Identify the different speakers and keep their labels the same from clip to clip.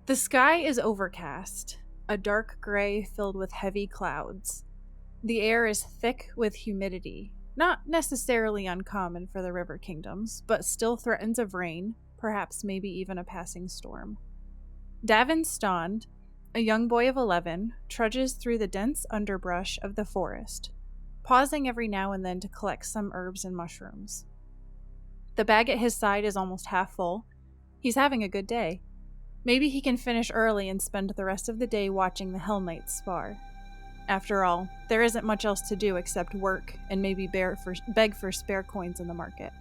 Speaker 1: The sky is overcast, a dark gray filled with heavy clouds. The air is thick with humidity, not necessarily uncommon for the river kingdoms, but still threatens of rain, perhaps maybe even a passing storm. Davin Stond, a young boy of 11, trudges through the dense underbrush of the forest, pausing every now and then to collect some herbs and mushrooms. The bag at his side is almost half full. He's having a good day. Maybe he can finish early and spend the rest of the day watching the Helmed Spire. After all, there isn't much else to do except work and maybe beg for spare coins in the market.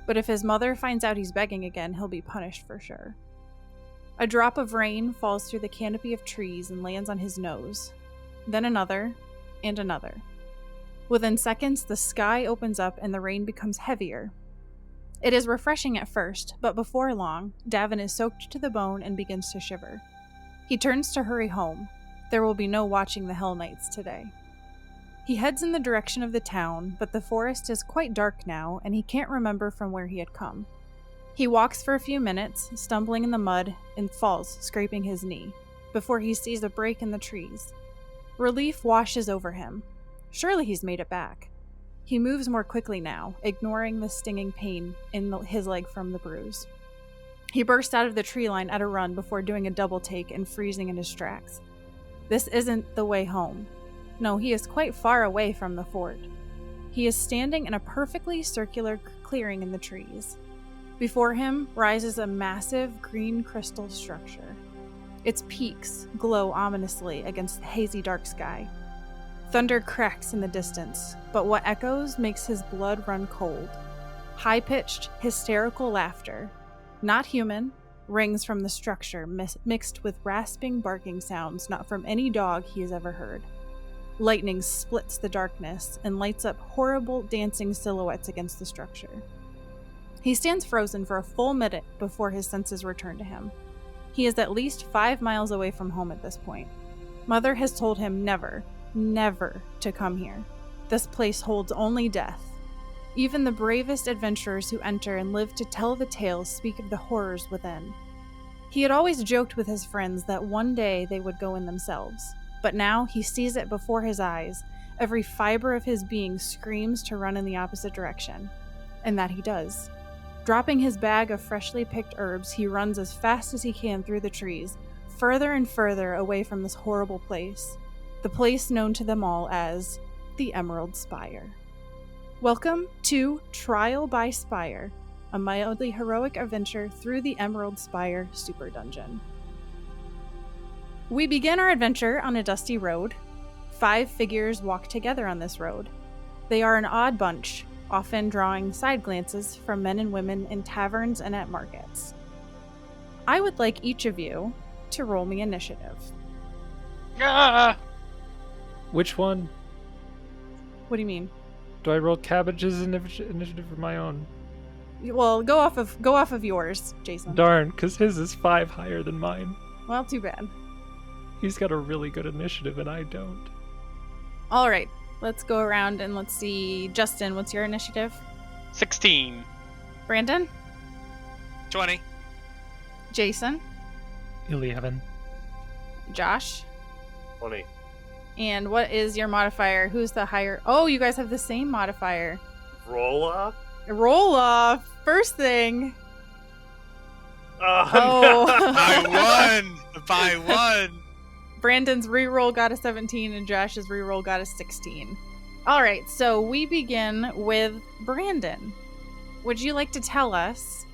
Speaker 1: But if his mother finds out he's begging again, he'll be punished for sure. A drop of rain falls through the canopy of trees and lands on his nose. Then another, and another. Within seconds, the sky opens up and the rain becomes heavier. It is refreshing at first, but before long, Davin is soaked to the bone and begins to shiver. He turns to hurry home. There will be no watching the Hell Knights today. He heads in the direction of the town, but the forest is quite dark now, and he can't remember from where he had come. He walks for a few minutes, stumbling in the mud, and falls, scraping his knee, before he sees a break in the trees. Relief washes over him. Surely he's made it back. He moves more quickly now, ignoring the stinging pain in his leg from the bruise. He bursts out of the tree line at a run before doing a double take and freezing in his tracks. This isn't the way home. No, he is quite far away from the fort. He is standing in a perfectly circular clearing in the trees. Before him rises a massive green crystal structure. Its peaks glow ominously against the hazy dark sky. Thunder cracks in the distance, but what echoes makes his blood run cold. High-pitched, hysterical laughter, not human, rings from the structure mixed with rasping barking sounds not from any dog he has ever heard. Lightning splits the darkness and lights up horrible dancing silhouettes against the structure. He stands frozen for a full minute before his senses return to him. He is at least 5 miles away from home at this point. Mother has told him never to come here. This place holds only death. Even the bravest adventurers who enter and live to tell the tales speak of the horrors within. He had always joked with his friends that one day they would go in themselves, but now he sees it before his eyes. Every fiber of his being screams to run in the opposite direction, and that he does. Dropping his bag of freshly picked herbs, he runs as fast as he can through the trees, further and further away from this horrible place. The place known to them all as the Emerald Spire. Welcome to Trial by Spire, a mildly heroic adventure through the Emerald Spire Superdungeon. We begin our adventure on a dusty road. 5 figures walk together on this road. They are an odd bunch, often drawing side glances from men and women in taverns and at markets. I would like each of you to roll me initiative.
Speaker 2: Ah!
Speaker 3: Which one?
Speaker 1: What do you mean?
Speaker 3: Do I roll Cabbage's initiative or my own?
Speaker 1: Well, go off of yours, Jason.
Speaker 3: Darn, because his is 5 higher than mine.
Speaker 1: Well, too bad.
Speaker 3: He's got a really good initiative and I don't.
Speaker 1: All right, let's go around and let's see. Justin, what's your initiative?
Speaker 2: 16.
Speaker 1: Brandon?
Speaker 2: 20.
Speaker 1: Jason?
Speaker 3: 11.
Speaker 1: Josh?
Speaker 4: 20.
Speaker 1: And what is your modifier? Who's the higher? Oh, you guys have the same modifier.
Speaker 4: Roll up?
Speaker 1: Roll off. First thing.
Speaker 4: Oh.
Speaker 2: By one.
Speaker 1: Brandon's reroll got a 17 and Josh's reroll got a 16. All right, so we begin with Brandon. Would you like to tell us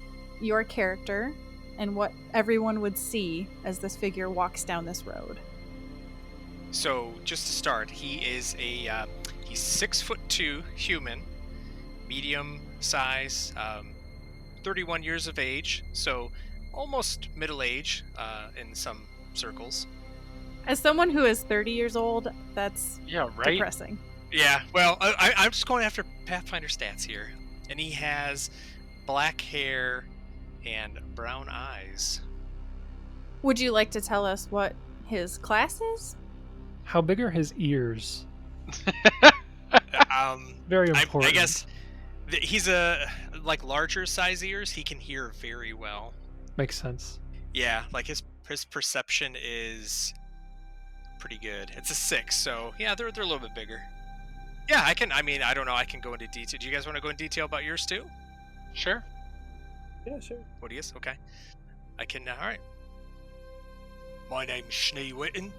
Speaker 1: your character and what everyone would see as this figure walks down this road?
Speaker 2: So, just to start, he's 6'2" human, medium size, 31 years of age, so almost middle age in some circles.
Speaker 1: As someone who is 30 years old, that's depressing.
Speaker 2: Yeah, well, I'm just going after Pathfinder stats here. And he has black hair and brown eyes.
Speaker 1: Would you like to tell us what his class is?
Speaker 3: How big are his ears? Very important.
Speaker 2: I guess he's larger size ears. He can hear very well.
Speaker 3: Makes sense.
Speaker 2: Yeah, like his His perception is pretty good. It's a 6, so yeah, they're a little bit bigger. Yeah, I can. I mean, I don't know. I can go into detail. Do you guys want to go in detail about yours too?
Speaker 3: Sure.
Speaker 4: Yeah, sure.
Speaker 2: What is? Okay. I can. All right. My name's Schnee Witten.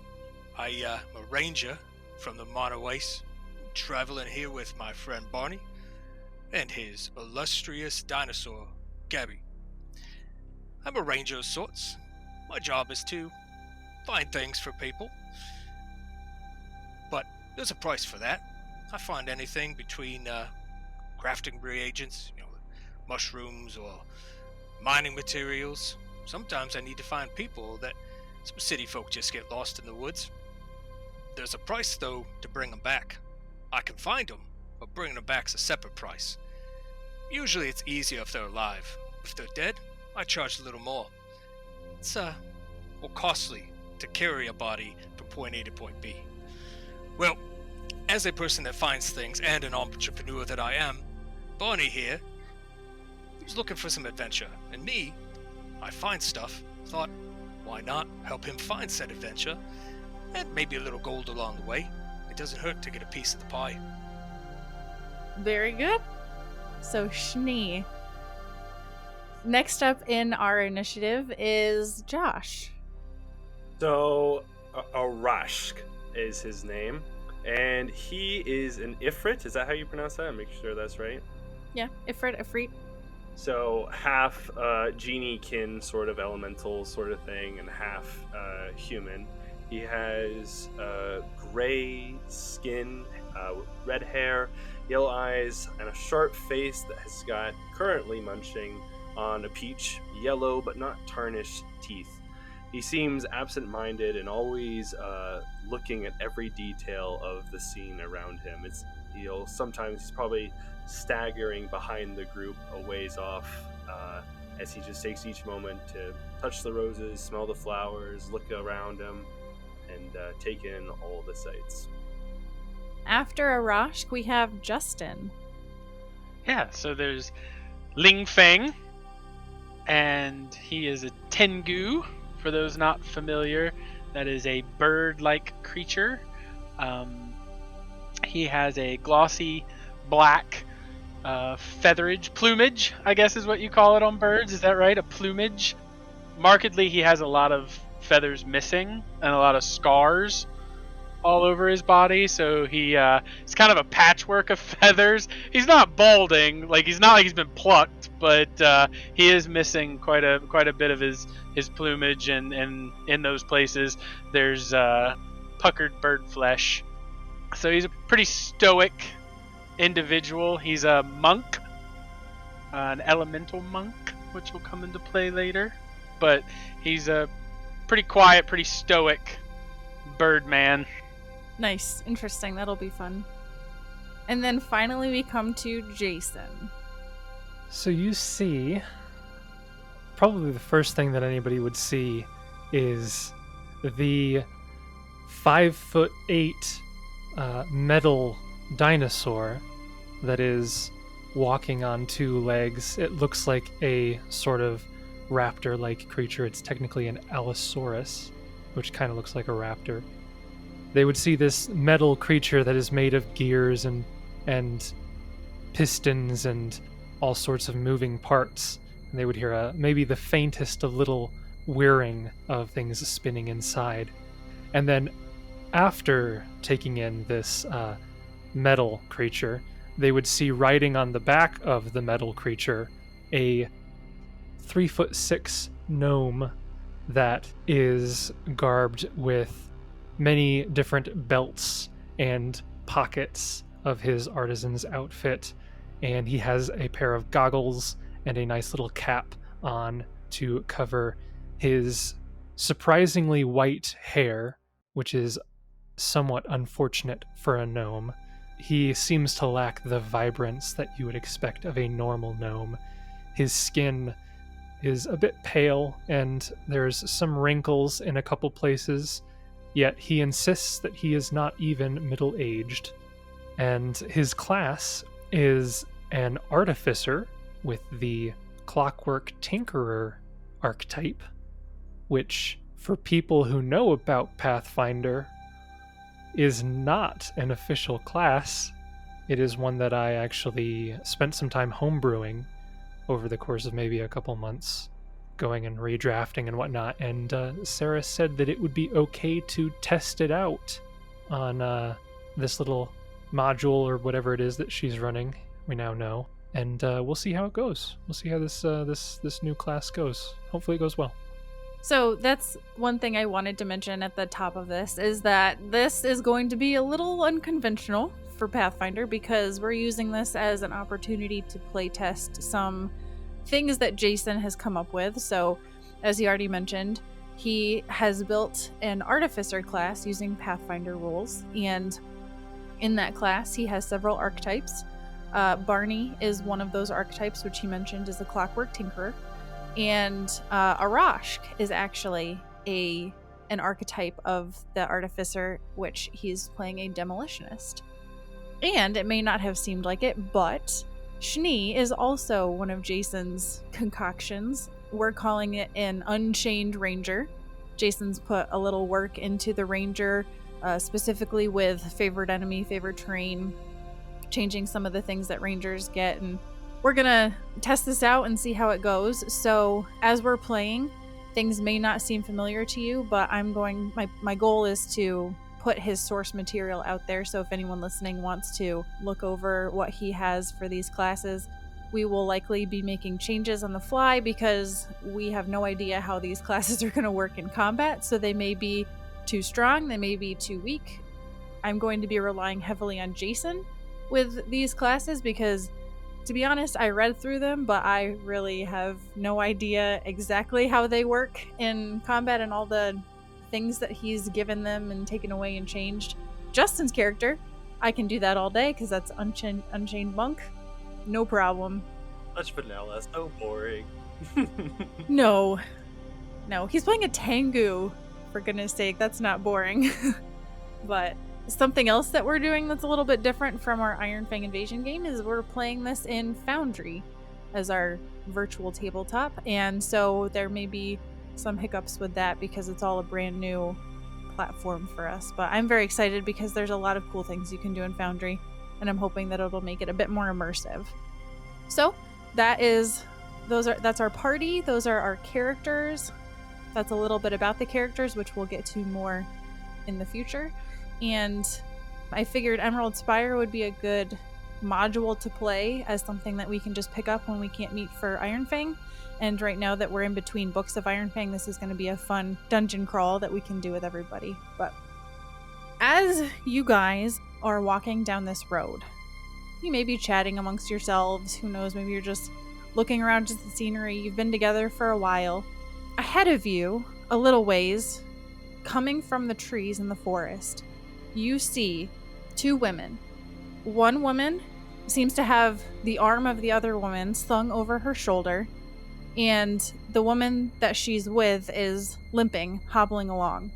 Speaker 2: I'm a ranger from the Minor Waste, traveling here with my friend Barney and his illustrious dinosaur, Gabby. I'm a ranger of sorts. My job is to find things for people. But there's a price for that. I find anything between crafting reagents, mushrooms or mining materials. Sometimes I need to find people that some city folk just get lost in the woods. There's a price, though, to bring them back. I can find them, but bringing them back's a separate price. Usually it's easier if they're alive. If they're dead, I charge a little more. It's more costly to carry a body from point A to point B. Well, as a person that finds things and an entrepreneur that I am, Barney here, he's looking for some adventure. And me, I find stuff. Thought, why not help him find said adventure? And maybe a little gold along the way. It doesn't hurt to get a piece of the pie.
Speaker 1: Very good. So, Schnee. Next up in our initiative is Josh.
Speaker 4: So, Arashk is his name. And he is an ifrit. Is that how you pronounce that? Make sure that's right.
Speaker 1: Yeah, ifrit.
Speaker 4: So half genie-kin sort of elemental sort of thing, and half human. He has gray skin, red hair, yellow eyes, and a sharp face that has got currently munching on a peach, yellow but not tarnished teeth. He seems absent-minded and always looking at every detail of the scene around him. Sometimes he's probably staggering behind the group a ways off as he just takes each moment to touch the roses, smell the flowers, look around him, and take in all the sights.
Speaker 1: After Arashk, we have Justin.
Speaker 3: Yeah, so there's Ling Fang, and he is a tengu. For those not familiar, that is a bird-like creature. He has a glossy black plumage, I guess is what you call it on birds. Is that right? A plumage. Markedly, he has a lot of feathers missing and a lot of scars all over his body. So it's kind of a patchwork of feathers. He's not balding, he's not like he's been plucked, but he is missing quite a bit of his plumage, and in those places there's puckered bird flesh. So he's a pretty stoic individual. He's a monk, an elemental monk, which will come into play later. But he's a pretty quiet, pretty stoic bird man.
Speaker 1: Nice. Interesting. That'll be fun. And then finally we come to Jason.
Speaker 5: So you see, probably the first thing that anybody would see is the 5'8" metal dinosaur that is walking on two legs. It looks like a sort of raptor-like creature. It's technically an Allosaurus, which kind of looks like a raptor. They would see this metal creature that is made of gears and pistons and all sorts of moving parts. And they would hear maybe the faintest of little whirring of things spinning inside. And then after taking in this metal creature, they would see riding on the back of the metal creature a 3'6" gnome that is garbed with many different belts and pockets of his artisan's outfit, and he has a pair of goggles and a nice little cap on to cover his surprisingly white hair, which is somewhat unfortunate for a gnome. He seems to lack the vibrance that you would expect of a normal gnome. His skin is a bit pale, and there's some wrinkles in a couple places, yet he insists that he is not even middle-aged. And his class is an artificer with the clockwork tinkerer archetype, which for people who know about Pathfinder, is not an official class. It is one that I actually spent some time homebrewing over the course of maybe a couple months, going and redrafting and whatnot, and Sarah said that it would be okay to test it out on this little module or whatever it is that she's running. We now know, and we'll see how it goes. We'll see how this new class goes. Hopefully it goes well.
Speaker 1: So that's one thing I wanted to mention at the top of this, is that this is going to be a little unconventional for Pathfinder, because we're using this as an opportunity to play test some things that Jason has come up with. So, as he already mentioned, he has built an artificer class using Pathfinder rules, and in that class he has several archetypes. Barney is one of those archetypes, which he mentioned is a clockwork tinkerer, and Arashk is actually an archetype of the artificer, which he's playing a demolitionist. And it may not have seemed like it, but Schnee is also one of Jason's concoctions. We're calling it an unchained ranger. Jason's put a little work into the ranger, specifically with favorite enemy, favorite terrain, changing some of the things that rangers get, and we're gonna test this out and see how it goes. So as we're playing, things may not seem familiar to you, but my goal is to put his source material out there, so if anyone listening wants to look over what he has for these classes, we will likely be making changes on the fly because we have no idea how these classes are going to work in combat. So they may be too strong, they may be too weak. I'm going to be relying heavily on Jason with these classes because, to be honest, I read through them, but I really have no idea exactly how they work in combat and all the things that he's given them and taken away and changed. Justin's character, I can do that all day because that's Unchained Monk. No problem.
Speaker 4: Such vanilla, so boring.
Speaker 1: No, he's playing a tengu, for goodness sake. That's not boring. But something else that we're doing that's a little bit different from our Iron Fang Invasion game is we're playing this in Foundry as our virtual tabletop, and so there may be some hiccups with that because it's all a brand new platform for us. But I'm very excited because there's a lot of cool things you can do in Foundry, and I'm hoping that it'll make it a bit more immersive. So that's our party, those are our characters. That's a little bit about the characters, which we'll get to more in the future. And I figured Emerald Spire would be a good module to play as something that we can just pick up when we can't meet for Iron Fang. And right now that we're in between books of Iron Fang, this is going to be a fun dungeon crawl that we can do with everybody. But as you guys are walking down this road, you may be chatting amongst yourselves. Who knows, maybe you're just looking around just the scenery. You've been together for a while. Ahead of you, a little ways, coming from the trees in the forest, you see two women. One woman seems to have the arm of the other woman slung over her shoulder, and the woman that she's with is limping, hobbling along.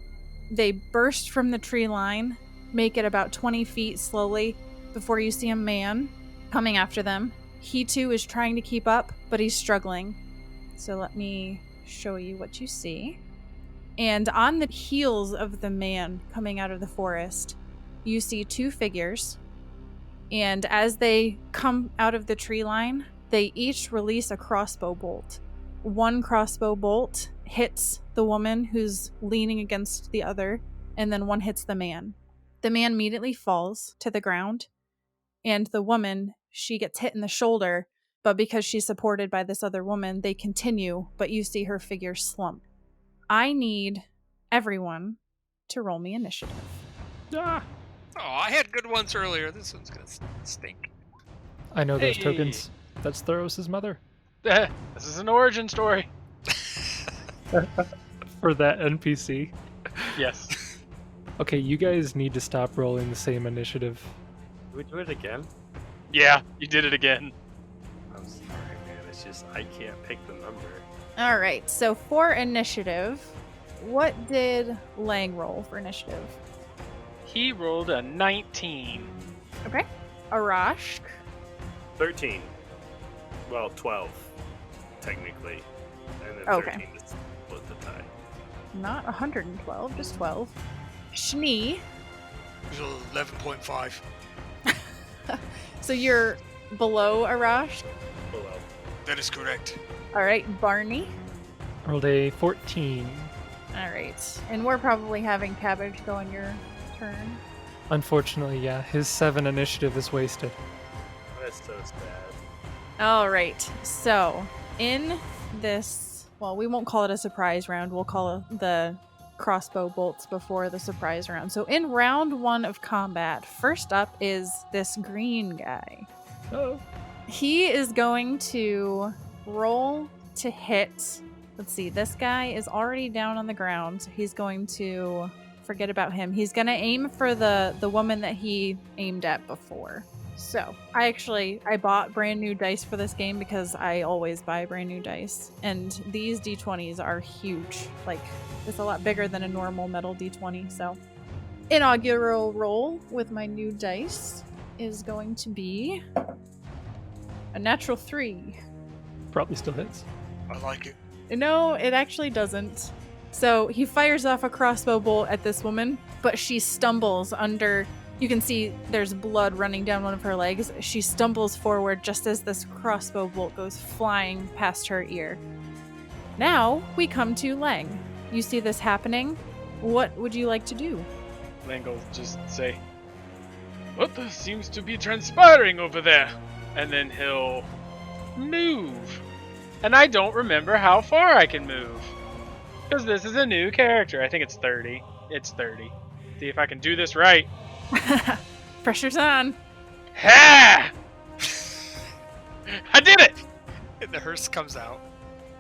Speaker 1: They burst from the tree line, make it about 20 feet slowly, before you see a man coming after them. He too is trying to keep up, but he's struggling. So let me show you what you see. And on the heels of the man coming out of the forest, you see two figures. And as they come out of the tree line, they each release a crossbow bolt. One crossbow bolt hits the woman who's leaning against the other, and then one hits the man. The man immediately falls to the ground, and the woman, she gets hit in the shoulder, but because she's supported by this other woman, they continue, but you see her figure slump. I need everyone to roll me initiative.
Speaker 2: Ah! Oh, I had good ones earlier. This one's gonna stink.
Speaker 5: I know those tokens. That's Theros' mother.
Speaker 3: This is an origin story.
Speaker 5: For that NPC.
Speaker 3: Yes.
Speaker 5: Okay, you guys need to stop rolling the same initiative.
Speaker 4: Can we do it again?
Speaker 3: Yeah, you did it again.
Speaker 4: I'm sorry, man. It's just, I can't pick the number.
Speaker 1: All right, so for initiative, what did Leng roll for initiative?
Speaker 3: He rolled a 19.
Speaker 1: Okay. Arashk?
Speaker 4: 13. Well, 12, technically. And then
Speaker 1: Okay.
Speaker 4: 13 to split the tie.
Speaker 1: not 112, just 12. Schnee.
Speaker 2: He's 11.5.
Speaker 1: So you're below Arash.
Speaker 4: Below.
Speaker 2: That is correct.
Speaker 1: All right, Barney.
Speaker 5: Rolled a 14.
Speaker 1: All right, and we're probably having Cabbage go on your turn.
Speaker 5: Unfortunately, yeah, his 7 initiative is wasted.
Speaker 4: That's so sad.
Speaker 1: All right, so in this, well, we won't call it a surprise round. We'll call it the crossbow bolts before the surprise round. So in round 1 of combat, first up is this green guy.
Speaker 5: Oh.
Speaker 1: He is going to roll to hit. Let's see, this guy is already down on the ground. So he's going to forget about him. He's going to aim for the woman that he aimed at before. So I bought brand new dice for this game because I always buy brand new dice. And these D20s are huge. Like, it's a lot bigger than a normal metal D20. So inaugural roll with my new dice is going to be a natural 3.
Speaker 5: Probably still hits.
Speaker 2: I like it.
Speaker 1: No, it actually doesn't. So he fires off a crossbow bolt at this woman, but she stumbles under. You can see there's blood running down one of her legs. She stumbles forward just as this crossbow bolt goes flying past her ear. Now we come to Leng. You see this happening. What would you like to do?
Speaker 3: Leng will just say, "What seems to be transpiring over there?" And then he'll move. And I don't remember how far I can move. Because this is a new character. I think it's 30. It's 30. See if I can do this right.
Speaker 1: Pressure's on.
Speaker 3: Ha! I did it!
Speaker 2: And the hearse comes out.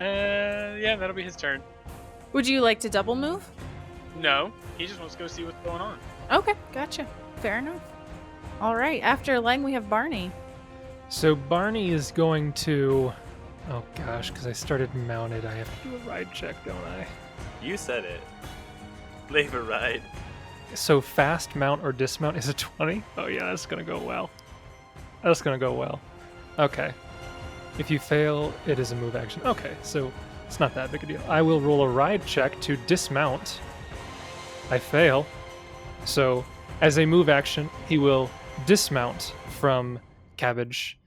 Speaker 3: Yeah, that'll be his turn.
Speaker 1: Would you like to double move?
Speaker 3: No, he just wants to go see what's going on.
Speaker 1: Okay, gotcha. Fair enough. All right, after Leng, we have Barney.
Speaker 5: So Barney is going to... Oh gosh, because I started mounted, I have to do a ride check, don't I?
Speaker 4: You said it. Leave a ride.
Speaker 5: So fast mount or dismount is a 20? Oh yeah, that's going to go well. That's going to go well. Okay. If you fail, it is a move action. Okay, so it's not that big a deal. I will roll a ride check to dismount. I fail. So as a move action, he will dismount from Cabbage,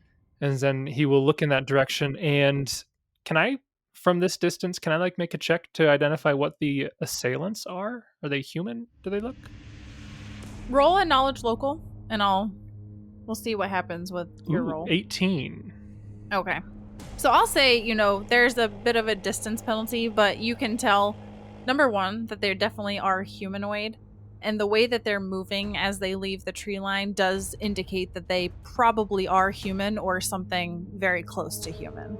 Speaker 5: and then he will look in that direction. And can I, from this distance, can I like make a check to identify what the assailants are? Are they human? Do they look?
Speaker 1: Roll a knowledge local, and we'll see what happens with your roll.
Speaker 5: 18.
Speaker 1: Okay. So I'll say, there's a bit of a distance penalty, but you can tell, number one, that they definitely are humanoid. And the way that they're moving as they leave the tree line does indicate that they probably are human or something very close to human.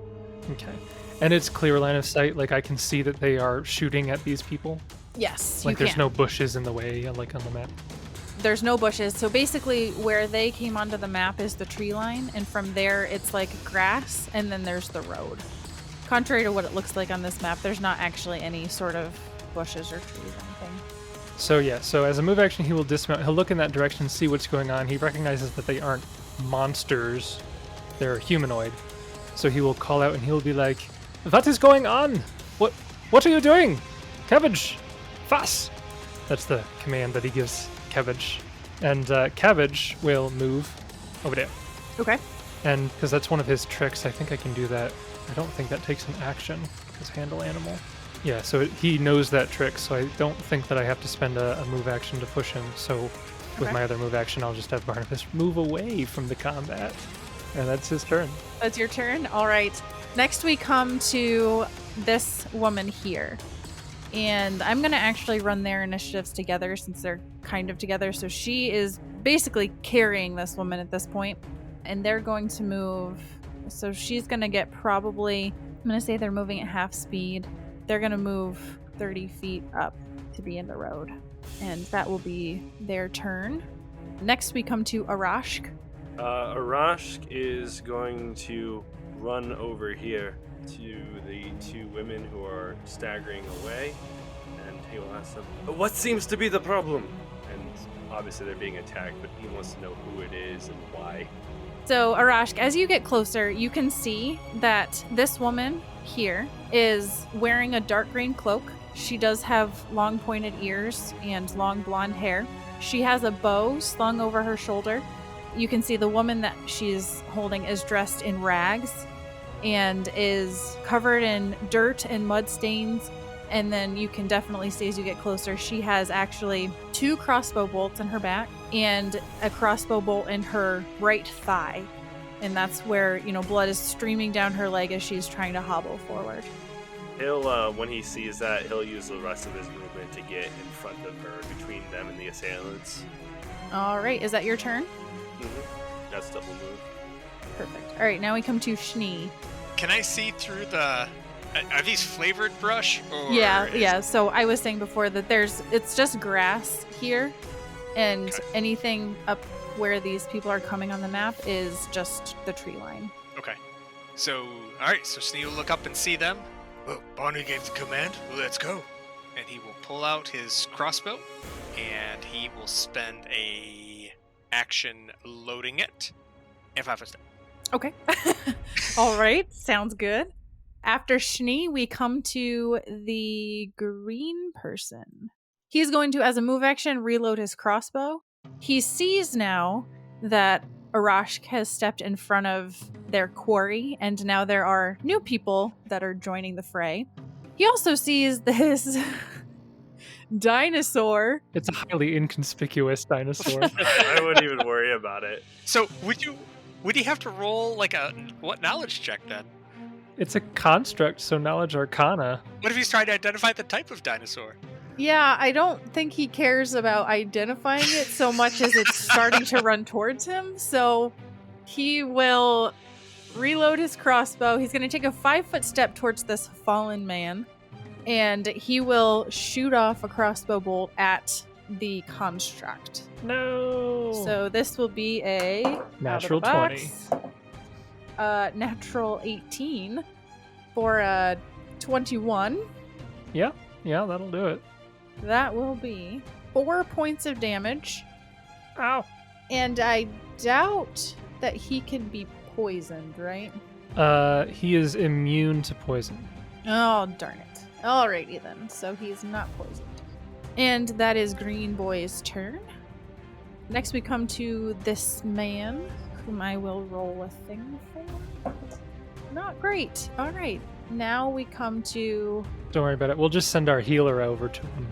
Speaker 5: Okay. And it's clear line of sight. Like I can see that they are shooting at these people.
Speaker 1: Yes,
Speaker 5: like
Speaker 1: you
Speaker 5: there's
Speaker 1: can.
Speaker 5: no bushes in the way, like on the map.
Speaker 1: There's no bushes. So basically where they came onto the map is the tree line. And from there, it's like grass. And then there's the road. Contrary to what it looks like on this map, there's not actually any sort of bushes or trees or anything.
Speaker 5: So yeah, so as a move action, he will dismount. He'll look in that direction, see what's going on. He recognizes that they aren't monsters. They're humanoid. So he will call out and he'll be like, "What is going on? What are you doing? Cabbage! Fast!" That's the command that he gives Cabbage. And Cabbage will move over there.
Speaker 1: Okay.
Speaker 5: And because that's one of his tricks, I think I can do that. I don't think that takes an action, because handle animal. Yeah, so he knows that trick, so I don't think that I have to spend a move action to push him. So with my other move action, I'll just have Barnabas move away from the combat. And that's his turn.
Speaker 1: That's your turn? All right. Next we come to this woman here. And I'm going to actually run their initiatives together since they're kind of together. So she is basically carrying this woman at this point. And they're going to move. So she's going to get probably, I'm going to say they're moving at half speed. They're going to move 30 feet up to be in the road. And that will be their turn. Next we come to Arashk.
Speaker 4: Arash is going to run over here to the two women who are staggering away, and he will ask them, "What seems to be the problem?" And obviously they're being attacked, but he wants to know who it is and why.
Speaker 1: So, Arashk, as you get closer, you can see that this woman here is wearing a dark green cloak, She does have long pointed ears and long blonde hair. She has a bow slung over her shoulder. You can see the woman that she's holding is dressed in rags and is covered in dirt and mud stains. And then you can definitely see as you get closer, she has actually 2 crossbow bolts in her back and a crossbow bolt in her right thigh. And that's where, blood is streaming down her leg as she's trying to hobble forward.
Speaker 4: He'll, when he sees that, he'll use the rest of his movement to get in front of her, between them and the assailants.
Speaker 1: All right, is that your turn?
Speaker 4: Mm-hmm. That's double move.
Speaker 1: Perfect. All right, now we come to Schnee.
Speaker 2: Can I see through the... Are these flavored brush? Or
Speaker 1: Yeah. So I was saying before that it's just grass here, and anything up where these people are coming on the map is just the tree line.
Speaker 2: Okay. So, alright, so Snee will look up and see them. Well, Barney gave the command. Let's go. And he will pull out his crossbow, and he will spend a action loading it. And 5 foot step.
Speaker 1: Okay. All right. Sounds good. After Schnee, we come to the green person. He's going to, as a move action, reload his crossbow. He sees now that Arashk has stepped in front of their quarry, and now there are new people that are joining the fray. He also sees this dinosaur.
Speaker 5: It's a highly inconspicuous dinosaur.
Speaker 4: I wouldn't even worry about it.
Speaker 2: So, would he have to roll like a knowledge check then?
Speaker 5: It's a construct, so knowledge arcana.
Speaker 2: What if he's trying to identify the type of dinosaur?
Speaker 1: Yeah, I don't think he cares about identifying it so much as it's starting to run towards him. So he will reload his crossbow. He's going to take a 5-foot step towards this fallen man, and he will shoot off a crossbow bolt at the construct.
Speaker 5: No.
Speaker 1: So this will be a
Speaker 5: natural
Speaker 1: 20. Natural 18 for a 21.
Speaker 5: Yeah, that'll do it.
Speaker 1: That will be 4 points of damage.
Speaker 5: Ow.
Speaker 1: And I doubt that he can be poisoned, right?
Speaker 5: He is immune to poison.
Speaker 1: Oh, darn it. Alrighty then. So he's not poisoned. And that is Green Boy's turn. Next we come to this man, whom I will roll a thing for. Not great. Alright. Now we come to...
Speaker 5: Don't worry about it. We'll just send our healer over to him.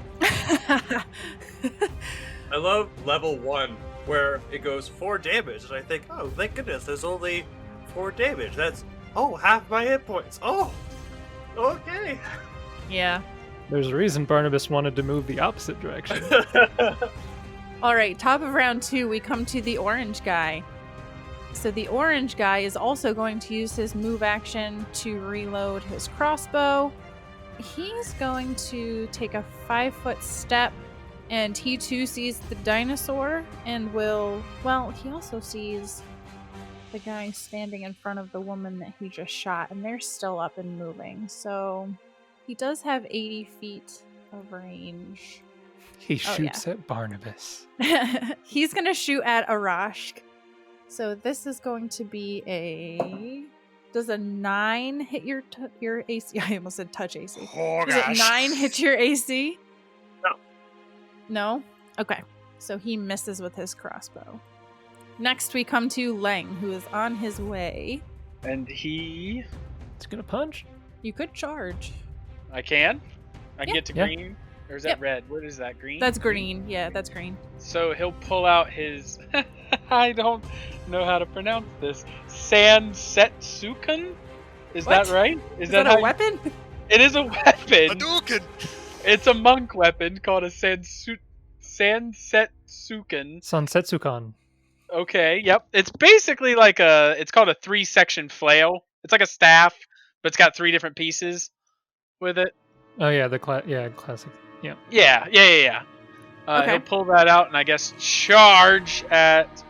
Speaker 4: I love level 1, where it goes 4 damage, and I think, oh, thank goodness, there's only 4 damage. That's, half my hit points. Oh, okay.
Speaker 1: Yeah.
Speaker 5: There's a reason Barnabas wanted to move the opposite direction.
Speaker 1: Alright, top of round 2, we come to the orange guy. So the orange guy is also going to use his move action to reload his crossbow. He's going to take a 5-foot step, and he too sees the dinosaur and will... Well, he also sees the guy standing in front of the woman that he just shot, and they're still up and moving. So he does have 80 feet of range.
Speaker 5: He shoots at Barnabas.
Speaker 1: He's going to shoot at Arashk. So this is going to be a... Does a 9 hit your AC? I almost said touch AC.
Speaker 2: Oh,
Speaker 1: Does
Speaker 2: gosh.
Speaker 1: it 9 hit your AC?
Speaker 4: No.
Speaker 1: No? Okay. So he misses with his crossbow. Next we come to Leng, who is on his way.
Speaker 3: And he...
Speaker 5: It's gonna punch.
Speaker 1: You could charge.
Speaker 3: I can
Speaker 1: Yeah.
Speaker 3: get to
Speaker 5: Yeah.
Speaker 3: green? Or is that
Speaker 1: Yep.
Speaker 3: red? What is that, green?
Speaker 1: That's green. Yeah, that's green.
Speaker 3: So he'll pull out his... I don't know how to pronounce this. Sansetsuken? Is
Speaker 1: What?
Speaker 3: that right?
Speaker 1: Is that
Speaker 3: how
Speaker 1: a
Speaker 3: you-
Speaker 1: weapon?
Speaker 3: It is a weapon.
Speaker 2: Hadouken!
Speaker 3: It's a monk weapon called a Sansetsuken.
Speaker 5: Sansetsukan.
Speaker 3: Okay, yep. It's basically like it's called a 3-section flail. It's like a staff, but it's got 3 different pieces with it.
Speaker 5: Oh yeah, classic. Yeah.
Speaker 3: Yeah.
Speaker 1: Okay.
Speaker 3: He'll pull that out and I guess charge at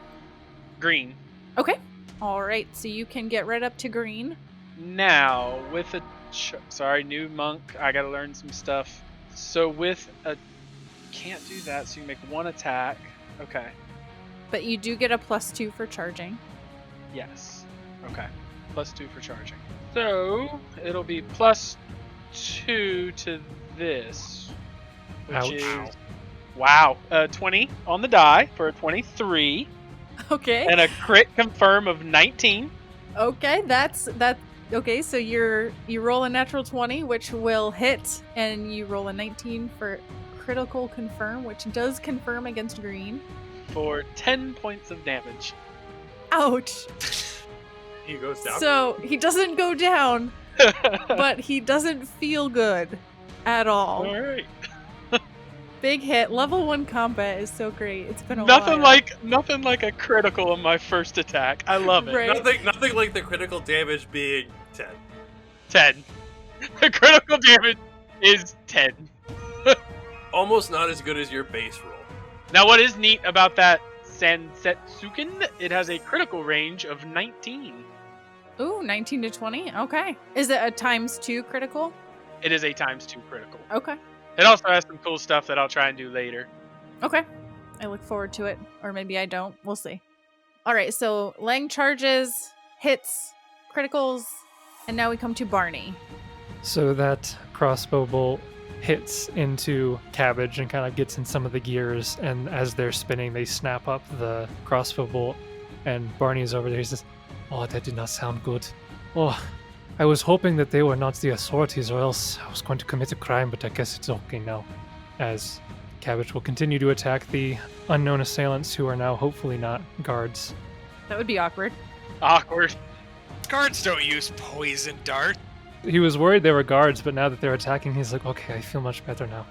Speaker 3: green.
Speaker 1: Okay. All right. So you can get right up to green.
Speaker 3: Now, with a... sorry, new monk. I gotta learn some stuff. So with a... Can't do that, so you make 1 attack. Okay.
Speaker 1: But you do get a +2 for charging.
Speaker 3: Yes. Okay. +2 for charging. So, it'll be +2 to this, which
Speaker 5: Ouch.
Speaker 3: is wow, 20 on the die for a 23,
Speaker 1: Okay.
Speaker 3: and a crit confirm of 19.
Speaker 1: Okay, that's okay. So you roll a natural 20, which will hit, and you roll a 19 for critical confirm, which does confirm against green.
Speaker 3: For 10 points of damage.
Speaker 1: Ouch.
Speaker 4: He goes down.
Speaker 1: So he doesn't go down, but he doesn't feel good at all.
Speaker 3: All right.
Speaker 1: Big hit. Level 1 combat is so great. It's been a
Speaker 3: Nothing
Speaker 1: while.
Speaker 3: nothing like a critical on my first attack. I love it.
Speaker 1: Right.
Speaker 4: Nothing like the critical damage being 10.
Speaker 3: 10. The critical damage is 10.
Speaker 4: Almost not as good as your base roll.
Speaker 3: Now, what is neat about that Sansetsuken? It has a critical range of 19.
Speaker 1: Ooh, 19 to 20. Okay. Is it a ×2 critical?
Speaker 3: It is a ×2 critical.
Speaker 1: Okay.
Speaker 3: It also has some cool stuff that I'll try and do later.
Speaker 1: Okay. I look forward to it. Or maybe I don't. We'll see. All right. So Leng charges, hits, criticals, and now we come to Barney.
Speaker 5: So that crossbow bolt hits into Cabbage and kind of gets in some of the gears, and as they're spinning, they snap up the crossbow bolt, and Barney's over there. He says, "Oh, that did not sound good. Oh, I was hoping that they were not the authorities, or else I was going to commit a crime, but I guess it's okay now." As Cabbage will continue to attack the unknown assailants, who are now hopefully not guards.
Speaker 1: That would be awkward.
Speaker 3: Awkward.
Speaker 2: Guards don't use poison dart.
Speaker 5: He was worried they were guards, but now that they're attacking, he's like, okay, I feel much better now.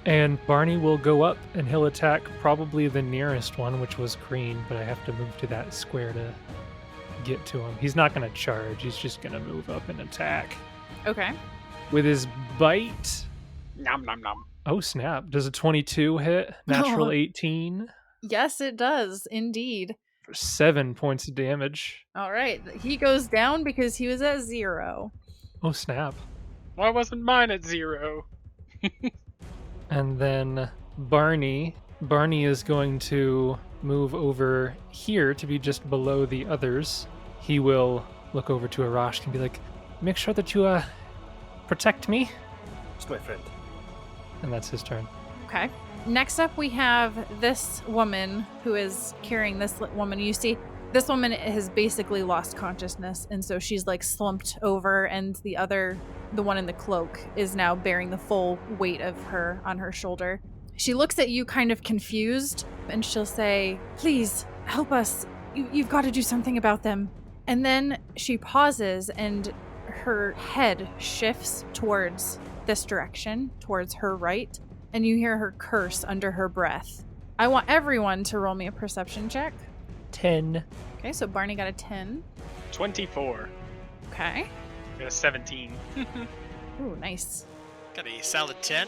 Speaker 5: And Barney will go up, and he'll attack probably the nearest one, which was green, but I have to move to that square to get to him. He's not going to charge, he's just going to move up and attack.
Speaker 1: Okay.
Speaker 5: With his bite...
Speaker 3: Nom nom nom.
Speaker 5: Oh, snap. Does a 22 hit? Natural
Speaker 1: Oh.
Speaker 5: 18?
Speaker 1: Yes, it does. Indeed.
Speaker 5: For 7 points of damage.
Speaker 1: All right. He goes down because he was at 0.
Speaker 5: Oh, snap.
Speaker 3: Why wasn't mine at 0?
Speaker 5: And then Barney is going to move over here to be just below the others. He will look over to Arash and be like, make sure that you protect me.
Speaker 4: It's my friend.
Speaker 5: And that's his turn.
Speaker 1: Okay. Next up, we have this woman who is carrying this woman. You see, this woman has basically lost consciousness, and so she's like slumped over, and the one in the cloak, is now bearing the full weight of her on her shoulder. She looks at you kind of confused, and she'll say, please, help us. You've got to do something about them. And then she pauses, and her head shifts towards this direction, towards her right, and you hear her curse under her breath. I want everyone to roll me a perception check.
Speaker 5: 10.
Speaker 1: Okay, so Barney got a 10.
Speaker 3: 24.
Speaker 1: Okay.
Speaker 3: Got a 17.
Speaker 1: Ooh, nice.
Speaker 2: Got a solid 10.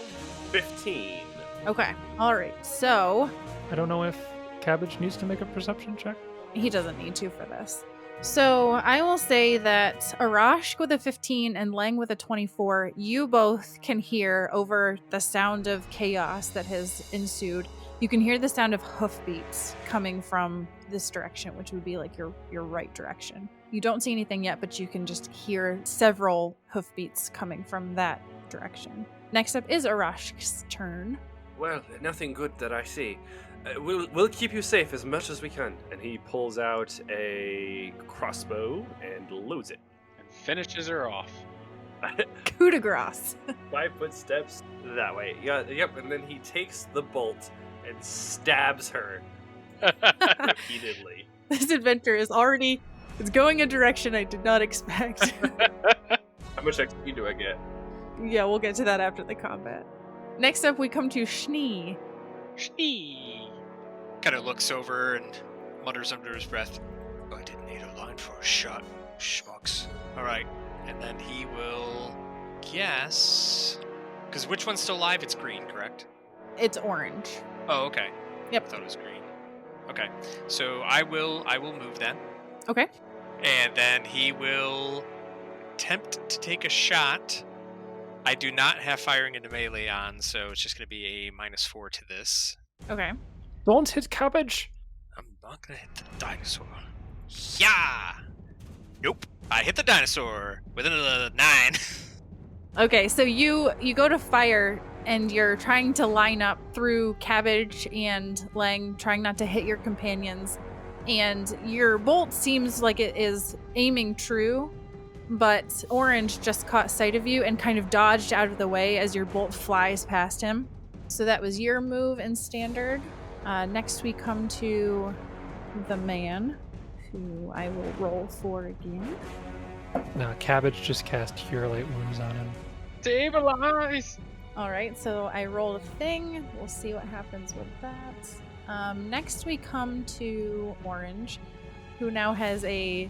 Speaker 4: 15.
Speaker 1: Okay, all right. So
Speaker 5: I don't know if Cabbage needs to make a perception check.
Speaker 1: he doesn't need to for this. So I will say that Arashk with a 15 and Leng with a 24, you both can hear over the sound of chaos that has ensued. You can hear the sound of hoofbeats coming from this direction, which would be like your right direction. You don't see anything yet, but you can just hear several hoofbeats coming from that direction. Next up is Arashk's turn.
Speaker 4: Well, nothing good that I see. We'll keep you safe as much as we can. And he pulls out a crossbow and loads it.
Speaker 3: And finishes her off.
Speaker 1: Coup de grace.
Speaker 4: 5 footsteps that way. Yeah, yep. And then he takes the bolt and stabs her repeatedly.
Speaker 1: This adventure is already, it's going a direction I did not expect.
Speaker 4: How much XP do I get?
Speaker 1: Yeah, we'll get to that after the combat. Next up, we come to Schnee.
Speaker 3: Schnee.
Speaker 2: Kind of looks over and mutters under his breath, "Oh, I didn't need a line for a shot, schmucks." Alright, and then he will guess... Because which one's still alive? It's green, correct?
Speaker 1: It's orange.
Speaker 2: Oh, okay.
Speaker 1: Yep.
Speaker 2: I thought it was green. Okay, so I will move then.
Speaker 1: Okay.
Speaker 2: And then he will attempt to take a shot. I do not have firing into melee on, so it's just going to be a -4 to this.
Speaker 1: Okay.
Speaker 5: Don't hit Cabbage!
Speaker 2: I'm not going to hit the dinosaur. Yeah! Nope. I hit the dinosaur with another 9.
Speaker 1: Okay, so you go to fire and you're trying to line up through Cabbage and Leng, trying not to hit your companions. And your bolt seems like it is aiming true, but Orange just caught sight of you and kind of dodged out of the way as your bolt flies past him. So that was your move in standard. Next we come to the man, who I will roll for again.
Speaker 5: No, Cabbage just cast Cure Light Wounds on him.
Speaker 3: Stabilize!
Speaker 1: All right, so I rolled a thing. We'll see what happens with that. Next we come to Orange, who now has a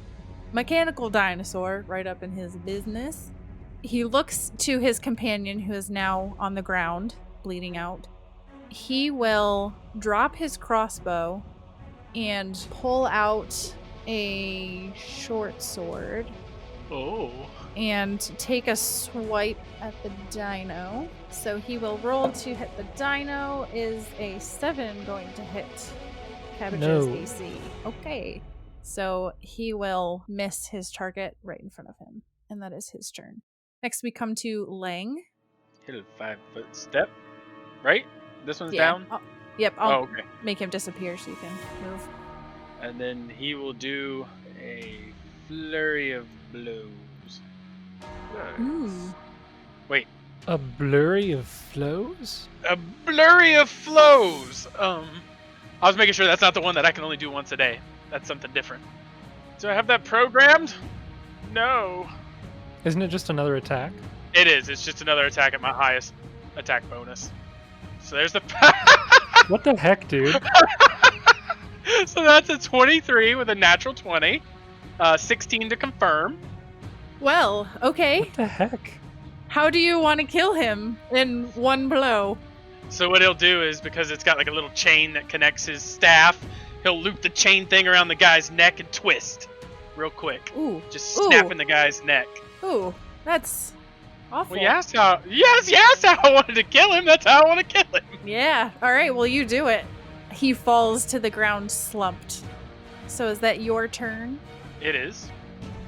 Speaker 1: mechanical dinosaur right up in his business. He looks to his companion, who is now on the ground, bleeding out. He will drop his crossbow and pull out a short sword
Speaker 3: Oh.
Speaker 1: and take a swipe at the dino. So he will roll to hit the dino. Is a 7 going to hit Cabbage's
Speaker 5: No.
Speaker 1: AC? Okay. So he will miss his target right in front of him. And that is his turn. Next we come to Leng.
Speaker 3: Hit a 5-foot step. Right? This one's down?
Speaker 1: I'll
Speaker 3: okay.
Speaker 1: make him disappear so you can move.
Speaker 3: And then he will do a flurry of blows.
Speaker 4: Nice.
Speaker 1: Ooh.
Speaker 3: Wait.
Speaker 5: A blurry of flows?
Speaker 3: A blurry of flows! I was making sure that's not the one that I can only do once a day. That's something different. Do I have that programmed? No.
Speaker 5: Isn't it just another attack?
Speaker 3: It is. It's just another attack at my highest attack bonus. So there's the...
Speaker 5: What the heck, dude?
Speaker 3: So that's a 23 with a natural 20. 16 to confirm.
Speaker 1: Well, okay.
Speaker 5: What the heck?
Speaker 1: How do you want to kill him in one blow?
Speaker 3: So what he'll do is, because it's got like a little chain that connects his staff, he'll loop the chain thing around the guy's neck and twist real quick.
Speaker 1: Ooh.
Speaker 3: Just snapping the guy's neck.
Speaker 1: Ooh, that's awful.
Speaker 3: Well, you asked how I wanted to kill him. That's how I want to kill him.
Speaker 1: Yeah. All right. Well, you do it. He falls to the ground slumped. So is that your turn?
Speaker 3: It is,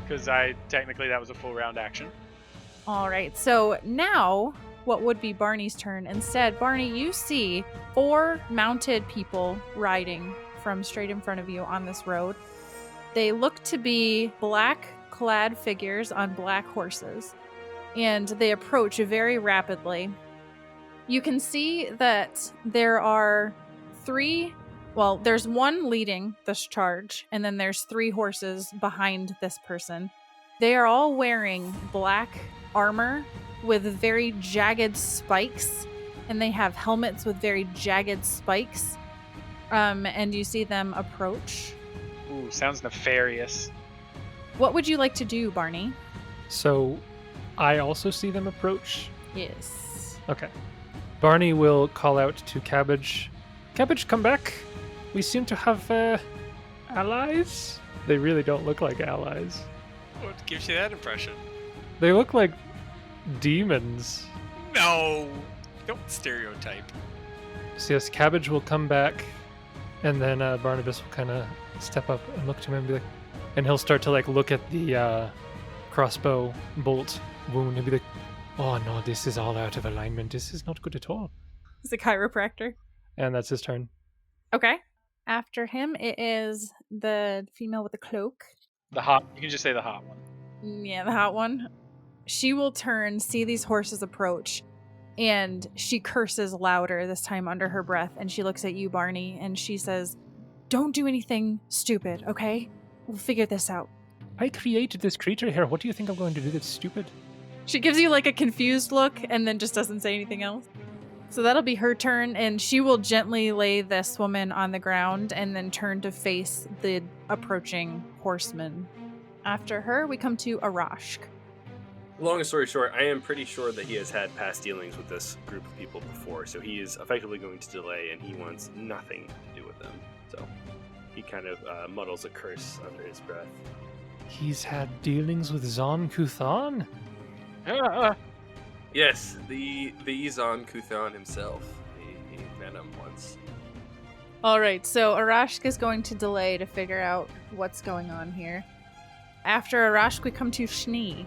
Speaker 3: because technically that was a full round action.
Speaker 1: All right. So now what would be Barney's turn? Instead, Barney, you see 4 mounted people riding from straight in front of you on this road. They look to be black-clad figures on black horses, and they approach very rapidly. You can see that there are 3, well, there's one leading this charge, and then there's 3 horses behind this person. They are all wearing black armor with very jagged spikes, and they have helmets with very jagged spikes. And you see them approach.
Speaker 3: Ooh, sounds nefarious.
Speaker 1: What would you like to do, Barney?
Speaker 5: So, I also see them approach?
Speaker 1: Yes.
Speaker 5: Okay. Barney will call out to Cabbage. Cabbage, come back. We seem to have, allies? They really don't look like allies.
Speaker 2: What gives you that impression?
Speaker 5: They look like demons.
Speaker 2: No, don't stereotype.
Speaker 5: So yes, Cabbage will come back, and then Barnabas will kind of step up and look to him and be like, and he'll start to like look at the crossbow bolt wound and be like, oh no, this is all out of alignment. This is not good at all.
Speaker 1: He's a chiropractor.
Speaker 5: And that's his turn.
Speaker 1: Okay. After him, it is the female with the cloak.
Speaker 3: You can just say the hot one.
Speaker 1: Yeah, the hot one. She will turn, see these horses approach, and she curses louder, this time under her breath, and she looks at you, Barney, and she says, don't do anything stupid, okay? We'll figure this out.
Speaker 5: I created this creature here. What do you think I'm going to do that's stupid?
Speaker 1: She gives you like a confused look and then just doesn't say anything else. So that'll be her turn, and she will gently lay this woman on the ground and then turn to face the approaching horseman. After her, we come to Arashk.
Speaker 4: Long story short, I am pretty sure that he has had past dealings with this group of people before, so he is effectively going to delay, and he wants nothing to do with them. So he kind of mutters a curse under his breath.
Speaker 5: He's had dealings with Zon Kuthan?
Speaker 4: Yes, the Zon Kuthan himself. He met him once.
Speaker 1: All right, so Arashk is going to delay to figure out what's going on here. After Arashk, we come to Schnee.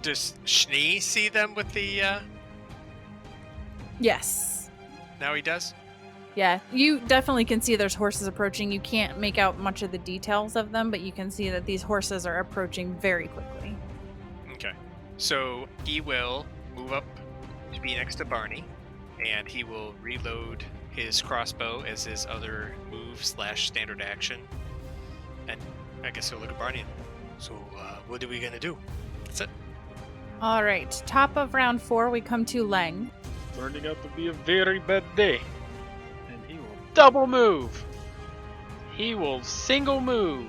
Speaker 2: Does Schnee see them with the,
Speaker 1: Yes.
Speaker 2: Now he does?
Speaker 1: Yeah, you definitely can see there's horses approaching. You can't make out much of the details of them, but you can see that these horses are approaching very quickly.
Speaker 2: Okay. So he will move up to be next to Barney, and he will reload his crossbow as his other move / standard action. And I guess he'll look at Barney. So, what are we gonna do? That's it.
Speaker 1: All right, top of round 4, we come to Leng.
Speaker 3: Turning out to be a very bad day. And he will double move. He will single move.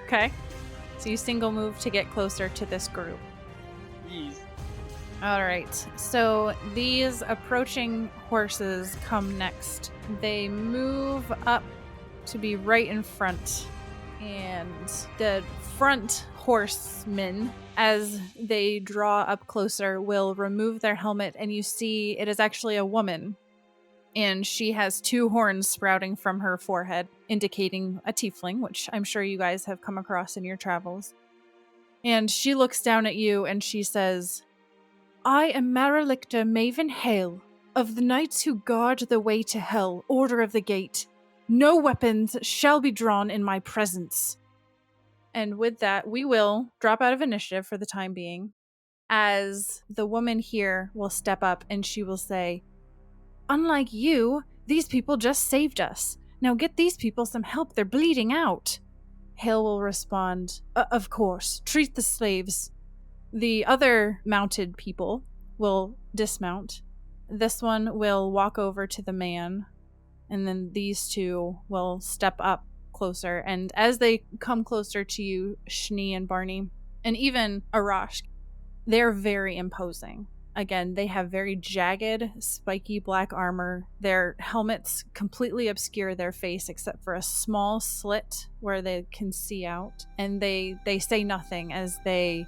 Speaker 1: Okay, so you single move to get closer to this group.
Speaker 3: Jeez.
Speaker 1: All right, so these approaching horses come next. They move up to be right in front, and the front horsemen, as they draw up closer, will remove their helmet, and you see it is actually a woman, and she has 2 horns sprouting from her forehead, indicating a tiefling, which I'm sure you guys have come across in your travels. And she looks down at you and she says, I am Marilicta Maven Hale, of the knights who guard the way to hell, Order of the Gate. No weapons shall be drawn in my presence. And with that, we will drop out of initiative for the time being, as the woman here will step up and she will say, Unlike you, these people just saved us. Now get these people some help, they're bleeding out. Hale will respond, Of course, treat the slaves. The other mounted people will dismount. This one will walk over to the man, and then these 2 will step up closer. And as they come closer to you, Schnee and Barney, and even Arashk, they're very imposing. Again, they have very jagged, spiky black armor. Their helmets completely obscure their face except for a small slit where they can see out. And they say nothing as they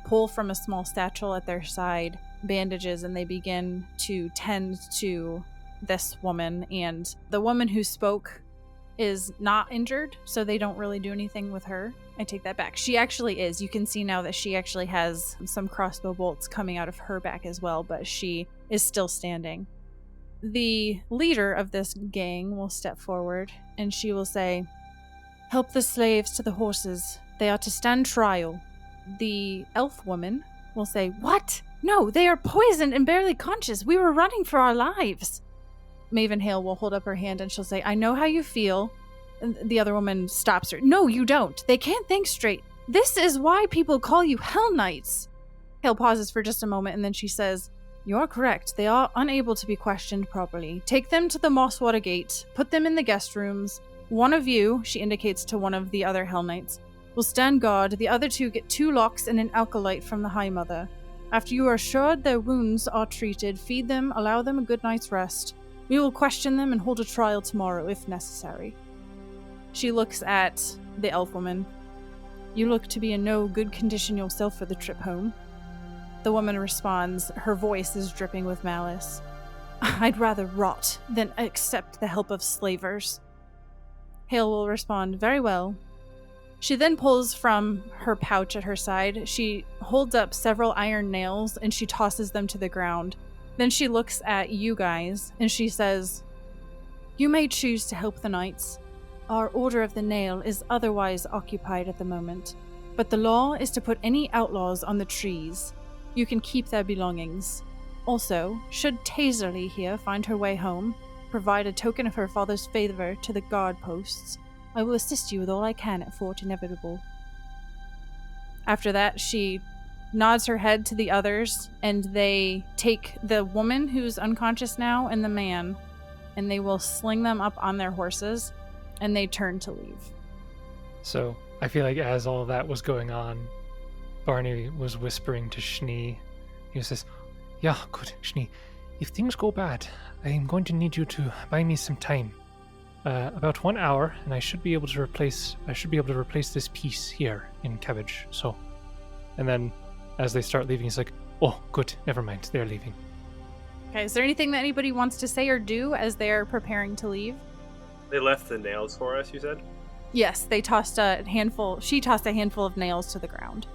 Speaker 1: pull from a small satchel at their side bandages, and they begin to tend to this woman. And the woman who spoke is not injured, so they don't really do anything with her. I take that back. She actually is. You can see now that she actually has some crossbow bolts coming out of her back as well, but she is still standing. The leader of this gang will step forward, and she will say, Help the slaves to the horses. They are to stand trial. The elf woman will say, What? No, they are poisoned and barely conscious. We were running for our lives. Maven Hale will hold up her hand and she'll say, I know how you feel. And the other woman stops her. No, you don't. They can't think straight. This is why people call you Hell Knights. Hale pauses for just a moment and then she says, You're correct. They are unable to be questioned properly. Take them to the Mosswater Gate. Put them in the guest rooms. One of you, she indicates to one of the other Hell Knights, will stand guard. The other 2 get 2 locks and an alkalite from the High Mother. After you are assured their wounds are treated, feed them, allow them a good night's rest. We will question them and hold a trial tomorrow if necessary. She looks at the elf woman. You look to be in no good condition yourself for the trip home. The woman responds, her voice is dripping with malice. I'd rather rot than accept the help of slavers. Hale will respond, Very well. She then pulls from her pouch at her side. She holds up several iron nails and she tosses them to the ground. Then she looks at you guys and she says, You may choose to help the knights. Our Order of the Nail is otherwise occupied at the moment, but the law is to put any outlaws on the trees. You can keep their belongings. Also, should Taserly here find her way home, provide a token of her father's favor to the guard posts. I will assist you with all I can at Fort Inevitable. After that, she nods her head to the others, and they take the woman who's unconscious now and the man, and they will sling them up on their horses, and they turn to leave.
Speaker 5: So I feel like as all of that was going on, Barney was whispering to Schnee. He says, Yeah, good, Schnee. If things go bad, I'm going to need you to buy me some time. About 1 hour, and I should be able to replace this piece here in Cabbage. So, and then as they start leaving, he's like, "Oh, good, never mind, they're leaving."
Speaker 1: Okay, is there anything that anybody wants to say or do as they're preparing to leave?
Speaker 4: They left the nails for us, you said?
Speaker 1: Yes, they tossed a handful. She tossed a handful of nails to the ground.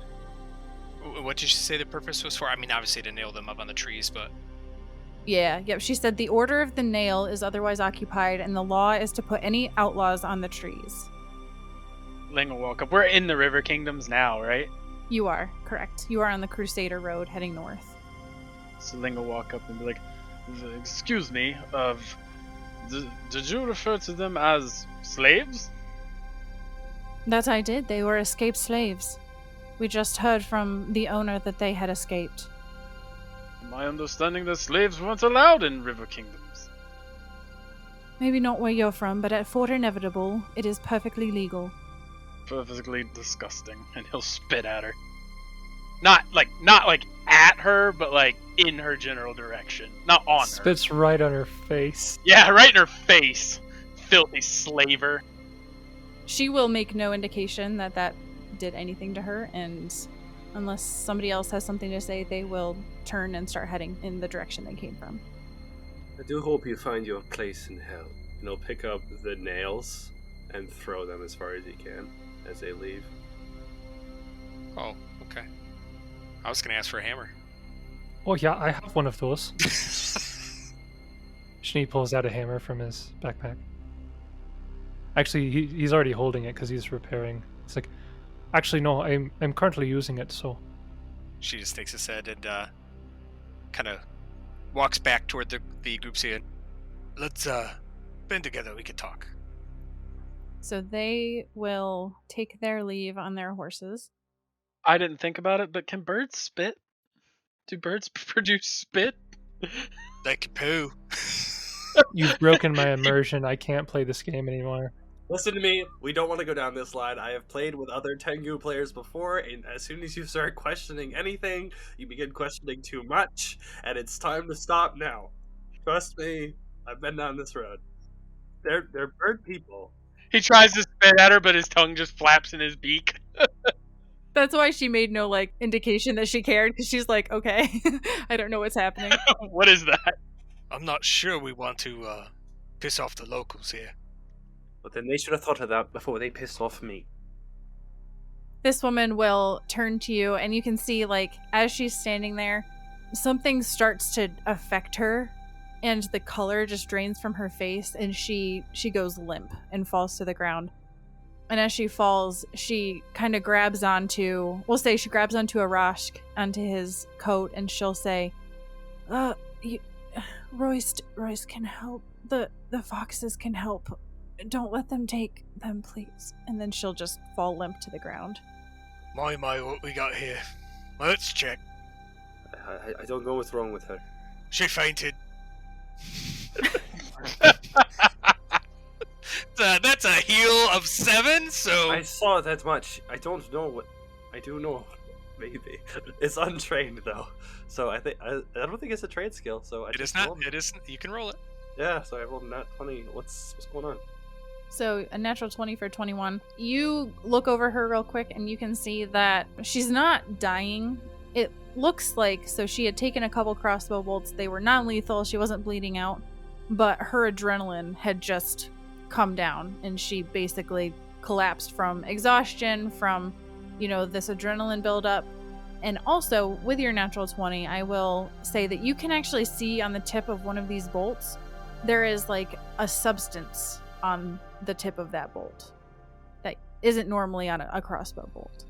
Speaker 2: what did she say the purpose was for? I mean, obviously to nail them up on the trees, but...
Speaker 1: Yep, she said the order of the nail is otherwise occupied, and the law is to put any outlaws on the trees.
Speaker 3: Ling will walk up. We're in the River Kingdoms now, right?
Speaker 1: You are, correct. You are on the Crusader Road heading north.
Speaker 3: So Ling will walk up and be like, excuse me, did you refer to them as slaves?
Speaker 1: That I did. They were escaped slaves. We just heard from the owner that they had escaped.
Speaker 3: My understanding that slaves weren't allowed in River Kingdoms.
Speaker 1: Maybe not where you're from, but at Fort Inevitable, it is perfectly legal.
Speaker 3: Perfectly disgusting, and he'll spit at her. Not like at her, but like in her general direction, not on her.
Speaker 5: Spits right on her face.
Speaker 3: Yeah, right in her face. Filthy slaver.
Speaker 1: She will make no indication that did anything to her, and unless somebody else has something to say, they will turn and start heading in the direction they came from.
Speaker 4: I do hope you find your place in hell. And he'll pick up the nails and throw them as far as he can as they leave.
Speaker 2: Oh, okay. I was going to ask for a hammer.
Speaker 5: Oh yeah, I have one of those. Schnee pulls out a hammer from his backpack. Actually, he's already holding it because he's repairing. It's like, actually no, I'm currently using it, so...
Speaker 2: She just takes his head and kind of walks back toward the group saying, let's band together, we can talk.
Speaker 1: So they will take their leave on their horses.
Speaker 3: I didn't think about it, but can birds spit? Do birds produce spit?
Speaker 2: They can poo.
Speaker 5: You've broken my immersion. I can't play this game anymore.
Speaker 4: Listen to me, we don't want to go down this line. I have played with other Tengu players before, and as soon as you start questioning anything, you begin questioning too much, and it's time to stop now. Trust me, I've been down this road. They're bird people.
Speaker 3: He tries to spit at her, but his tongue just flaps in his beak.
Speaker 1: That's why she made no, indication that she cared, because she's like, okay, I don't know what's happening.
Speaker 3: What is that?
Speaker 2: I'm not sure we want to piss off the locals here.
Speaker 4: But then they should have thought of that before they pissed off me.
Speaker 1: This woman will turn to you, and you can see, as she's standing there, something starts to affect her, and the color just drains from her face, and she goes limp and falls to the ground. And as she falls, she kind of grabs onto Arashk, onto his coat, and she'll say, Royce can help. The foxes can help. Don't let them take them, please. And then she'll just fall limp to the ground.
Speaker 2: My, what we got here. Let's check.
Speaker 4: I don't know what's wrong with her.
Speaker 2: She fainted. That's a heal of 7, so...
Speaker 4: I saw that much. I don't know what... I do know. Maybe. It's untrained, though. So I don't think it's a trade skill, so I
Speaker 2: It is not. It isn't. You can roll it.
Speaker 4: Yeah, so I rolled a nat 20. What's going on?
Speaker 1: So a natural 20 for 21. You look over her real quick, and you can see that she's not dying. It looks like, so she had taken a couple crossbow bolts. They were non-lethal. She wasn't bleeding out. But her adrenaline had just come down, and she basically collapsed from exhaustion, from, this adrenaline buildup. And also, with your natural 20, I will say that you can actually see on the tip of one of these bolts, there is a substance on the tip of that bolt that isn't normally on a crossbow bolt.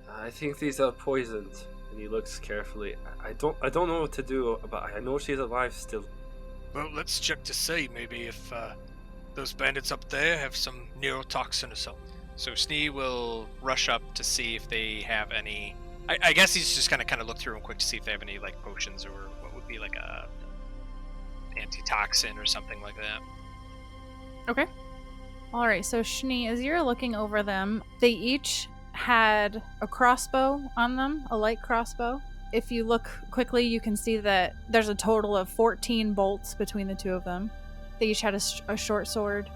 Speaker 4: I think these are poisoned. And he looks carefully. I don't know what to do, but I know she's alive still.
Speaker 2: Well, let's check to see maybe if those bandits up there have some neurotoxin or something. So Snee will rush up to see if they have any... I guess he's just gonna kind of look through them quick to see if they have any potions or what would be a antitoxin or something like that.
Speaker 1: Okay. Alright, so Schnee, as you're looking over them, they each had a crossbow on them, a light crossbow. If you look quickly, you can see that there's a total of 14 bolts between the two of them. They each had a short sword.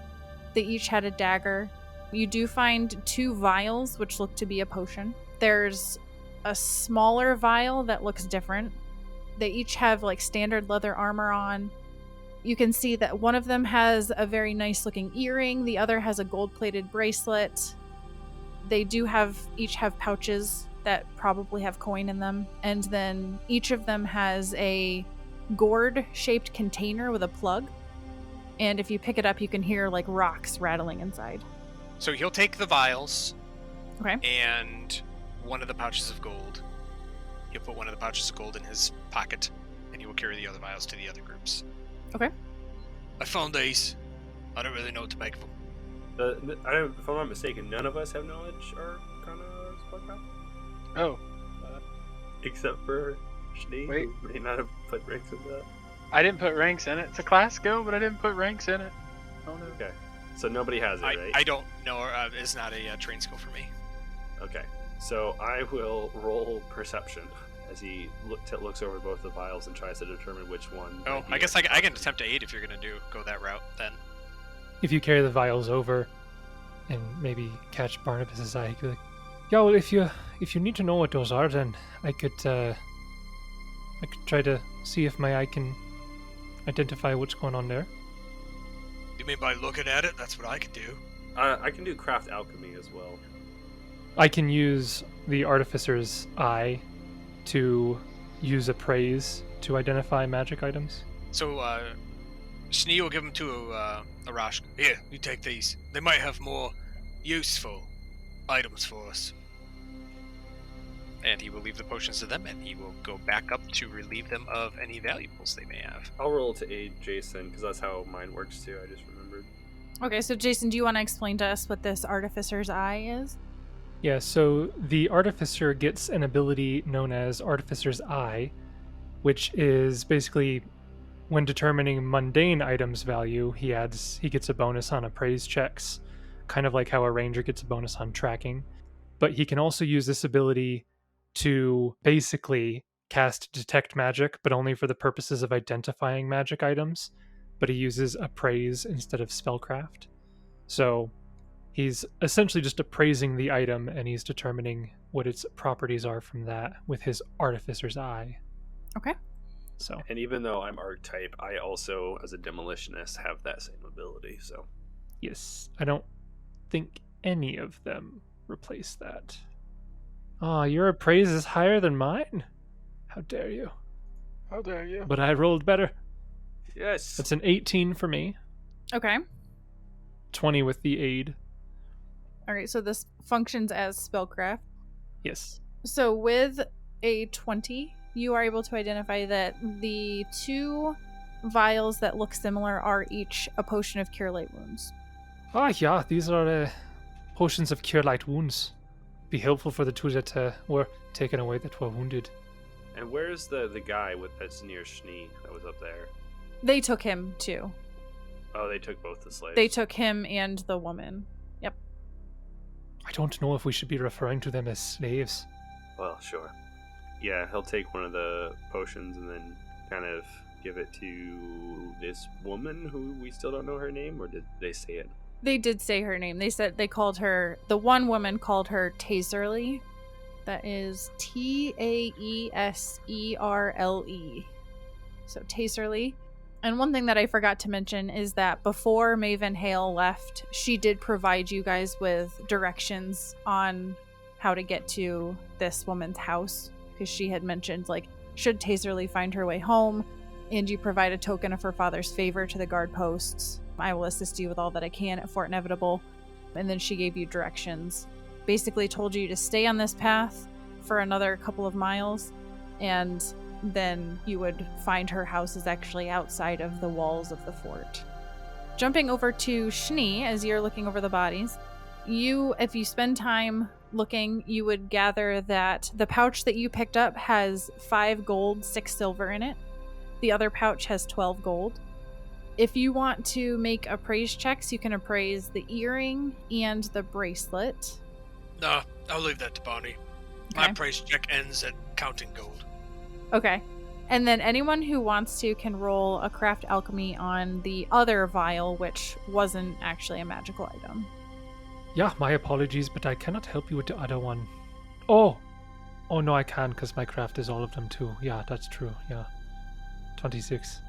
Speaker 1: They each had a dagger. You do find 2 vials, which look to be a potion. There's a smaller vial that looks different. They each have standard leather armor on. You can see that one of them has a very nice looking earring. The other has a gold-plated bracelet. They do each have pouches that probably have coin in them. And then each of them has a gourd-shaped container with a plug. And if you pick it up, you can hear like rocks rattling inside.
Speaker 2: So he'll take the vials.
Speaker 1: Okay.
Speaker 2: And one of the pouches of gold. He'll put one of the pouches of gold in his pocket, and he will carry the other vials to the other groups.
Speaker 1: Okay.
Speaker 2: I found these. I don't really know what to make of them.
Speaker 4: If I'm not mistaken, none of us have knowledge or kind of spellcraft?
Speaker 3: Oh.
Speaker 4: Except for Schnee,
Speaker 3: Wait.
Speaker 4: who may not have put ranks in that.
Speaker 3: I didn't put ranks in it. It's a class skill, but I didn't put ranks in it. Oh no.
Speaker 4: Okay. So nobody has it, right?
Speaker 2: I don't know. It's not a train skill for me.
Speaker 4: Okay. So I will roll perception as he looks over both the vials and tries to determine which one.
Speaker 2: Oh, I guess I can attempt to aid if you're going to go that route, then.
Speaker 5: If you carry the vials over and maybe catch Barnabas's eye, you'd be like, yeah, well, if you need to know what those are, then I could try to see if my eye can identify what's going on there.
Speaker 2: You mean by looking at it? That's what I can do.
Speaker 4: I can do craft alchemy as well.
Speaker 5: I can use the artificer's eye to use appraise to identify magic items.
Speaker 2: So, Schnee will give them to Arashk. Here, you take these. They might have more useful items for us. And he will leave the potions to them, and he will go back up to relieve them of any valuables they may have.
Speaker 4: I'll roll to aid Jason, because that's how mine works too, I just remembered.
Speaker 1: Okay, so Jason, do you want to explain to us what this artificer's eye is?
Speaker 5: Yeah, so the artificer gets an ability known as Artificer's Eye, which is basically when determining mundane items value, he gets a bonus on appraise checks, kind of like how a ranger gets a bonus on tracking. But he can also use this ability to basically cast detect magic, but only for the purposes of identifying magic items. But he uses appraise instead of spellcraft. So he's essentially just appraising the item, and he's determining what its properties are from that with his Artificer's Eye.
Speaker 1: Okay.
Speaker 5: So.
Speaker 4: And even though I'm archetype, I also, as a demolitionist, have that same ability, so.
Speaker 5: Yes, I don't think any of them replace that. Ah, your appraise is higher than mine? How dare you?
Speaker 3: How dare you?
Speaker 5: But I rolled better.
Speaker 4: Yes!
Speaker 5: That's an 18 for me.
Speaker 1: Okay.
Speaker 5: 20 with the aid.
Speaker 1: Alright, so this functions as spellcraft.
Speaker 5: Yes.
Speaker 1: So with a 20, you are able to identify that the two vials that look similar are each a potion of Cure Light Wounds.
Speaker 5: Ah, yeah, these are potions of Cure Light Wounds. Be helpful for the two that were taken away that were wounded.
Speaker 4: And where's the guy that's near Schnee that was up there?
Speaker 1: They took him too.
Speaker 4: Oh, they took both the slaves.
Speaker 1: They took him and the woman. Yep.
Speaker 5: I don't know if we should be referring to them as slaves.
Speaker 4: Well, sure. Yeah, he'll take one of the potions and then kind of give it to this woman who we still don't know her name, or did they say it?
Speaker 1: They did say her name. They said they called her, the one woman called her Taserly. That is Taeserle. So Taserly. And one thing that I forgot to mention is that before Maven Hale left, she did provide you guys with directions on how to get to this woman's house. Because she had mentioned, like, should Taserly find her way home, and you provide a token of her father's favor to the guard posts, I will assist you with all that I can at Fort Inevitable. And then she gave you directions. Basically told you to stay on this path for another couple of miles, and then you would find her house is actually outside of the walls of the fort. Jumping over to Schnee, as you're looking over the bodies, if you spend time looking, you would gather that the pouch that you picked up has 5 gold, 6 silver in it. The other pouch has 12 gold. If you want to make appraise checks, you can appraise the earring and the bracelet.
Speaker 2: No, I'll leave that to Bonnie. My appraise check ends at counting gold.
Speaker 1: Okay. And then anyone who wants to can roll a craft alchemy on the other vial, which wasn't actually a magical item.
Speaker 5: Yeah, my apologies, but I cannot help you with the other one. Oh no, I can, because my craft is all of them too. Yeah, that's true. Yeah. 26.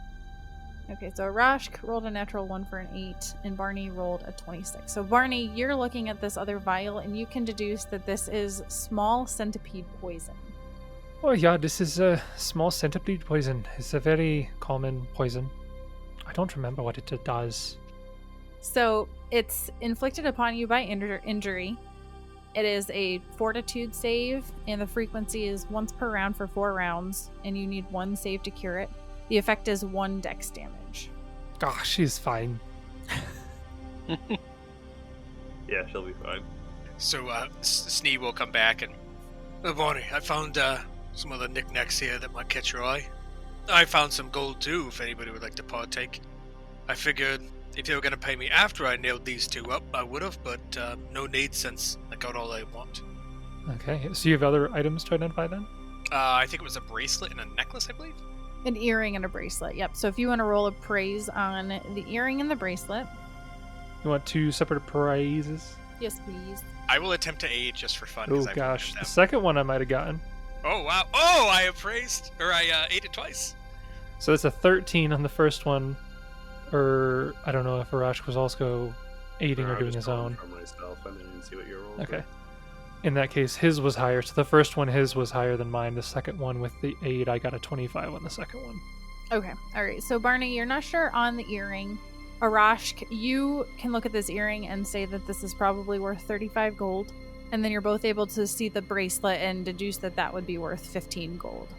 Speaker 1: Okay, so Arashk rolled a natural 1 for an 8, and Barney rolled a 26. So Barney, you're looking at this other vial, and you can deduce that this is small centipede poison.
Speaker 5: Oh yeah, this is a small centipede poison. It's a very common poison. I don't remember what it does.
Speaker 1: So it's inflicted upon you by injury. It is a fortitude save, and the frequency is once per round for 4 rounds, and you need 1 save to cure it. The effect is 1 dex damage.
Speaker 5: Ah, she's fine.
Speaker 4: Yeah, she'll be fine.
Speaker 2: So, Snee will come back and... Oh, Bonnie, I found some other knickknacks here that might catch your eye. I found some gold, too, if anybody would like to partake. I figured if they were going to pay me after I nailed these 2 up, I would have, but no need since I got all I want.
Speaker 5: Okay, so you have other items to identify then?
Speaker 2: I think it was a bracelet and a necklace, I believe?
Speaker 1: An earring and a bracelet, yep. So if you want to roll a praise on the earring and the bracelet.
Speaker 5: You want 2 separate prizes?
Speaker 1: Yes, please.
Speaker 2: I will attempt to aid just for fun.
Speaker 5: Oh
Speaker 2: 'cause I
Speaker 5: gosh,
Speaker 2: them.
Speaker 5: the second one I might have gotten.
Speaker 2: Oh, wow. Oh, I appraised, or I aided twice.
Speaker 5: So it's a 13 on the first one, or I don't know if Arash was also aiding or
Speaker 4: I
Speaker 5: doing
Speaker 4: was
Speaker 5: his
Speaker 4: rolling
Speaker 5: own.
Speaker 4: for myself. I didn't see what your roll.
Speaker 5: Okay. In that case, his was higher. So the first one, his was higher than mine. The second one with the aid, I got a 25 on the second one.
Speaker 1: Okay, alright. So Barney, you're not sure on the earring. Arashk, you can look at this earring and say that this is probably worth 35 gold. And then you're both able to see the bracelet and deduce that that would be worth 15 gold.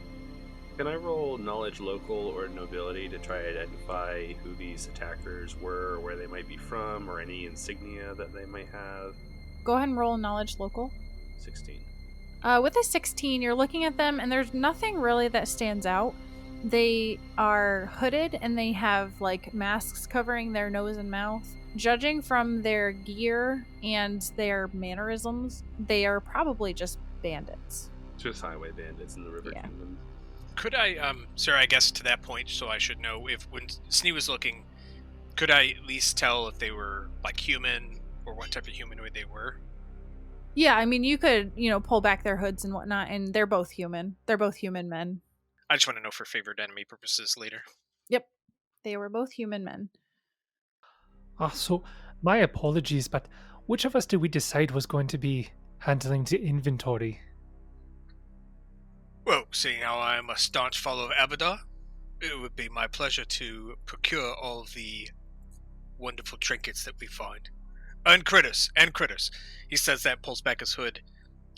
Speaker 4: Can I roll knowledge local or nobility to try to identify who these attackers were, or where they might be from, or any insignia that they might have?
Speaker 1: Go ahead and roll knowledge local.
Speaker 4: 16.
Speaker 1: With a 16, you're looking at them, and there's nothing really that stands out. They are hooded, and they have, like, masks covering their nose and mouth. Judging from their gear and their mannerisms, they are probably just bandits.
Speaker 4: Just highway bandits in the River
Speaker 1: Yeah.
Speaker 4: Kingdom.
Speaker 2: Could I, sir, I guess to that point, so I should know, if when Snee was looking, could I at least tell if they were, like, human, or what type of humanoid they were?
Speaker 1: Yeah, I mean, you could, pull back their hoods and whatnot, and they're both human. They're both human men.
Speaker 2: I just want to know for favored enemy purposes later.
Speaker 1: Yep. They were both human men.
Speaker 5: Ah, so my apologies, but which of us did we decide was going to be handling the inventory?
Speaker 2: Well, seeing how I am a staunch follower of Abadar, it would be my pleasure to procure all the wonderful trinkets that we find. And critters. He says that, pulls back his hood,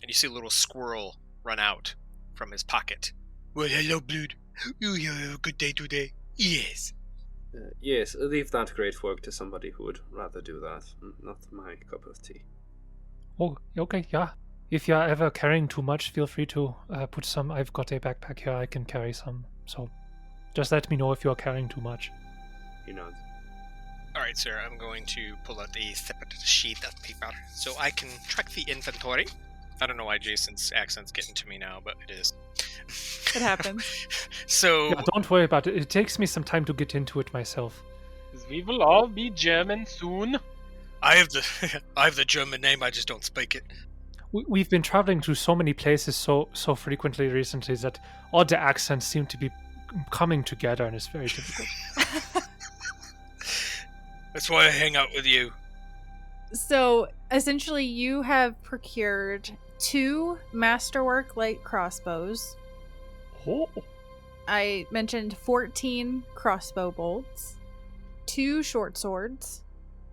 Speaker 2: and you see a little squirrel run out from his pocket. Well, hello, Blood. You have a good day today? Yes.
Speaker 4: Yes, leave that great work to somebody who would rather do that. Not my cup of tea.
Speaker 5: Oh, okay, yeah. If you're ever carrying too much, feel free to put some. I've got a backpack here, I can carry some. So just let me know if you're carrying too much.
Speaker 4: He nods.
Speaker 2: Alright, sir, I'm going to pull out a separate sheet of paper so I can track the inventory. I don't know why Jason's accent's getting to me now, but it is.
Speaker 1: It happens.
Speaker 2: So...
Speaker 5: Yeah, don't worry about it. It takes me some time to get into it myself.
Speaker 3: We will all be German soon.
Speaker 2: I have the German name, I just don't speak it.
Speaker 5: We've been traveling to so many places so frequently recently that all the accents seem to be coming together, and it's very difficult.
Speaker 2: That's why I hang out with you.
Speaker 1: So, essentially, you have procured 2 masterwork light crossbows.
Speaker 5: Oh,
Speaker 1: I mentioned 14 crossbow bolts, 2 short swords,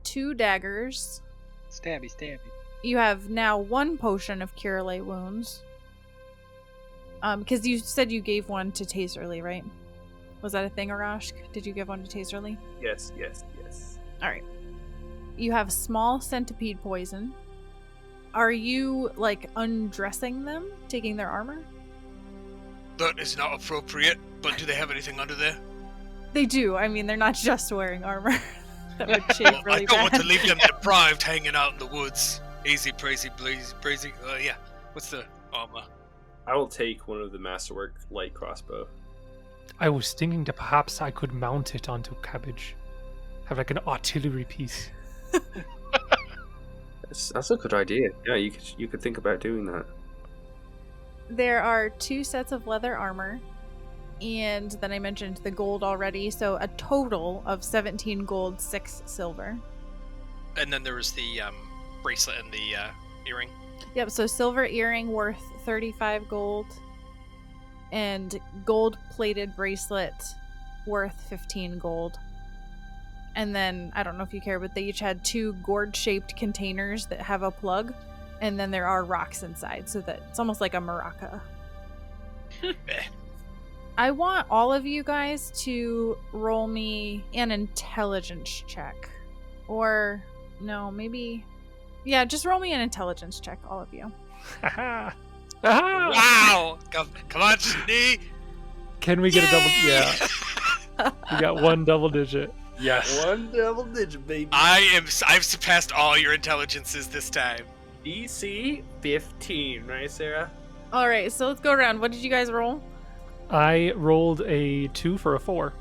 Speaker 1: 2 daggers.
Speaker 3: Stabby.
Speaker 1: You have now 1 potion of cure light wounds. Because you said you gave one to Taserly, right? Was that a thing, Arashk? Did you give one to Taserly?
Speaker 4: Yes.
Speaker 1: Alright. You have small centipede poison. Are you, like, undressing them? Taking their armor?
Speaker 2: That is not appropriate, but do they have anything under there?
Speaker 1: They do. I mean, they're not just wearing armor. That would shave
Speaker 2: Well,
Speaker 1: really
Speaker 2: I don't want
Speaker 1: bad.
Speaker 2: to leave them deprived hanging out in the woods. Easy, praisy, brazy. Yeah. What's the armor?
Speaker 4: I will take one of the masterwork light crossbow.
Speaker 5: I was thinking that perhaps I could mount it onto Cabbage. Have like an artillery piece.
Speaker 4: That's a good idea. Yeah, you could think about doing that.
Speaker 1: There are 2 sets of leather armor. And then I mentioned the gold already, so a total of 17 gold, 6 silver.
Speaker 2: And then there was the bracelet and the earring.
Speaker 1: Yep, so silver earring worth 35 gold, and gold-plated bracelet worth 15 gold. And then, I don't know if you care, but they each had 2 gourd-shaped containers that have a plug, and then there are rocks inside, so that it's almost like a maraca. I want all of you guys to roll me an intelligence check. Or, no, maybe... Yeah, just roll me an intelligence check, all of you.
Speaker 2: Wow! Come on, Shnee!
Speaker 5: Can we get a double? Yeah. We got 1 double digit.
Speaker 3: Yes.
Speaker 4: 1 double digit, baby.
Speaker 2: I've surpassed all your intelligences this time.
Speaker 4: DC 15, right, Sarah?
Speaker 1: Alright, so let's go around. What did you guys roll?
Speaker 5: I rolled a 2 for a 4.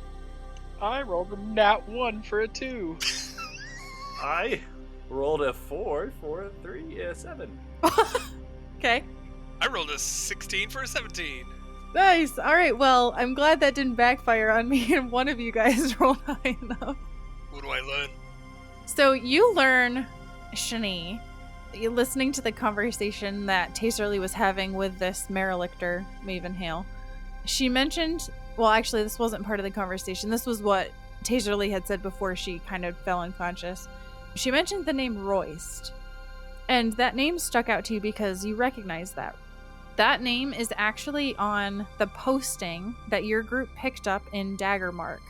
Speaker 3: I rolled a nat 1 for a 2.
Speaker 4: I rolled a 4 for a 3, yeah, 7.
Speaker 1: Okay.
Speaker 2: I rolled a 16 for a 17.
Speaker 1: Nice. Alright, well, I'm glad that didn't backfire on me and one of you guys rolled high enough.
Speaker 2: What do I learn?
Speaker 1: So you learn, Shani, listening to the conversation that Taserly was having with this Marilictor, Mavenhale. She mentioned, well, actually, this wasn't part of the conversation. This was what Taserly had said before she kind of fell unconscious. She mentioned the name Royst. And that name stuck out to you because you recognize that. That name is actually on the posting that your group picked up in Daggermark.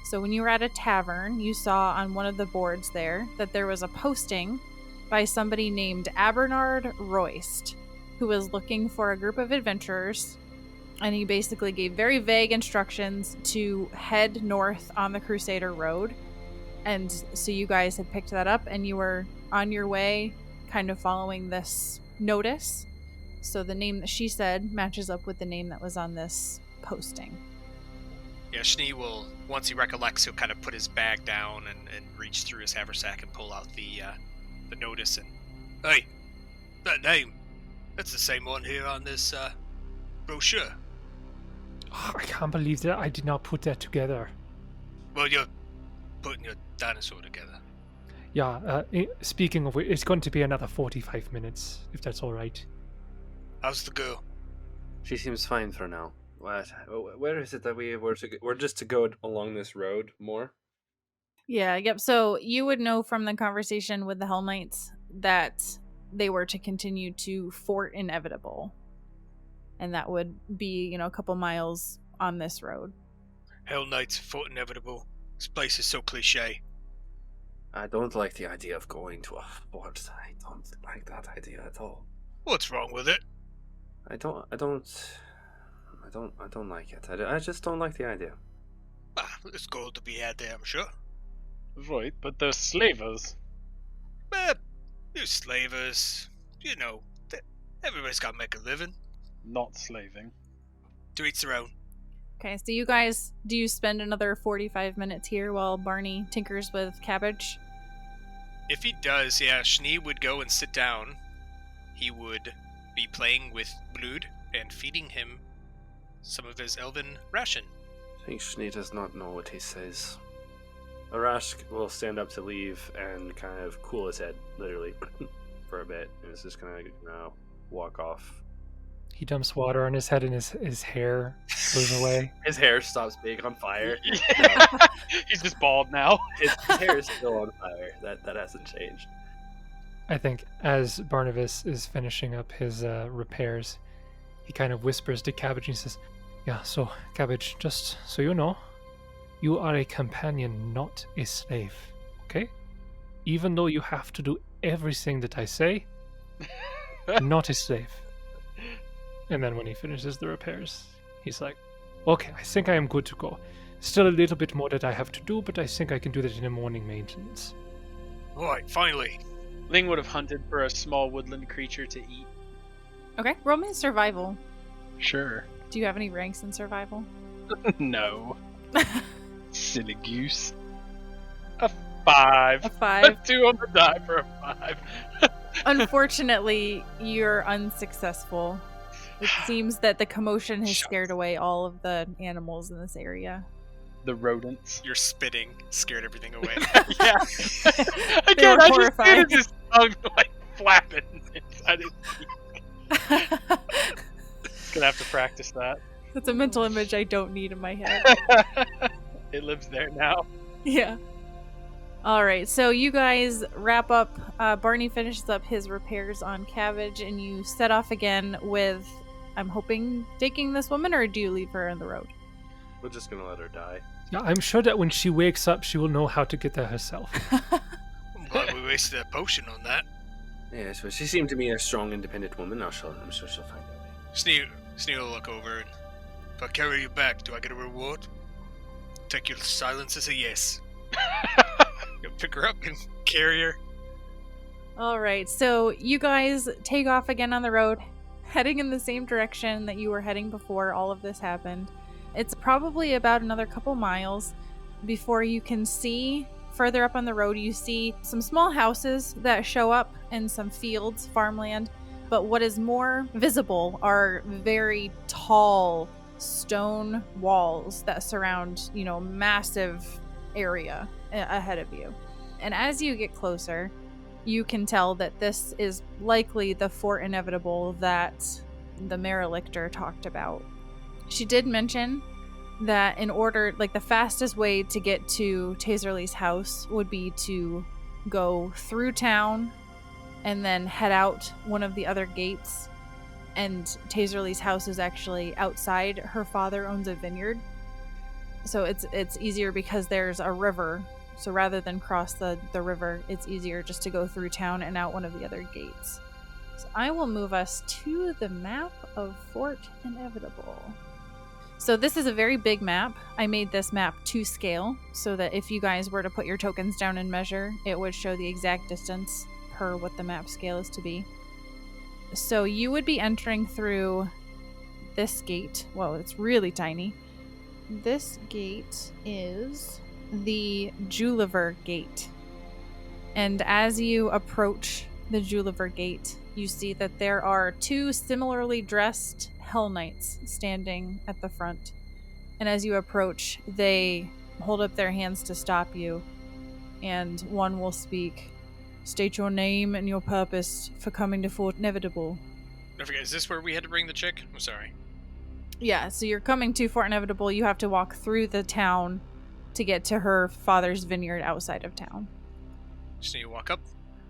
Speaker 1: So when you were at a tavern, you saw on one of the boards there that there was a posting by somebody named Abernard Royst, who was looking for a group of adventurers. And he basically gave very vague instructions to head north on the Crusader Road. And so you guys had picked that up and you were on your way, kind of following this notice. So the name that she said matches up with the name that was on this posting.
Speaker 2: Yeah, Shnee will, once he recollects, he'll kind of put his bag down and reach through his haversack and pull out the notice and... Hey, that name, that's the same one here on this brochure.
Speaker 5: Oh, I can't believe that I did not put that together.
Speaker 2: Well, you're putting your dinosaur together.
Speaker 5: Yeah, speaking of which, it's going to be another 45 minutes, if that's all right.
Speaker 2: How's the girl?
Speaker 4: She seems fine for now. What? Where is it that we're just to go along this road more?
Speaker 1: Yeah, yep. So you would know from the conversation with the Hell Knights that they were to continue to Fort Inevitable. And that would be, a couple miles on this road.
Speaker 2: Hell Knights, Fort Inevitable. This place is so cliche.
Speaker 4: I don't like the idea of going to a fort. I don't like that idea at all.
Speaker 2: What's wrong with it?
Speaker 4: I don't like it. I just don't like the idea.
Speaker 2: There's gold to be had there, I'm sure.
Speaker 3: Right, but they're slavers.
Speaker 2: You slavers, everybody's got to make a living.
Speaker 3: Not slaving.
Speaker 2: To each their own.
Speaker 1: Okay, so you guys, do you spend another 45 minutes here while Barney tinkers with cabbage?
Speaker 2: If he does, yeah, Shnee would go and sit down. He would be playing with Blood and feeding him some of his elven ration.
Speaker 4: I think Shnee does not know what he says. Arashk will stand up to leave and kind of cool his head, literally, for a bit. And is just going to walk off.
Speaker 5: He dumps water on his head and his hair goes away.
Speaker 4: His hair stops being on fire.
Speaker 3: He's just bald now.
Speaker 4: His hair is still on fire. That hasn't changed.
Speaker 5: I think as Barnabas is finishing up his repairs, he kind of whispers to Cabbage and he says, "Yeah, so Cabbage, just so you know, you are a companion, not a slave, okay? Even though you have to do everything that I say, not a slave." And then when he finishes the repairs, he's like, "Okay, I think I am good to go. Still a little bit more that I have to do, but I think I can do that in the morning maintenance."
Speaker 2: Alright, finally.
Speaker 3: Ling would have hunted for a small woodland creature to eat.
Speaker 1: Okay, roll me survival.
Speaker 3: Sure.
Speaker 1: Do you have any ranks in survival?
Speaker 3: No. Silly goose. A 5.
Speaker 1: A 5.
Speaker 3: A 2 on the die for a 5.
Speaker 1: Unfortunately, you're unsuccessful. It seems that the commotion has scared away all of the animals in this area.
Speaker 3: The rodents.
Speaker 2: Your spitting scared everything away.
Speaker 3: Yeah.
Speaker 1: They
Speaker 3: Again,
Speaker 1: were
Speaker 3: I just
Speaker 1: horrified.
Speaker 3: did his tongue like flapping inside his teeth. Gonna have to practice that.
Speaker 1: That's a mental image I don't need in my head.
Speaker 3: It lives there now.
Speaker 1: Yeah. All right, so you guys wrap up. Barney finishes up his repairs on Cabbage, and you set off again with, I'm hoping, taking this woman, or do you leave her on the road?
Speaker 4: We're just gonna let her die.
Speaker 5: Yeah, I'm sure that when she wakes up, she will know how to get there herself.
Speaker 2: I'm glad we wasted a potion on that.
Speaker 4: Yes, but she seemed to be a strong, independent woman. I'm sure she'll find her way.
Speaker 2: Sneer will look over and, if I carry you back, do I get a reward? Take your silence as a yes. You'll pick her up and carry her.
Speaker 1: All right, so you guys take off again on the road, heading in the same direction that you were heading before all of this happened. It's probably about another couple miles before you can see, further up on the road, you see some small houses that show up and some fields, farmland. But what is more visible are very tall stone walls that surround, massive area ahead of you. And as you get closer, you can tell that this is likely the Fort Inevitable that the Marelictor talked about. She did mention that in order, the fastest way to get to Taserly's house would be to go through town and then head out one of the other gates. And Taserly's house is actually outside. Her father owns a vineyard. So it's easier because there's a river. So rather than cross the river, it's easier just to go through town and out one of the other gates. So I will move us to the map of Fort Inevitable. So this is a very big map. I made this map to scale so that if you guys were to put your tokens down and measure, it would show the exact distance per what the map scale is to be. So you would be entering through this gate. Well, it's really tiny. This gate is the Juliver Gate. And as you approach the Juliver Gate, you see that there are two similarly dressed Hell Knights standing at the front. And as you approach, they hold up their hands to stop you. And one will speak, "State your name and your purpose for coming to Fort Inevitable."
Speaker 2: I forget, is this where we had to bring the chick? I'm sorry.
Speaker 1: Yeah, so you're coming to Fort Inevitable. You have to walk through the town to get to her father's vineyard outside of town.
Speaker 2: Just need to walk up.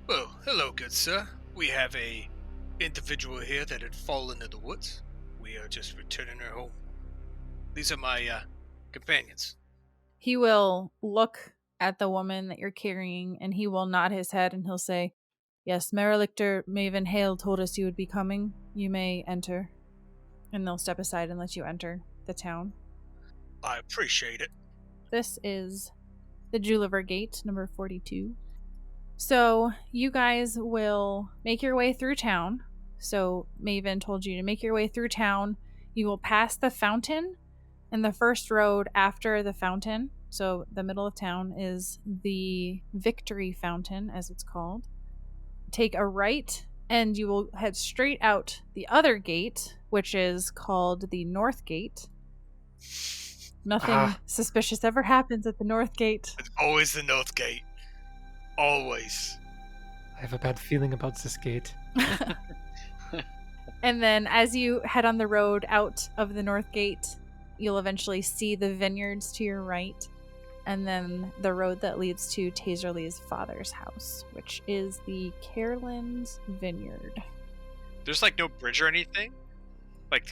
Speaker 2: Well, hello, good sir. We have a individual here that had fallen in the woods. We are just returning her home. These are my companions.
Speaker 1: He will look at the woman that you're carrying, and he will nod his head, and he'll say, "Yes, Marelictor Maven Hale told us you would be coming. You may enter." And they'll step aside and let you enter the town.
Speaker 2: I appreciate it.
Speaker 1: This is the Juliver Gate, number 42. So you guys will make your way through town. So Maven told you to make your way through town. You will pass the fountain, and the first road after the fountain, so the middle of town, is the Victory Fountain, as it's called. Take a right, and you will head straight out the other gate, which is called the North Gate. Nothing suspicious ever happens at the North Gate.
Speaker 2: It's always the North Gate. Always.
Speaker 5: I have a bad feeling about this gate.
Speaker 1: And then as you head on the road out of the North Gate, you'll eventually see the vineyards to your right, and then the road that leads to Taserly's father's house, which is the Carolin's Vineyard.
Speaker 2: There's no bridge or anything?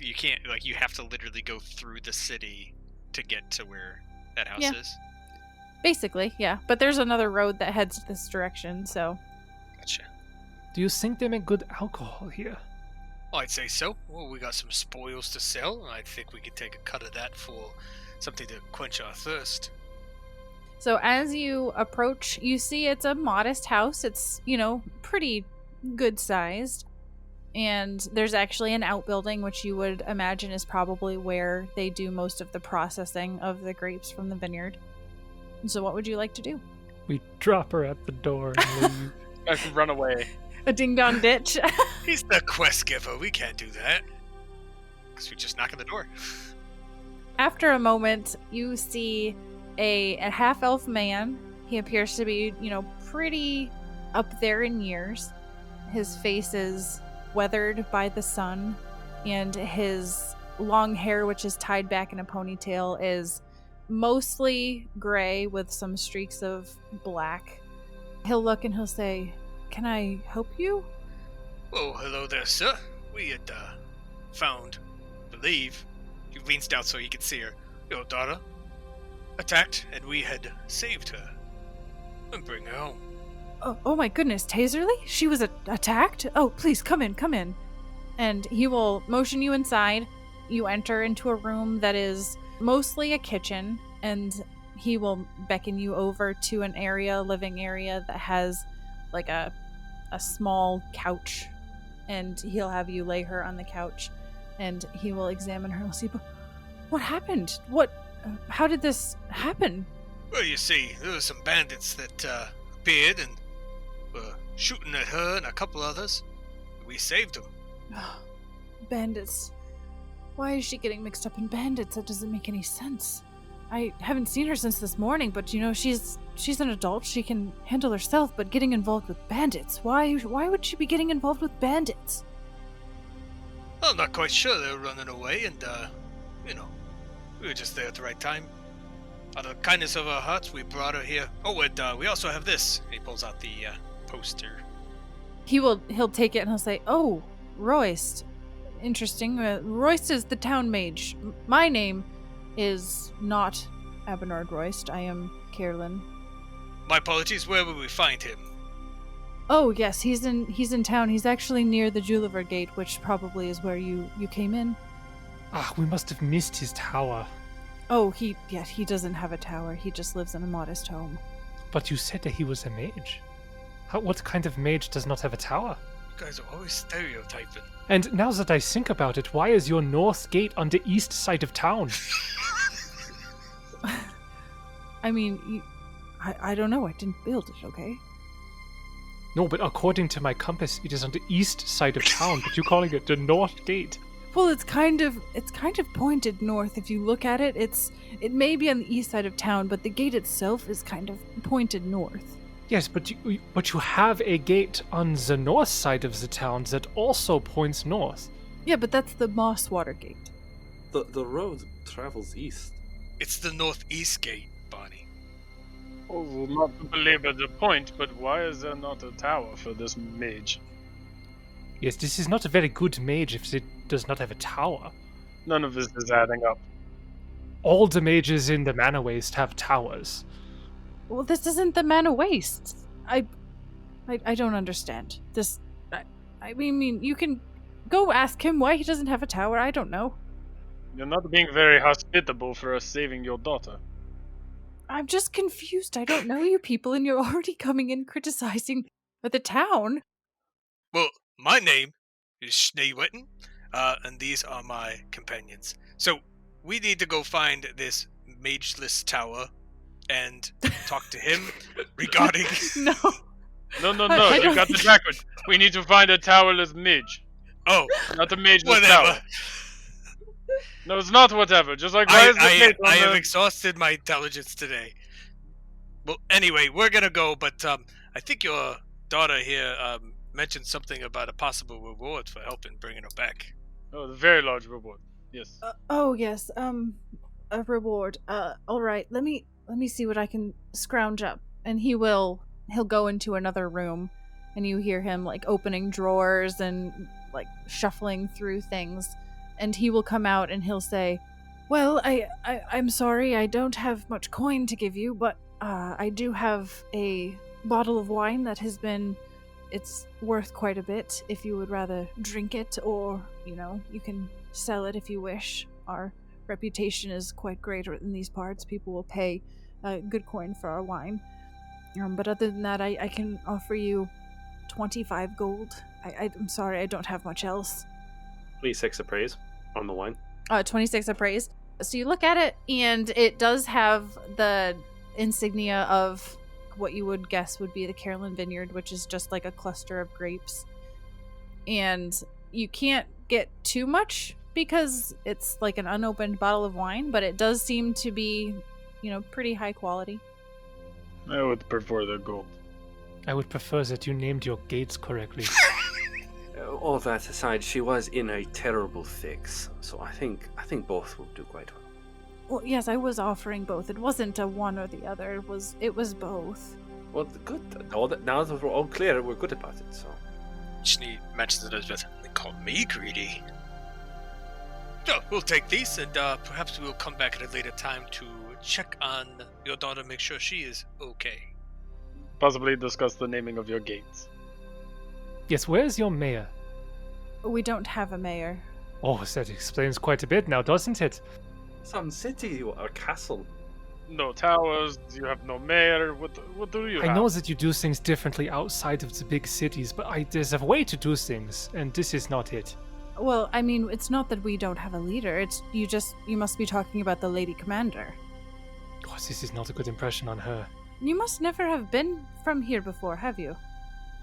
Speaker 2: You can't, you have to literally go through the city to get to where that house is?
Speaker 1: Basically, yeah. But there's another road that heads this direction, so.
Speaker 2: Gotcha.
Speaker 5: Do you think they make good alcohol here?
Speaker 2: I'd say so. Well, we got some spoils to sell, and I think we could take a cut of that for something to quench our thirst.
Speaker 1: So as you approach, you see it's a modest house. It's, pretty good sized. And there's actually an outbuilding, which you would imagine is probably where they do most of the processing of the grapes from the vineyard. So what would you like to do?
Speaker 5: We drop her at the door and leave.
Speaker 3: I can run away.
Speaker 1: A ding-dong ditch?
Speaker 2: He's the quest giver. We can't do that. Because we just knock on the door.
Speaker 1: After a moment, you see a half-elf man. He appears to be, pretty up there in years. His face is weathered by the sun, and his long hair, which is tied back in a ponytail, is mostly gray with some streaks of black. He'll look and he'll say, "Can I help you?"
Speaker 2: Oh, hello there, sir. We had believe, he leans down so he can see her, your daughter attacked, and we had saved her and bring her home.
Speaker 1: Oh my goodness, Taserly? She was attacked? Oh, please, come in. And he will motion you inside. You enter into a room that is mostly a kitchen, and he will beckon you over to an living area that has like a small couch, and he'll have you lay her on the couch, and he will examine her and see, but what happened? How did this happen?
Speaker 2: Well, you see, there were some bandits that appeared and were shooting at her and a couple others. We saved them.
Speaker 1: Bandits. Why is she getting mixed up in bandits? That doesn't make any sense. I haven't seen her since this morning, but she's an adult. She can handle herself, but getting involved with bandits. Why would she be getting involved with bandits?
Speaker 2: I'm not quite sure. They were running away, and we were just there at the right time. Out of the kindness of our hearts, we brought her here. Oh, and we also have this. He pulls out the poster.
Speaker 1: He'll take it and he'll say, "Oh, Royst. Interesting. Royst is the town mage. My name is not Abernard Royst. I am Caroline."
Speaker 2: My apologies. Where will we find him?
Speaker 1: Oh, yes, he's in town. He's actually near the Juliver Gate, which probably is where you came in.
Speaker 5: We must have missed his tower.
Speaker 1: Oh, he doesn't have a tower. He just lives in a modest home.
Speaker 5: But you said that he was a mage. What kind of mage does not have a tower?
Speaker 2: You guys are always stereotyping.
Speaker 5: And now that I think about it, why is your north gate on the east side of town?
Speaker 1: I mean, I don't know. I didn't build it, okay?
Speaker 5: No, but according to my compass, it is on the east side of town, but you're calling it the north gate.
Speaker 1: Well, it's kind of pointed north. If you look at it, it may be on the east side of town, but the gate itself is kind of pointed north.
Speaker 5: Yes, but you have a gate on the north side of the town that also points north.
Speaker 1: Yeah, but that's the Mosswater Gate.
Speaker 4: The road travels east.
Speaker 2: It's the northeast gate, Bonnie.
Speaker 3: Oh, not to belabor the point, but why is there not a tower for this mage?
Speaker 5: Yes, this is not a very good mage if it does not have a tower.
Speaker 3: None of this is adding up.
Speaker 5: All the mages in the Mana Waste have towers.
Speaker 1: Well, this isn't the Mana Waste. I don't understand. This... I mean, you can go ask him why he doesn't have a tower. I don't know.
Speaker 3: You're not being very hospitable for us saving your daughter.
Speaker 1: I'm just confused. I don't know you people, and you're already coming in criticizing the town.
Speaker 2: Well, my name is Schneewitten, and these are my companions. So, we need to go find this Mageless tower and talk to him regarding...
Speaker 1: No.
Speaker 3: No, you got this backward. We need to find a towerless mage.
Speaker 2: Oh.
Speaker 3: Not a mageless
Speaker 2: whatever.
Speaker 3: tower. No, it's not whatever. Just like, why is the gate on
Speaker 2: I
Speaker 3: the...
Speaker 2: have exhausted my intelligence today. Well, anyway, we're gonna go, but I think your daughter here mentioned something about a possible reward for helping bringing her back.
Speaker 3: Oh, a very large reward. Yes.
Speaker 1: Oh, yes. A reward. All right. Let me see what I can scrounge up. And he'll go into another room, and you hear him like opening drawers and like shuffling through things. And he will come out and he'll say, "Well, I'm sorry, I don't have much coin to give you, but I do have a bottle of wine that it's worth quite a bit if you would rather drink it, or, you can sell it if you wish. Our reputation is quite great in these parts. People will pay good coin for our wine. But other than that, I can offer you 25 gold. I'm sorry, I don't have much else."
Speaker 4: 26 appraise on the wine.
Speaker 1: 26 appraised. So you look at it, and it does have the insignia of what you would guess would be the Caroline Vineyard, which is just like a cluster of grapes. And you can't get too much because it's like an unopened bottle of wine, but it does seem to be, pretty high quality.
Speaker 3: I would prefer the gold.
Speaker 5: I would prefer that you named your gates correctly.
Speaker 4: All that aside, she was in a terrible fix, so I think both will do quite well.
Speaker 1: Well, yes, I was offering both. It wasn't a one or the other. It was both.
Speaker 4: Well, good. Now that we're all clear, we're good about it. So.
Speaker 2: Schnee mentions it as they call me greedy. No, we'll take these, and perhaps we'll come back at a later time to check on your daughter, make sure she is okay.
Speaker 3: Possibly discuss the naming of your gates.
Speaker 5: Yes, where's your mayor?
Speaker 1: We don't have a mayor.
Speaker 5: Oh, that explains quite a bit now, doesn't it?
Speaker 4: Some city or castle.
Speaker 3: No towers, you have no mayor, what do you have?
Speaker 5: I know that you do things differently outside of the big cities, but there's a way to do things, and this is not it.
Speaker 1: Well, I mean, it's not that we don't have a leader, it's you must be talking about the Lady Commander.
Speaker 5: Oh, this is not a good impression on her.
Speaker 1: You must never have been from here before, have you?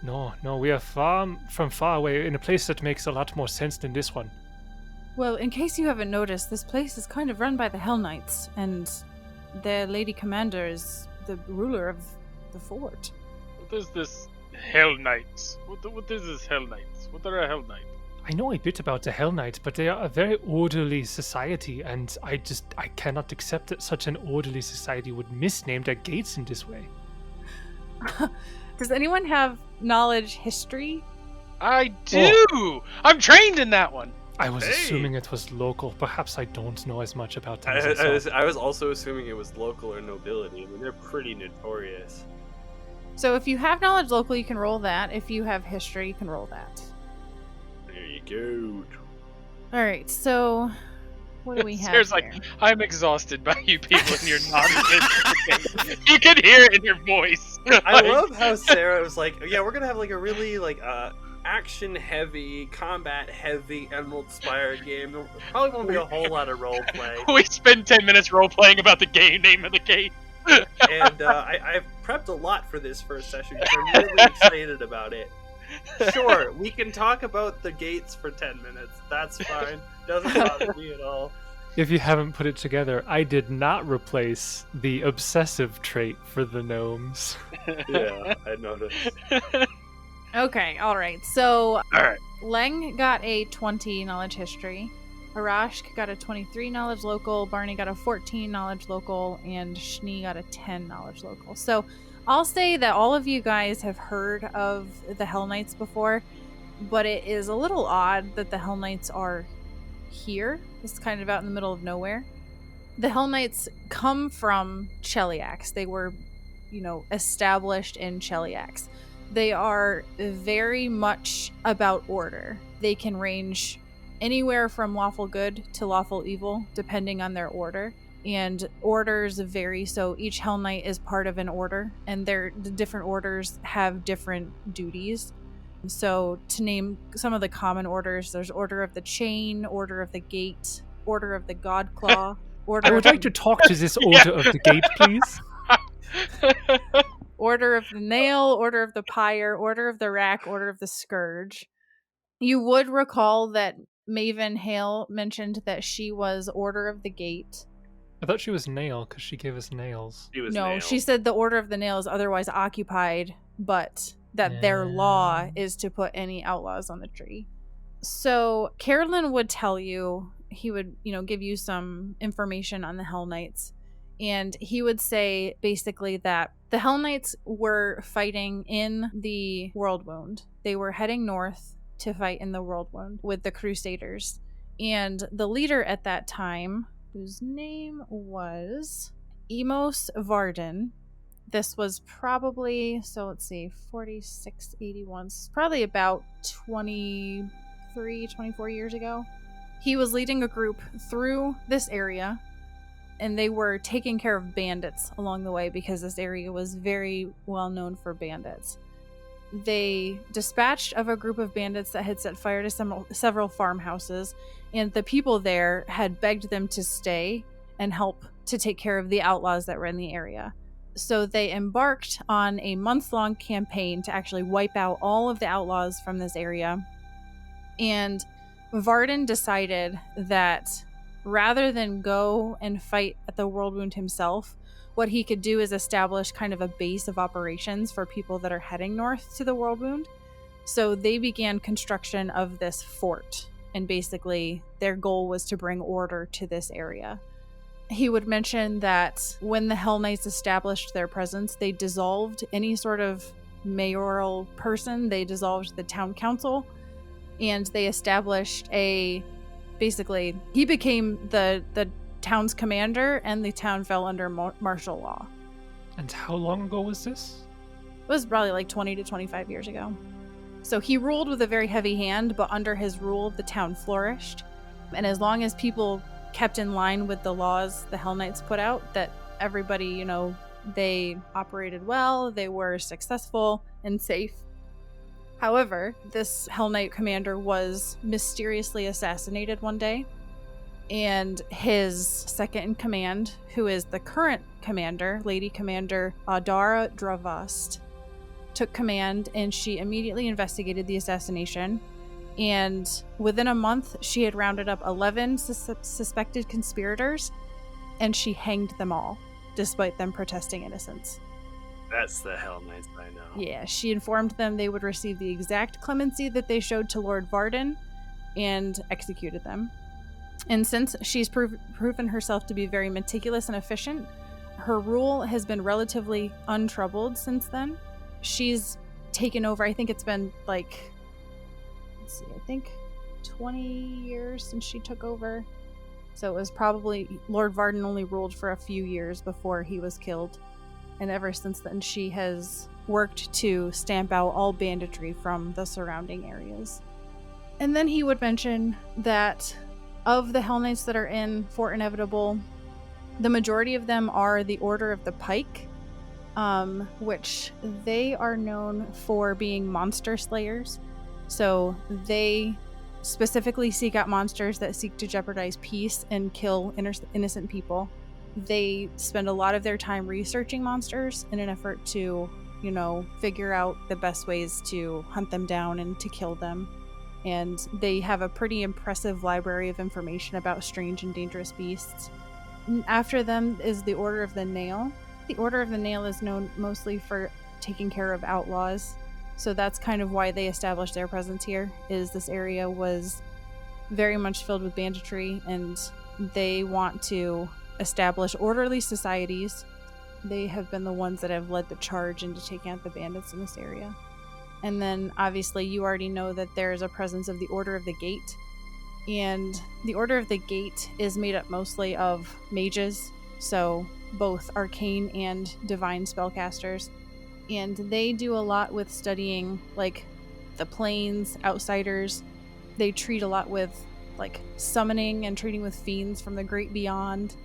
Speaker 5: No, we are far away, in a place that makes a lot more sense than this one.
Speaker 1: Well, in case you haven't noticed, this place is kind of run by the Hell Knights, and their Lady Commander is the ruler of the fort.
Speaker 3: What is this Hell Knights? What is this Hell Knights? What are a Hell Knight?
Speaker 5: I know a bit about the Hell Knights, but they are a very orderly society, and I cannot accept that such an orderly society would misname their gates in this way.
Speaker 1: Does anyone have knowledge history?
Speaker 3: I do! I'm trained in that one!
Speaker 5: I was assuming it was local. Perhaps I don't know as much about them as
Speaker 4: I was also assuming it was local or nobility. I mean, they're pretty notorious.
Speaker 1: So if you have knowledge local, you can roll that. If you have history, you can roll that.
Speaker 4: There you go.
Speaker 1: Alright, so what do we have
Speaker 3: Sarah's
Speaker 1: here?
Speaker 3: like, I'm exhausted by you people and your nonsense. You can hear it in your voice.
Speaker 4: I love how Sarah was like, yeah, we're gonna have like a really action-heavy, combat-heavy Emerald Spire game. There probably won't be a whole lot of role-play.
Speaker 3: We spend 10 minutes role-playing about the game name of the game.
Speaker 4: And I've prepped a lot for this first session because I'm really excited about it. Sure, we can talk about the gates for 10 minutes. That's fine. Doesn't bother me at all.
Speaker 5: If you haven't put it together, I did not replace the obsessive trait for the gnomes.
Speaker 4: Yeah, I noticed.
Speaker 1: Okay, alright. So
Speaker 3: Alright.
Speaker 1: Leng got a 20 knowledge history. Arashk got a 23 knowledge local. Barney got a 14 knowledge local. And Schnee got a 10 knowledge local. So I'll say that all of you guys have heard of the Hell Knights before, but it is a little odd that the Hell Knights are here. It's kind of out in the middle of nowhere. The Hell Knights come from Cheliax. They were, established in Cheliax. They are very much about order. They can range anywhere from lawful good to lawful evil, depending on their order. And orders vary, so each Hell Knight is part of an order, and the different orders have different duties. So to name some of the common orders, there's Order of the Chain, Order of the Gate, Order of the Godclaw, Order
Speaker 5: I would like to talk to this Order of the Gate, please.
Speaker 1: Order of the Nail, Order of the Pyre, Order of the Rack, Order of the Scourge. You would recall that Maven Hale mentioned that she was Order of the Gate.
Speaker 5: I thought she was Nail, because she gave us nails.
Speaker 1: No, she said the Order of the Nail is otherwise occupied, but that their law is to put any outlaws on the tree. So Carolyn would tell you, he would, give you some information on the Hell Knights. And he would say basically that the Hell Knights were fighting in the World Wound. They were heading north to fight in the World Wound with the Crusaders. And the leader at that time, whose name was Emos Varden. This was probably, 4681, probably about 23, 24 years ago. He was leading a group through this area, and they were taking care of bandits along the way because this area was very well known for bandits. They dispatched of a group of bandits that had set fire to several farmhouses, and the people there had begged them to stay and help to take care of the outlaws that were in the area. So they embarked on a month-long campaign to actually wipe out all of the outlaws from this area. And Varden decided that rather than go and fight at the World Wound himself, what he could do is establish kind of a base of operations for people that are heading north to the World Wound. So they began construction of this fort, and basically their goal was to bring order to this area. He would mention that when the Hell Knights established their presence, they dissolved any sort of mayoral person, they dissolved the town council, and they established he became the town's commander, and the town fell under martial law.
Speaker 5: And how long ago was this?
Speaker 1: It was probably like 20 to 25 years ago. So he ruled with a very heavy hand, but under his rule, the town flourished. And as long as people kept in line with the laws the Hell Knights put out, that everybody, they operated well, they were successful and safe. However, this Hell Knight commander was mysteriously assassinated one day, and his second in command, who is the current commander, Lady Commander Adara Dravast, took command, and she immediately investigated the assassination. And within a month, she had rounded up 11 suspected conspirators, and she hanged them all, despite them protesting innocence.
Speaker 4: That's the Hell Knights I know.
Speaker 1: Yeah, she informed them they would receive the exact clemency that they showed to Lord Varden, and executed them. And since she's proven herself to be very meticulous and efficient, her rule has been relatively untroubled since then. She's taken over, I think it's been 20 years since she took over. So it was probably, Lord Varden only ruled for a few years before he was killed. And ever since then, she has worked to stamp out all banditry from the surrounding areas. And then he would mention that of the Hell Knights that are in Fort Inevitable, the majority of them are the Order of the Pike, which they are known for being monster slayers. So they specifically seek out monsters that seek to jeopardize peace and kill innocent people. They spend a lot of their time researching monsters in an effort to, figure out the best ways to hunt them down and to kill them. And they have a pretty impressive library of information about strange and dangerous beasts. After them is the Order of the Nail. The Order of the Nail is known mostly for taking care of outlaws. So that's kind of why they established their presence here, is this area was very much filled with banditry, and they want to establish orderly societies. They have been the ones that have led the charge into taking out the bandits in this area. And then obviously you already know that there is a presence of the Order of the Gate. And the Order of the Gate is made up mostly of mages, so both arcane and divine spellcasters. And they do a lot with studying the planes, outsiders. They treat a lot with summoning and treating with fiends from the great beyond.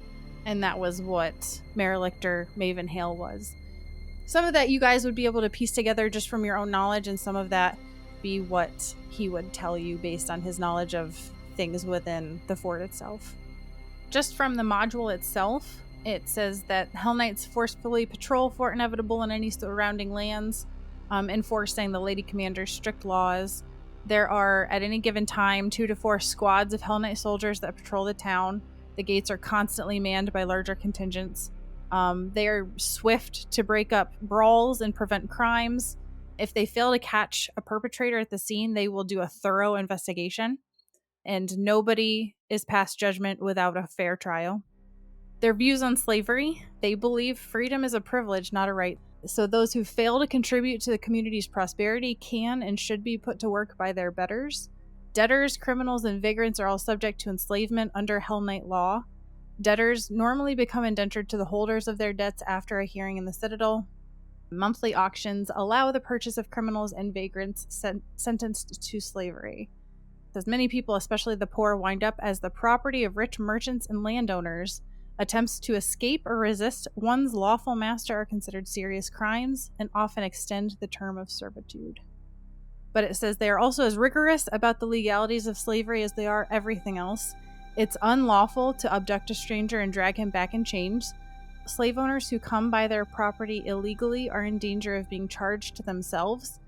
Speaker 1: And that was what Marilictor Mavenhale was. Some of that you guys would be able to piece together just from your own knowledge, and some of that be what he would tell you based on his knowledge of things within the fort itself. Just from the module itself, it says that Hell Knights forcefully patrol Fort Inevitable and any surrounding lands, enforcing the Lady Commander's strict laws. There are, at any given time, 2 to 4 squads of Hell Knight soldiers that patrol the town. The gates are constantly manned by larger contingents. They are swift to break up brawls and prevent crimes. If they fail to catch a perpetrator at the scene, they will do a thorough investigation. And nobody is passed judgment without a fair trial. Their views on slavery: they believe freedom is a privilege, not a right. So those who fail to contribute to the community's prosperity can and should be put to work by their betters. Debtors, criminals, and vagrants are all subject to enslavement under Hell Knight law. Debtors normally become indentured to the holders of their debts after a hearing in the Citadel. Monthly auctions allow the purchase of criminals and vagrants sentenced to slavery. As many people, especially the poor, wind up as the property of rich merchants and landowners. Attempts to escape or resist one's lawful master are considered serious crimes and often extend the term of servitude. But it says they are also as rigorous about the legalities of slavery as they are everything else. It's unlawful to abduct a stranger and drag him back in chains. Slave owners who come by their property illegally are in danger of being charged to themselves.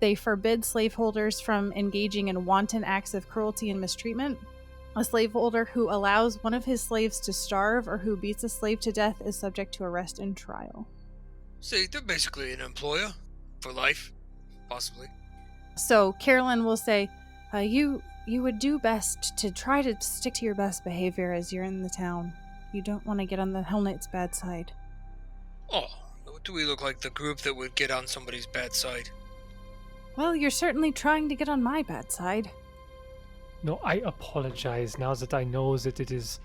Speaker 1: They forbid slaveholders from engaging in wanton acts of cruelty and mistreatment. A slaveholder who allows one of his slaves to starve or who beats a slave to death is subject to arrest and trial.
Speaker 2: See, they're basically an employer for life, possibly.
Speaker 1: So Carolyn will say, you would do best to try to stick to your best behavior as you're in the town. You don't want to get on the Hell Knight's bad side.
Speaker 2: Oh, do we look like the group that would get on somebody's bad side?
Speaker 1: Well, you're certainly trying to get on my bad side.
Speaker 5: No, I apologize. Now that I know that it is,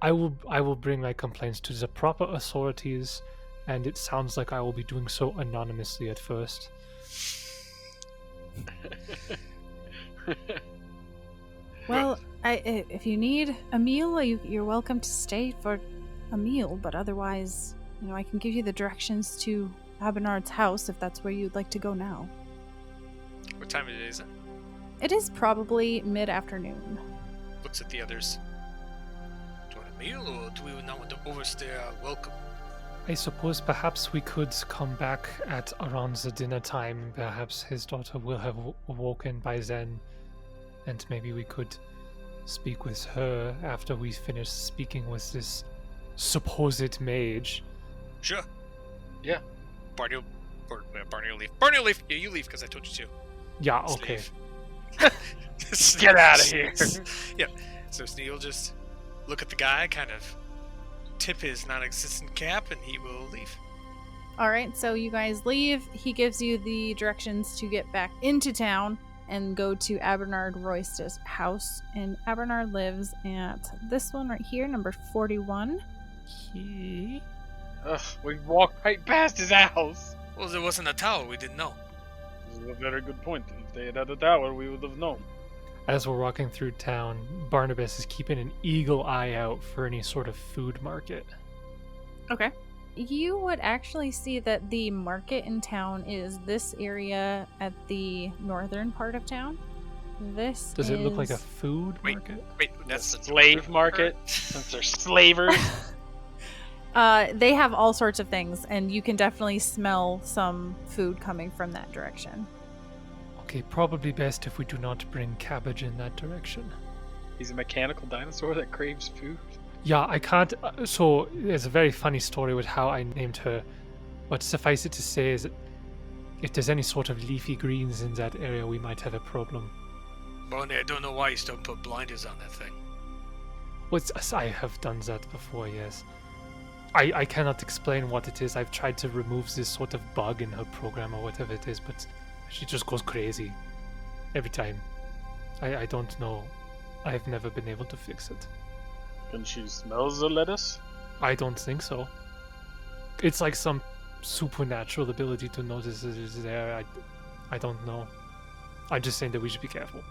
Speaker 5: I will bring my complaints to the proper authorities, and it sounds like I will be doing so anonymously at first.
Speaker 1: Well, if you need a meal, you're welcome to stay for a meal, but otherwise, I can give you the directions to Abernard's house if that's where you'd like to go now.
Speaker 2: What time of day is it?
Speaker 1: It is probably mid-afternoon.
Speaker 2: Looks at the others. Do you want a meal, or do we not want to overstay our welcome?
Speaker 5: I suppose perhaps we could come back at around the dinner time. Perhaps his daughter will have awoken by then, and maybe we could speak with her after we finish speaking with this supposed mage.
Speaker 2: Sure.
Speaker 3: Yeah.
Speaker 2: Barney will leave. Barney will leave. Yeah, you leave because I told you to.
Speaker 5: Yeah,
Speaker 2: Just
Speaker 5: okay.
Speaker 2: leave.
Speaker 3: Get out of here.
Speaker 2: Yeah. So Sneak will just look at the guy, kind of tip his non-existent cap, and he will leave.
Speaker 1: Alright, so you guys leave. He gives you the directions to get back into town and go to Abernard Royce's house. And Abernard lives at this one right here, number 41.
Speaker 3: Ugh, we walked right past his house.
Speaker 2: Well, there wasn't a tower. We didn't know.
Speaker 3: This is a very good point. If they had had a tower, we would have known.
Speaker 5: As we're walking through town, Barnabas is keeping an eagle eye out for any sort of food market.
Speaker 1: Okay. You would actually see that the market in town is this area at the northern part of town.
Speaker 5: Does it look like a food market?
Speaker 2: Wait, that's
Speaker 3: the slave market? Since they're slavers?
Speaker 1: They have all sorts of things, and you can definitely smell some food coming from that direction.
Speaker 5: Okay, probably best if we do not bring cabbage in that direction.
Speaker 3: He's a mechanical dinosaur that craves food.
Speaker 5: Yeah, I can't. So there's a very funny story with how I named her, but suffice it to say is that if there's any sort of leafy greens in that area, we might have a problem.
Speaker 2: Barney, I don't know why you still put blinders on that thing.
Speaker 5: Well, I have done that before, yes. I cannot explain what it is. I've tried to remove this sort of bug in her program or whatever it is, but she just goes crazy every time. I don't know. I've never been able to fix it.
Speaker 3: Can she smell the lettuce?
Speaker 5: I don't think so. It's like some supernatural ability to notice it is there. I don't know. I'm just saying that we should be careful.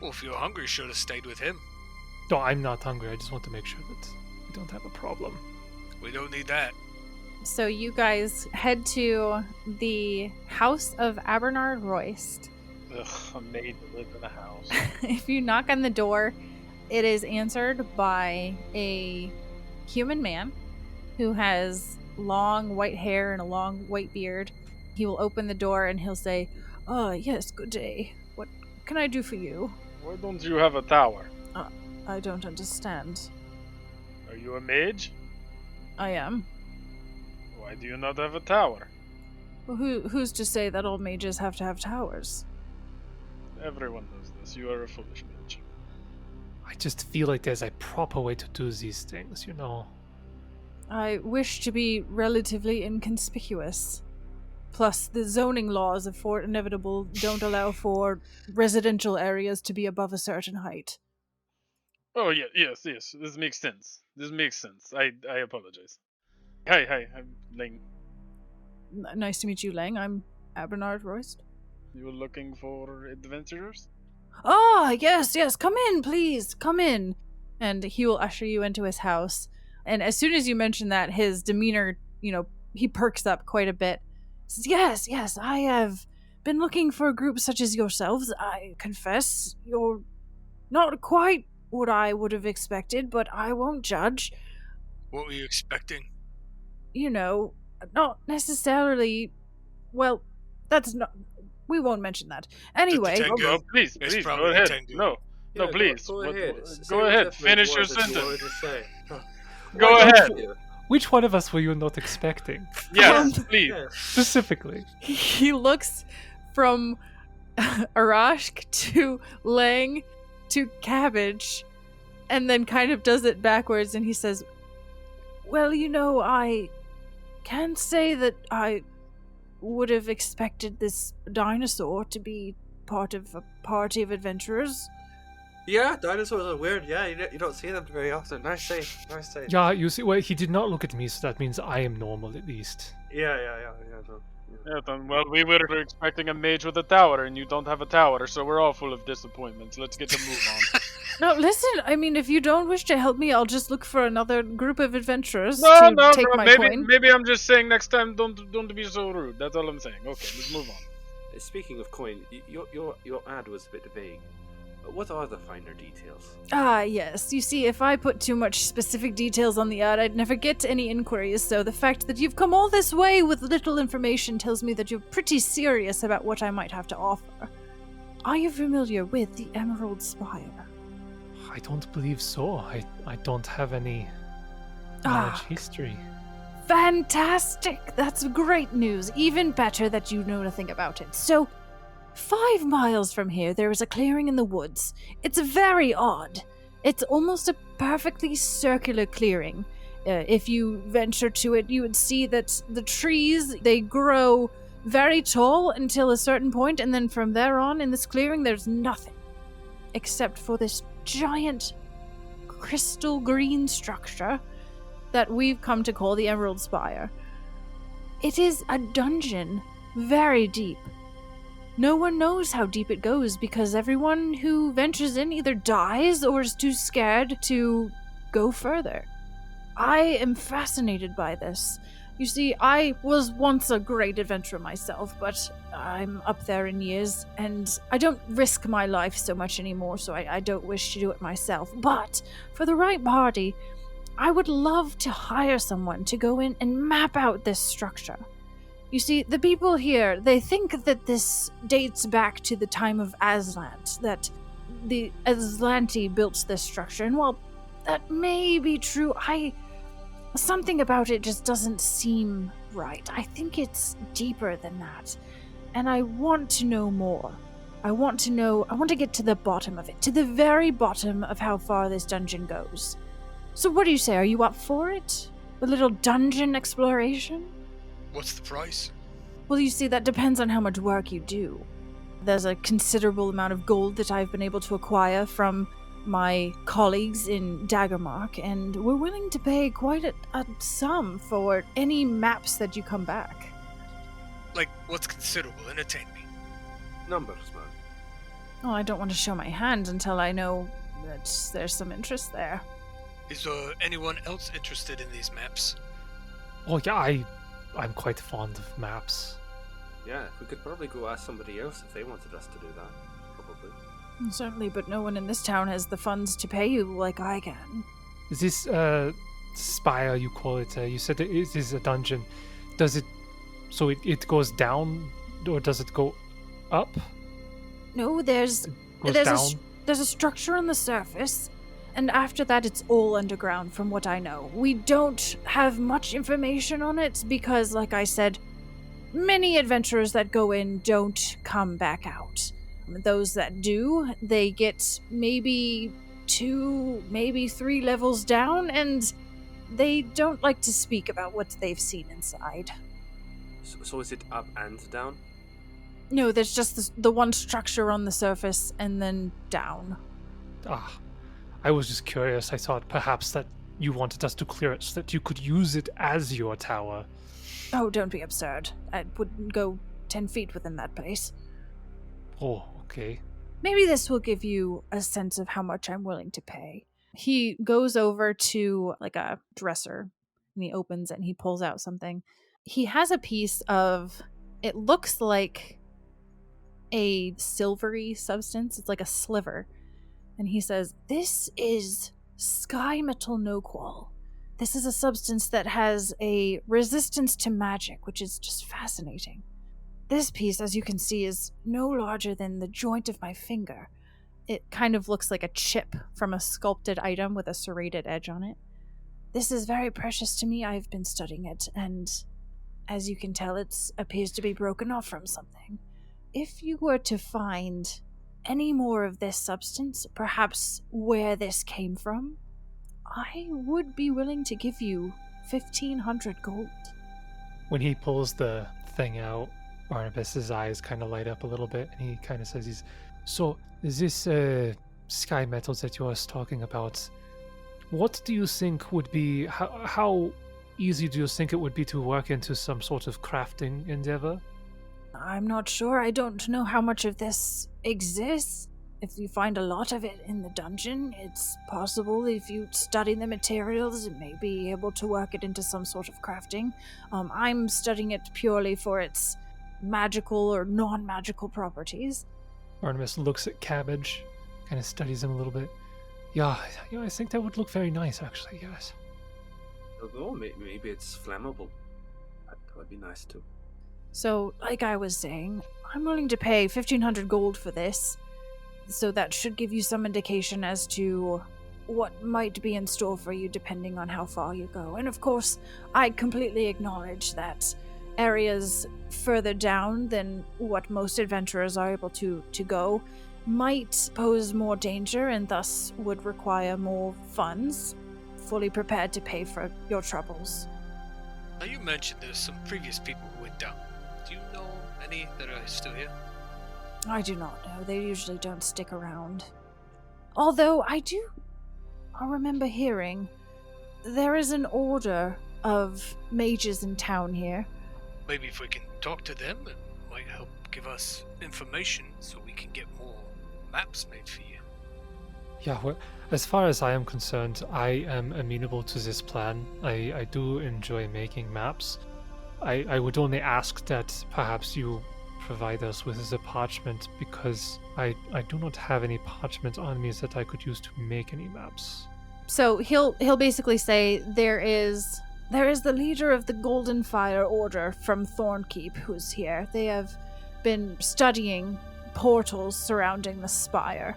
Speaker 2: Well, if you're hungry, you should have stayed with him.
Speaker 5: No, I'm not hungry. I just want to make sure that we don't have a problem.
Speaker 2: We don't need that.
Speaker 1: So you guys head to the house of Abernard Royce.
Speaker 3: Ugh, a maid to live in a house.
Speaker 1: If you knock on the door, it is answered by a human man who has long white hair and a long white beard. He will open the door and he'll say, "Oh, yes, good day. What can I do for you?"
Speaker 3: Why don't you have a tower?
Speaker 1: I don't understand.
Speaker 3: Are you a mage?
Speaker 1: I am.
Speaker 3: Why do you not have a tower?
Speaker 1: Well, who's to say that old mages have to have towers?
Speaker 3: Everyone knows this. You are a foolish mage.
Speaker 5: I just feel like there's a proper way to do these things, you know.
Speaker 1: I wish to be relatively inconspicuous. Plus, the zoning laws of Fort Inevitable don't allow for residential areas to be above a certain height.
Speaker 3: Oh, yeah, yes. This makes sense. I apologize. Hi, I'm Ling.
Speaker 1: Nice to meet you, Leng. I'm Abernard Royce.
Speaker 3: You were looking for adventurers?
Speaker 1: Ah, yes, come in, please, come in. And he will usher you into his house. And as soon as you mention that, his demeanor, he perks up quite a bit. Says, yes, I have been looking for a group such as yourselves. I confess, you're not quite what I would have expected, but I won't judge.
Speaker 2: What were you expecting?
Speaker 1: Not necessarily. Well, that's not. We won't mention that. Anyway,
Speaker 2: Tengu.
Speaker 3: No, please,
Speaker 2: It's
Speaker 3: please, go
Speaker 2: probably
Speaker 3: ahead.
Speaker 2: tengu.
Speaker 3: No,
Speaker 4: Yeah,
Speaker 3: please.
Speaker 4: Go ahead.
Speaker 3: Go ahead. Finish your sentence.
Speaker 4: Huh.
Speaker 3: Go ahead.
Speaker 5: Which one of us were you not expecting?
Speaker 3: Yes, please.
Speaker 4: Yeah.
Speaker 5: Specifically.
Speaker 1: he looks from Arashk to Leng to Cabbage and then kind of does it backwards and he says, well, I can't say that I would have expected this dinosaur to be part of a party of adventurers.
Speaker 6: Yeah, dinosaurs are weird. Yeah, you don't see them very often. Nice save.
Speaker 5: Yeah, you see, well, he did not look at me, so that means I am normal at least.
Speaker 6: Yeah.
Speaker 3: Yeah, then, well, we were expecting a mage with a tower, and you don't have a tower, so we're all full of disappointments. Let's get to move on.
Speaker 1: No, listen, I mean, if you don't wish to help me, I'll just look for another group of adventurers
Speaker 3: No,
Speaker 1: take my coin.
Speaker 3: maybe I'm just saying next time don't be so rude. That's all I'm saying. Okay, let's move on.
Speaker 4: Speaking of coin, your ad was a bit vague. What are the finer details?
Speaker 1: Ah, yes. You see, if I put too much specific details on the ad, I'd never get to any inquiries, so the fact that you've come all this way with little information tells me that you're pretty serious about what I might have to offer. Are you familiar with the Emerald Spire?
Speaker 5: I don't believe so. I don't have any knowledge history.
Speaker 1: Fantastic! That's great news. Even better that you know nothing about it. So, 5 miles from here, there is a clearing in the woods. It's very odd. It's almost a perfectly circular clearing. If you venture to it, you would see that the trees, they grow very tall until a certain point, and then from there on in this clearing, there's nothing. Except for this giant crystal green structure that we've come to call the Emerald Spire. It is a dungeon, very deep. No one knows how deep it goes because everyone who ventures in either dies or is too scared to go further. I am fascinated by this. You see, I was once a great adventurer myself, but I'm up there in years, and I don't risk my life so much anymore, so I don't wish to do it myself. But for the right party, I would love to hire someone to go in and map out this structure. You see, the people here, they think that this dates back to the time of Aslant, that the Aslanti built this structure, and while that may be true, something about it just doesn't seem right. I think it's deeper than that, and I want to know more. I want to get to the bottom of it, to the very bottom of how far this dungeon goes. So what do you say, are you up for it? A little dungeon exploration?
Speaker 2: What's the price?
Speaker 1: Well, you see, that depends on how much work you do. There's a considerable amount of gold that I've been able to acquire from my colleagues in Daggermark, and we're willing to pay quite a sum for any maps that you come back.
Speaker 2: Like, what's considerable? Entertain me.
Speaker 4: Numbers, man.
Speaker 1: Oh, I don't want to show my hand until I know that there's some interest there.
Speaker 2: Is anyone else interested in these maps?
Speaker 5: Oh yeah, I'm quite fond of maps.
Speaker 4: Yeah, we could probably go ask somebody else if they wanted us to do that. Probably.
Speaker 1: Certainly, but no one in this town has the funds to pay you like I can.
Speaker 5: Is this spire, you call it? You said it is a dungeon. Does it? So it goes down, or does it go up?
Speaker 1: No, there's
Speaker 5: Down.
Speaker 1: there's a structure on the surface, and after that it's all underground from what I know. We don't have much information on it because, like I said, many adventurers that go in don't come back out. Those that do, they get maybe 2, maybe 3 levels down, and they don't like to speak about what they've seen inside.
Speaker 4: So is it up and down?
Speaker 1: No, there's just the one structure on the surface and then down.
Speaker 5: I was just curious. I thought perhaps that you wanted us to clear it so that you could use it as your tower.
Speaker 1: Oh, don't be absurd. I wouldn't go 10 feet within that place.
Speaker 5: Oh, okay.
Speaker 1: Maybe this will give you a sense of how much I'm willing to pay. He goes over to like a dresser and he opens it and he pulls out something. He has a piece of, it looks like a silvery substance. It's like a sliver. And he says, "This is sky metal noqual. This is a substance that has a resistance to magic, which is just fascinating. This piece, as you can see, is no larger than the joint of my finger. It kind of looks like a chip from a sculpted item with a serrated edge on it. This is very precious to me. I've been studying it, and as you can tell, it appears to be broken off from something. If you were to find any more of this substance, perhaps where this came from, I would be willing to give you 1,500 gold.
Speaker 5: When he pulls the thing out, Barnabas's eyes kind of light up a little bit, and he kind of says, "So, this sky metal that you are talking about, what do you think would be, how easy do you think it would be to work into some sort of crafting endeavor?"
Speaker 1: I'm not sure. I don't know how much of this exists. If you find a lot of it in the dungeon, it's possible if you study the materials, you may be able to work it into some sort of crafting. I'm studying it purely for its magical or non-magical properties.
Speaker 5: Barnabas looks at Cabbage, kind of studies him a little bit. Yeah, I think that would look very nice, actually, yes.
Speaker 6: Although maybe it's flammable. That would be nice too.
Speaker 1: So, like I was saying, I'm willing to pay 1,500 gold for this. So that should give you some indication as to what might be in store for you depending on how far you go. And of course, I completely acknowledge that areas further down than what most adventurers are able to go might pose more danger and thus would require more funds, fully prepared to pay for your troubles.
Speaker 2: Now, you mentioned there's some previous people who went down. Do you know any that are still here?
Speaker 1: I do not know. They usually don't stick around. Although I remember hearing there is an order of mages in town here.
Speaker 2: Maybe if we can talk to them, it might help give us information so we can get more maps made for you.
Speaker 5: Yeah, well, as far as I am concerned, I am amenable to this plan. I do enjoy making maps. I would only ask that perhaps you provide us with the parchment, because I do not have any parchment on me that I could use to make any maps.
Speaker 1: So he'll basically say there is the leader of the Golden Fire Order from Thornkeep who's here. They have been studying portals surrounding the spire.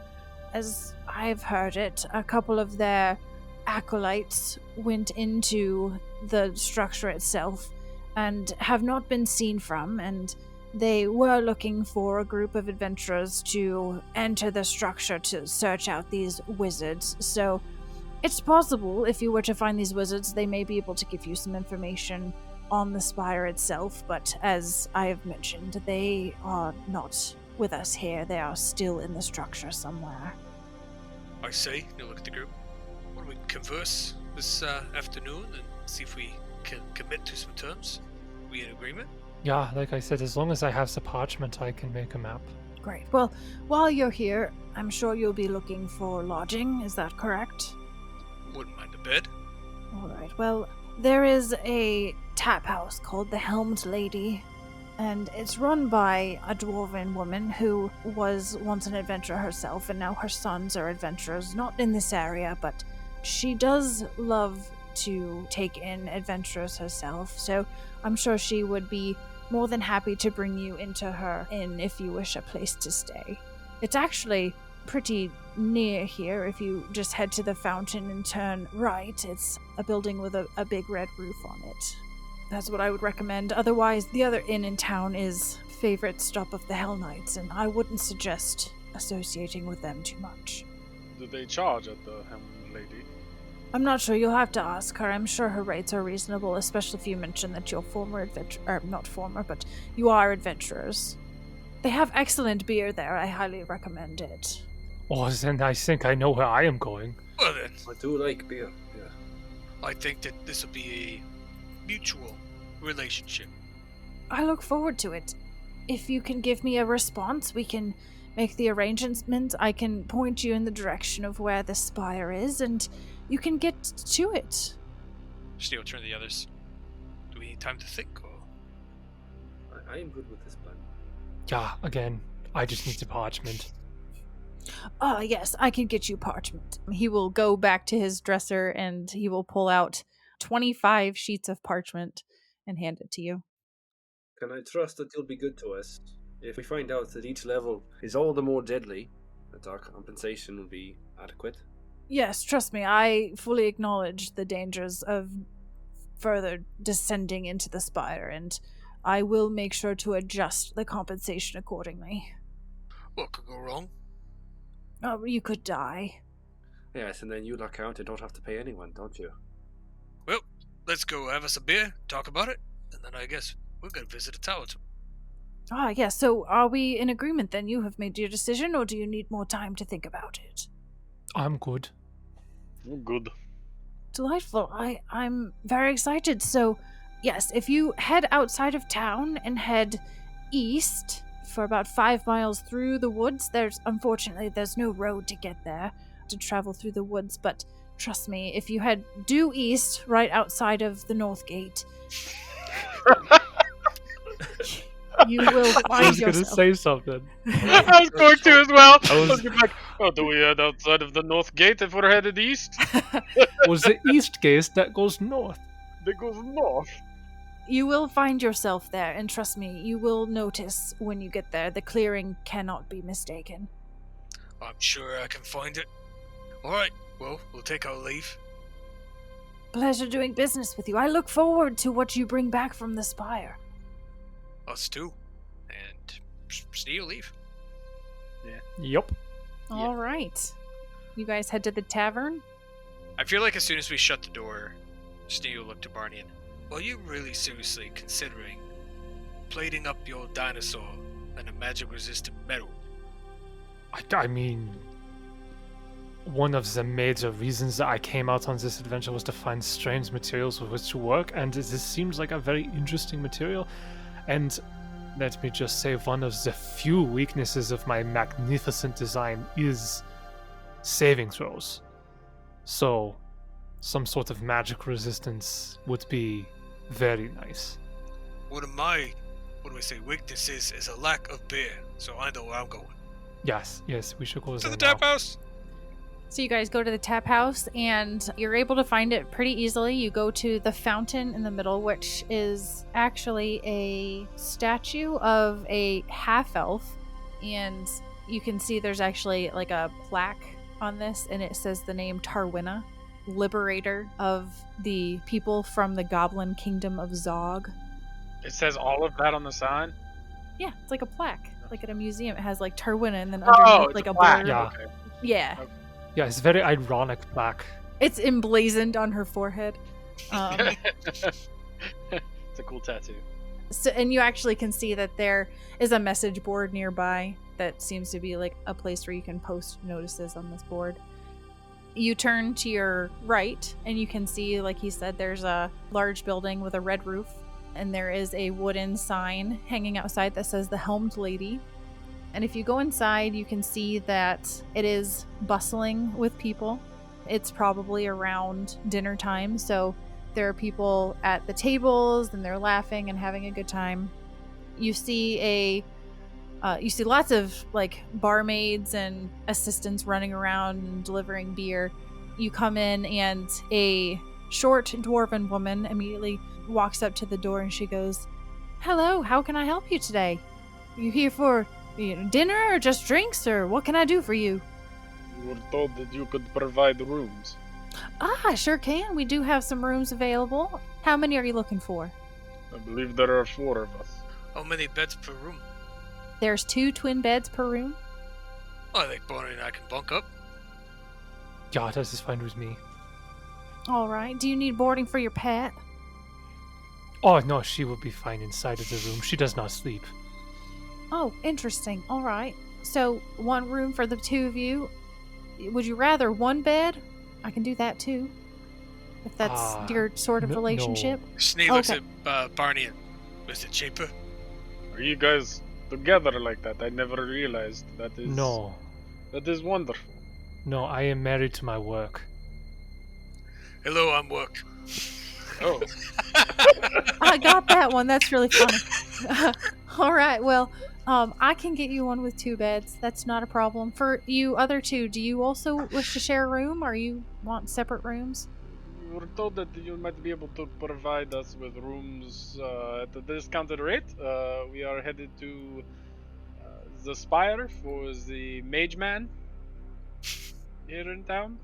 Speaker 1: As I've heard it, a couple of their acolytes went into the structure itself and have not been seen from, and they were looking for a group of adventurers to enter the structure to search out these wizards. So it's possible if you were to find these wizards, they may be able to give you some information on the spire itself, but as I have mentioned, they are not with us here. They are still in the structure somewhere.
Speaker 2: I say, you look at the group. Why don't we converse this afternoon and see if we can commit to some terms? Are we in agreement?
Speaker 5: Yeah, like I said, as long as I have the parchment, I can make a map.
Speaker 1: Great. Well, while you're here, I'm sure you'll be looking for lodging. Is that correct?
Speaker 2: Wouldn't mind a bed.
Speaker 1: All right. Well, there is a tap house called the Helmed Lady, and it's run by a dwarven woman who was once an adventurer herself, and now her sons are adventurers, not in this area, but she does love to take in adventurers herself, so I'm sure she would be more than happy to bring you into her inn if you wish a place to stay. It's actually pretty near here. If you just head to the fountain and turn right, it's a building with a big red roof on it. That's what I would recommend. Otherwise, the other inn in town is favorite stop of the Hell Knights, and I wouldn't suggest associating with them too much.
Speaker 3: Do they charge at the Helmed Lady?
Speaker 1: I'm not sure. You'll have to ask her. I'm sure her rates are reasonable, especially if you mention that you're you are adventurers. They have excellent beer there. I highly recommend it.
Speaker 5: Oh, then I think I know where I am going.
Speaker 2: Well then,
Speaker 6: I do like beer. Yeah.
Speaker 2: I think that this will be a mutual relationship.
Speaker 1: I look forward to it. If you can give me a response, we can make the arrangements. I can point you in the direction of where the spire is, and you can get to it.
Speaker 2: Steel, turn to the others. Do we need time to think, or?
Speaker 6: I am good with this plan.
Speaker 5: Yeah, again, I just need the parchment.
Speaker 1: Yes, I can get you parchment. He will go back to his dresser and he will pull out 25 sheets of parchment and hand it to you.
Speaker 6: Can I trust that you'll be good to us? If we find out that each level is all the more deadly, that our compensation will be adequate.
Speaker 1: Yes, trust me, I fully acknowledge the dangers of further descending into the spire, and I will make sure to adjust the compensation accordingly.
Speaker 2: What could go wrong?
Speaker 1: Oh, you could die.
Speaker 6: Yes, and then you luck out and don't have to pay anyone, don't you?
Speaker 2: Well, let's go have us a beer, talk about it, and then I guess we're gonna visit the tower.
Speaker 1: Ah, yes, so are we in agreement then? You have made your decision, or do you need more time to think about it?
Speaker 5: I'm good.
Speaker 3: Good.
Speaker 1: Delightful. I'm very excited. So, yes, if you head outside of town and head east for about 5 miles through the woods, unfortunately there's no road to get there, to travel through the woods, but trust me, if you head due east right outside of the North Gate, you will find
Speaker 5: I was
Speaker 1: yourself.
Speaker 5: going to say something.
Speaker 3: I was going to as well.
Speaker 5: I was-
Speaker 3: I was gonna be like, oh, do we head outside of the North Gate if we're headed east?
Speaker 5: Was the east gate that goes north?
Speaker 3: That goes north.
Speaker 1: You will find yourself there, and trust me, you will notice when you get there. The clearing cannot be mistaken.
Speaker 2: I'm sure I can find it. Alright, well, we'll take our leave.
Speaker 1: Pleasure doing business with you. I look forward to what you bring back from the spire.
Speaker 2: Us too. And see you leave.
Speaker 5: Yup.
Speaker 1: All right. You guys head to the tavern?
Speaker 2: I feel like as soon as we shut the door, Steve will look to Barney and, are you really seriously considering plating up your dinosaur in a magic-resistant metal?
Speaker 5: I mean, one of the major reasons that I came out on this adventure was to find strange materials with which to work, and this seems like a very interesting material. And let me just say, one of the few weaknesses of my magnificent design is saving throws. So, some sort of magic resistance would be very nice.
Speaker 2: One of my, weaknesses is a lack of beer, so I know where I'm going.
Speaker 5: Yes, we should go
Speaker 2: To the
Speaker 5: there
Speaker 2: tap
Speaker 5: now.
Speaker 2: house!
Speaker 1: So you guys go to the tap house, and you're able to find it pretty easily. You go to the fountain in the middle, which is actually a statue of a half-elf, and you can see there's actually like a plaque on this, and it says the name Tarwina, liberator of the people from the goblin kingdom of Zog.
Speaker 3: It says all of that on the sign?
Speaker 1: Yeah, it's like a plaque, like at a museum. It has like Tarwina, and then
Speaker 3: Oh,
Speaker 1: underneath
Speaker 3: it's
Speaker 1: like
Speaker 3: a
Speaker 1: a
Speaker 3: plaque.
Speaker 1: bird.
Speaker 5: Yeah.
Speaker 3: Okay.
Speaker 1: Yeah.
Speaker 5: Yeah, it's very ironic plaque.
Speaker 1: It's emblazoned on her forehead.
Speaker 3: It's a cool tattoo.
Speaker 1: So, and you actually can see that there is a message board nearby that seems to be like a place where you can post notices on this board. You turn to your right, and you can see, like he said, there's a large building with a red roof, and there is a wooden sign hanging outside that says the Helmed Lady. And if you go inside, you can see that it is bustling with people. It's probably around dinner time, so there are people at the tables, and they're laughing and having a good time. You see lots of like barmaids and assistants running around and delivering beer. You come in, and a short dwarven woman immediately walks up to the door, and she goes, "Hello, how can I help you today? Are you here for dinner or just drinks, or what can I do for you?"
Speaker 3: You were told that you could provide rooms.
Speaker 1: I sure can. We do have some rooms available. How many are you looking for?
Speaker 3: I believe there are 4 of us.
Speaker 2: How many beds per room?
Speaker 1: There's 2 twin beds per room.
Speaker 2: I think Barney and I can bunk up.
Speaker 5: Yeah, that is fine with me.
Speaker 1: All right. Do you need boarding for your pet?
Speaker 5: Oh, no, she will be fine inside of the room. She does not sleep.
Speaker 1: Oh, interesting. All right. So, 1 room for the 2 of you. Would you rather 1 bed? I can do that too. If that's your sort of
Speaker 5: no.
Speaker 1: relationship.
Speaker 2: Snee looks
Speaker 1: Okay.
Speaker 2: at Barney and, is it cheaper?
Speaker 3: Are you guys together like that? I never realized. That is
Speaker 5: No,
Speaker 3: That is wonderful.
Speaker 5: no, I am married to my work.
Speaker 2: Hello, I'm work.
Speaker 3: Oh,
Speaker 1: I got that one. That's really funny. All right. Well, I can get you one with 2 beds. That's not a problem. For you other 2, do you also wish to share a room, or you want separate rooms?
Speaker 3: were told that you might be able to provide us with rooms at a discounted rate. We are headed to the Spire for the Mage Man here in town.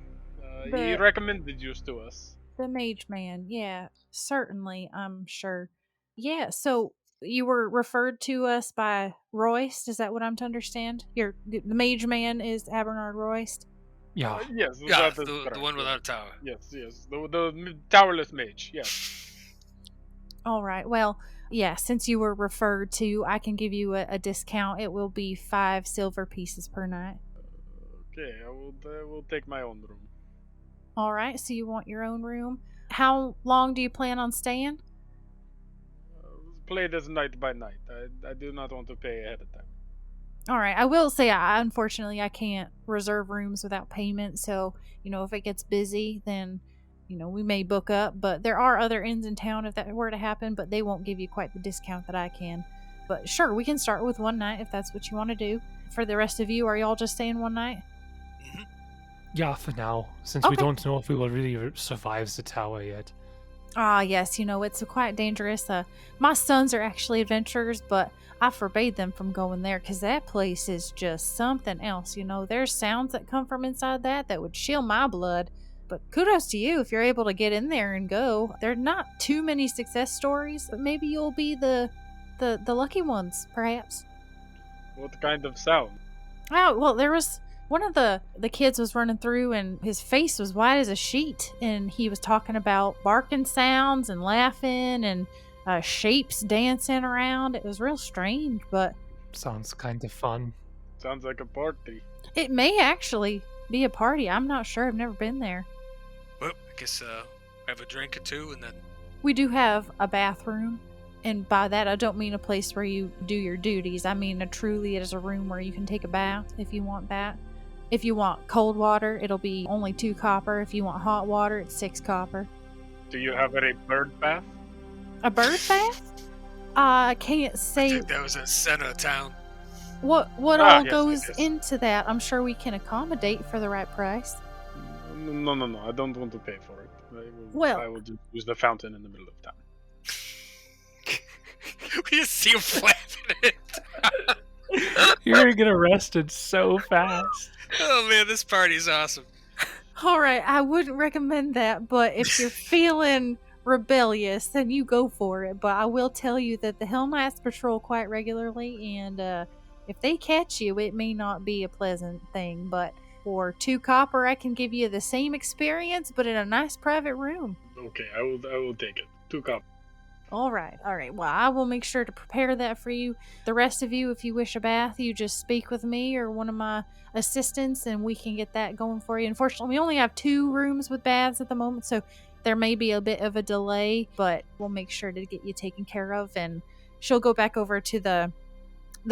Speaker 3: He
Speaker 1: The-
Speaker 3: recommended you to us.
Speaker 1: The mage man, yeah, certainly, I'm sure. Yeah, so you were referred to us by Royst, is that what I'm to understand? The mage man is Abernard Royst?
Speaker 5: Yeah.
Speaker 3: Yes,
Speaker 2: Yeah,
Speaker 3: that is
Speaker 2: the
Speaker 3: correct,
Speaker 2: one
Speaker 3: yes.
Speaker 2: without a tower.
Speaker 3: Yes. The towerless mage, yes.
Speaker 1: All right, well, yeah, since you were referred to, I can give you a discount. It will be 5 silver pieces per night.
Speaker 3: Okay, I will take my own room.
Speaker 1: All right, so you want your own room. How long do you plan on staying?
Speaker 3: Play this night by night. I do not want to pay ahead of time.
Speaker 1: All right, I will say, unfortunately, I can't reserve rooms without payment. So, if it gets busy, then, we may book up. But there are other inns in town if that were to happen, but they won't give you quite the discount that I can. But sure, we can start with one night if that's what you want to do. For the rest of you, are y'all just staying one night?
Speaker 2: Mm-hmm.
Speaker 5: Yeah, for now, since we
Speaker 1: Okay.
Speaker 5: don't know if we will really survive the tower yet.
Speaker 1: Ah, yes, it's quite dangerous. My sons are actually adventurers, but I forbade them from going there because that place is just something else. There's sounds that come from inside that would chill my blood. But kudos to you if you're able to get in there and go. There are not too many success stories, but maybe you'll be the lucky ones, perhaps.
Speaker 3: What kind of sound?
Speaker 1: Oh, well, there was one of the kids was running through and his face was white as a sheet, and he was talking about barking sounds and laughing and shapes dancing around. It was real strange, but
Speaker 5: Sounds kind of fun.
Speaker 3: Sounds like a party.
Speaker 1: it may actually be a party. I'm not sure. I've never been there.
Speaker 2: Well, I guess have a drink or two and then.
Speaker 1: We do have a bathroom, and by that I don't mean a place where you do your duties. I mean truly it is a room where you can take a bath if you want that. If you want cold water, it'll be only 2 copper. If you want hot water, it's 6 copper.
Speaker 3: Do you have a bird bath?
Speaker 1: A bird bath? I can't
Speaker 2: I
Speaker 1: say
Speaker 2: think that was in the center of town.
Speaker 1: what
Speaker 3: Ah,
Speaker 1: all
Speaker 3: yes,
Speaker 1: goes
Speaker 3: it is.
Speaker 1: into that. I'm sure we can accommodate for the right price.
Speaker 3: No. I don't want to pay for it.
Speaker 1: Well-
Speaker 3: I will just use the fountain in the middle of town.
Speaker 2: We just see him flapping it.
Speaker 5: You're gonna get arrested so fast.
Speaker 2: Oh man, this party's awesome.
Speaker 1: All right, I wouldn't recommend that, but if you're feeling rebellious, then you go for it. But I will tell you that the Hell Knights patrol quite regularly, and if they catch you, it may not be a pleasant thing. But for 2 copper, I can give you the same experience, but in a nice private room.
Speaker 3: Okay, I will take it. 2 copper.
Speaker 1: All right. Well, I will make sure to prepare that for you. The rest of you, if you wish a bath, you just speak with me or one of my assistants, and we can get that going for you. Unfortunately, we only have 2 rooms with baths at the moment, so there may be a bit of a delay, but we'll make sure to get you taken care of. And she'll go back over to the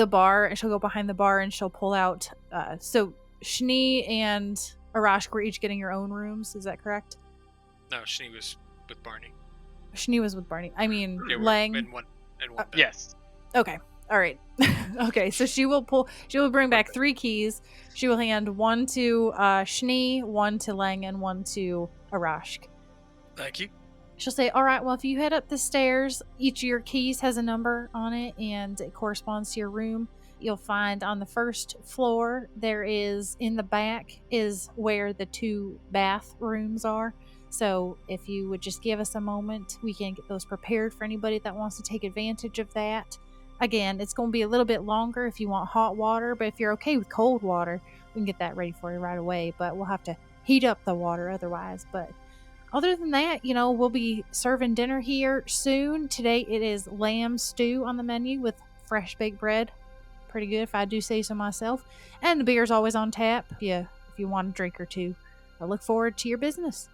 Speaker 1: bar, and she'll go behind the bar, and she'll pull out. So Shni and Arashk were each getting your own rooms. Is that correct?
Speaker 2: No, Shni was with Barney.
Speaker 1: Shni was with Barney. I mean,
Speaker 2: Yeah, we're
Speaker 1: Leng.
Speaker 2: in one bed.
Speaker 3: Yes.
Speaker 1: Okay. All right. Okay. So she will bring back 3 keys. She will hand 1 to Shni, 1 to Leng, and 1 to Arashk.
Speaker 2: Thank you.
Speaker 1: She'll say, all right, well, if you head up the stairs, each of your keys has a number on it, and it corresponds to your room. You'll find on the first floor, in the back is where the 2 bathrooms are. So if you would just give us a moment, we can get those prepared for anybody that wants to take advantage of that. Again, it's going to be a little bit longer if you want hot water, but if you're okay with cold water, we can get that ready for you right away. But we'll have to heat up the water otherwise. But other than that, we'll be serving dinner here soon. Today it is lamb stew on the menu with fresh baked bread. Pretty good if I do say so myself. And the beer's always on tap if you want a drink or two. I look forward to your business.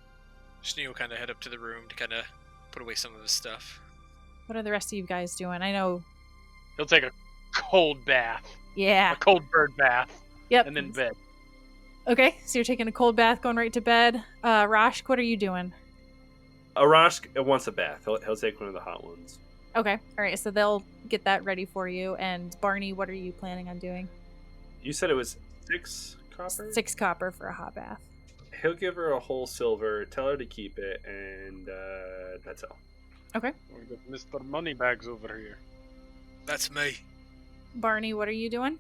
Speaker 2: Shni will kind of head up to the room to kind of put away some of his stuff.
Speaker 1: What are the rest of you guys doing? I know.
Speaker 3: He'll take a cold bath.
Speaker 1: Yeah.
Speaker 3: A cold bird bath.
Speaker 1: Yep.
Speaker 3: And then bed.
Speaker 1: Okay, so you're taking a cold bath, going right to bed. Rashk, what are you doing?
Speaker 4: Arashk wants a bath. He'll take one of the hot ones.
Speaker 1: Okay. All right, so they'll get that ready for you. And Barney, what are you planning on doing?
Speaker 4: You said it was 6 copper?
Speaker 1: 6 copper for a hot bath.
Speaker 4: He'll give her a whole silver, tell her to keep it, and that's all.
Speaker 1: Okay.
Speaker 3: We got Mr. Moneybags over here.
Speaker 2: That's me.
Speaker 1: Barney, what are you doing?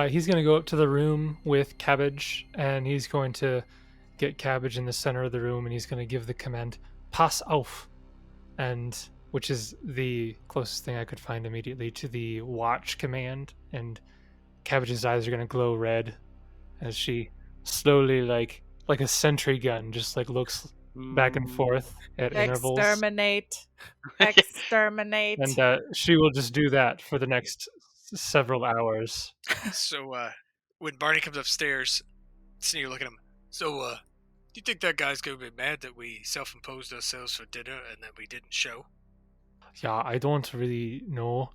Speaker 5: He's going to go up to the room with Cabbage, and he's going to get Cabbage in the center of the room, and he's going to give the command, Pass auf, and which is the closest thing I could find immediately to the watch command, and Cabbage's eyes are going to glow red as she slowly, like a sentry gun, just like looks back and forth at intervals.
Speaker 1: Exterminate. Exterminate.
Speaker 5: And she will just do that for the next several hours.
Speaker 2: So, when Barney comes upstairs, Snee will look at him. So, do you think that guy's gonna be mad that we self-imposed ourselves for dinner and that we didn't show?
Speaker 5: Yeah, I don't really know.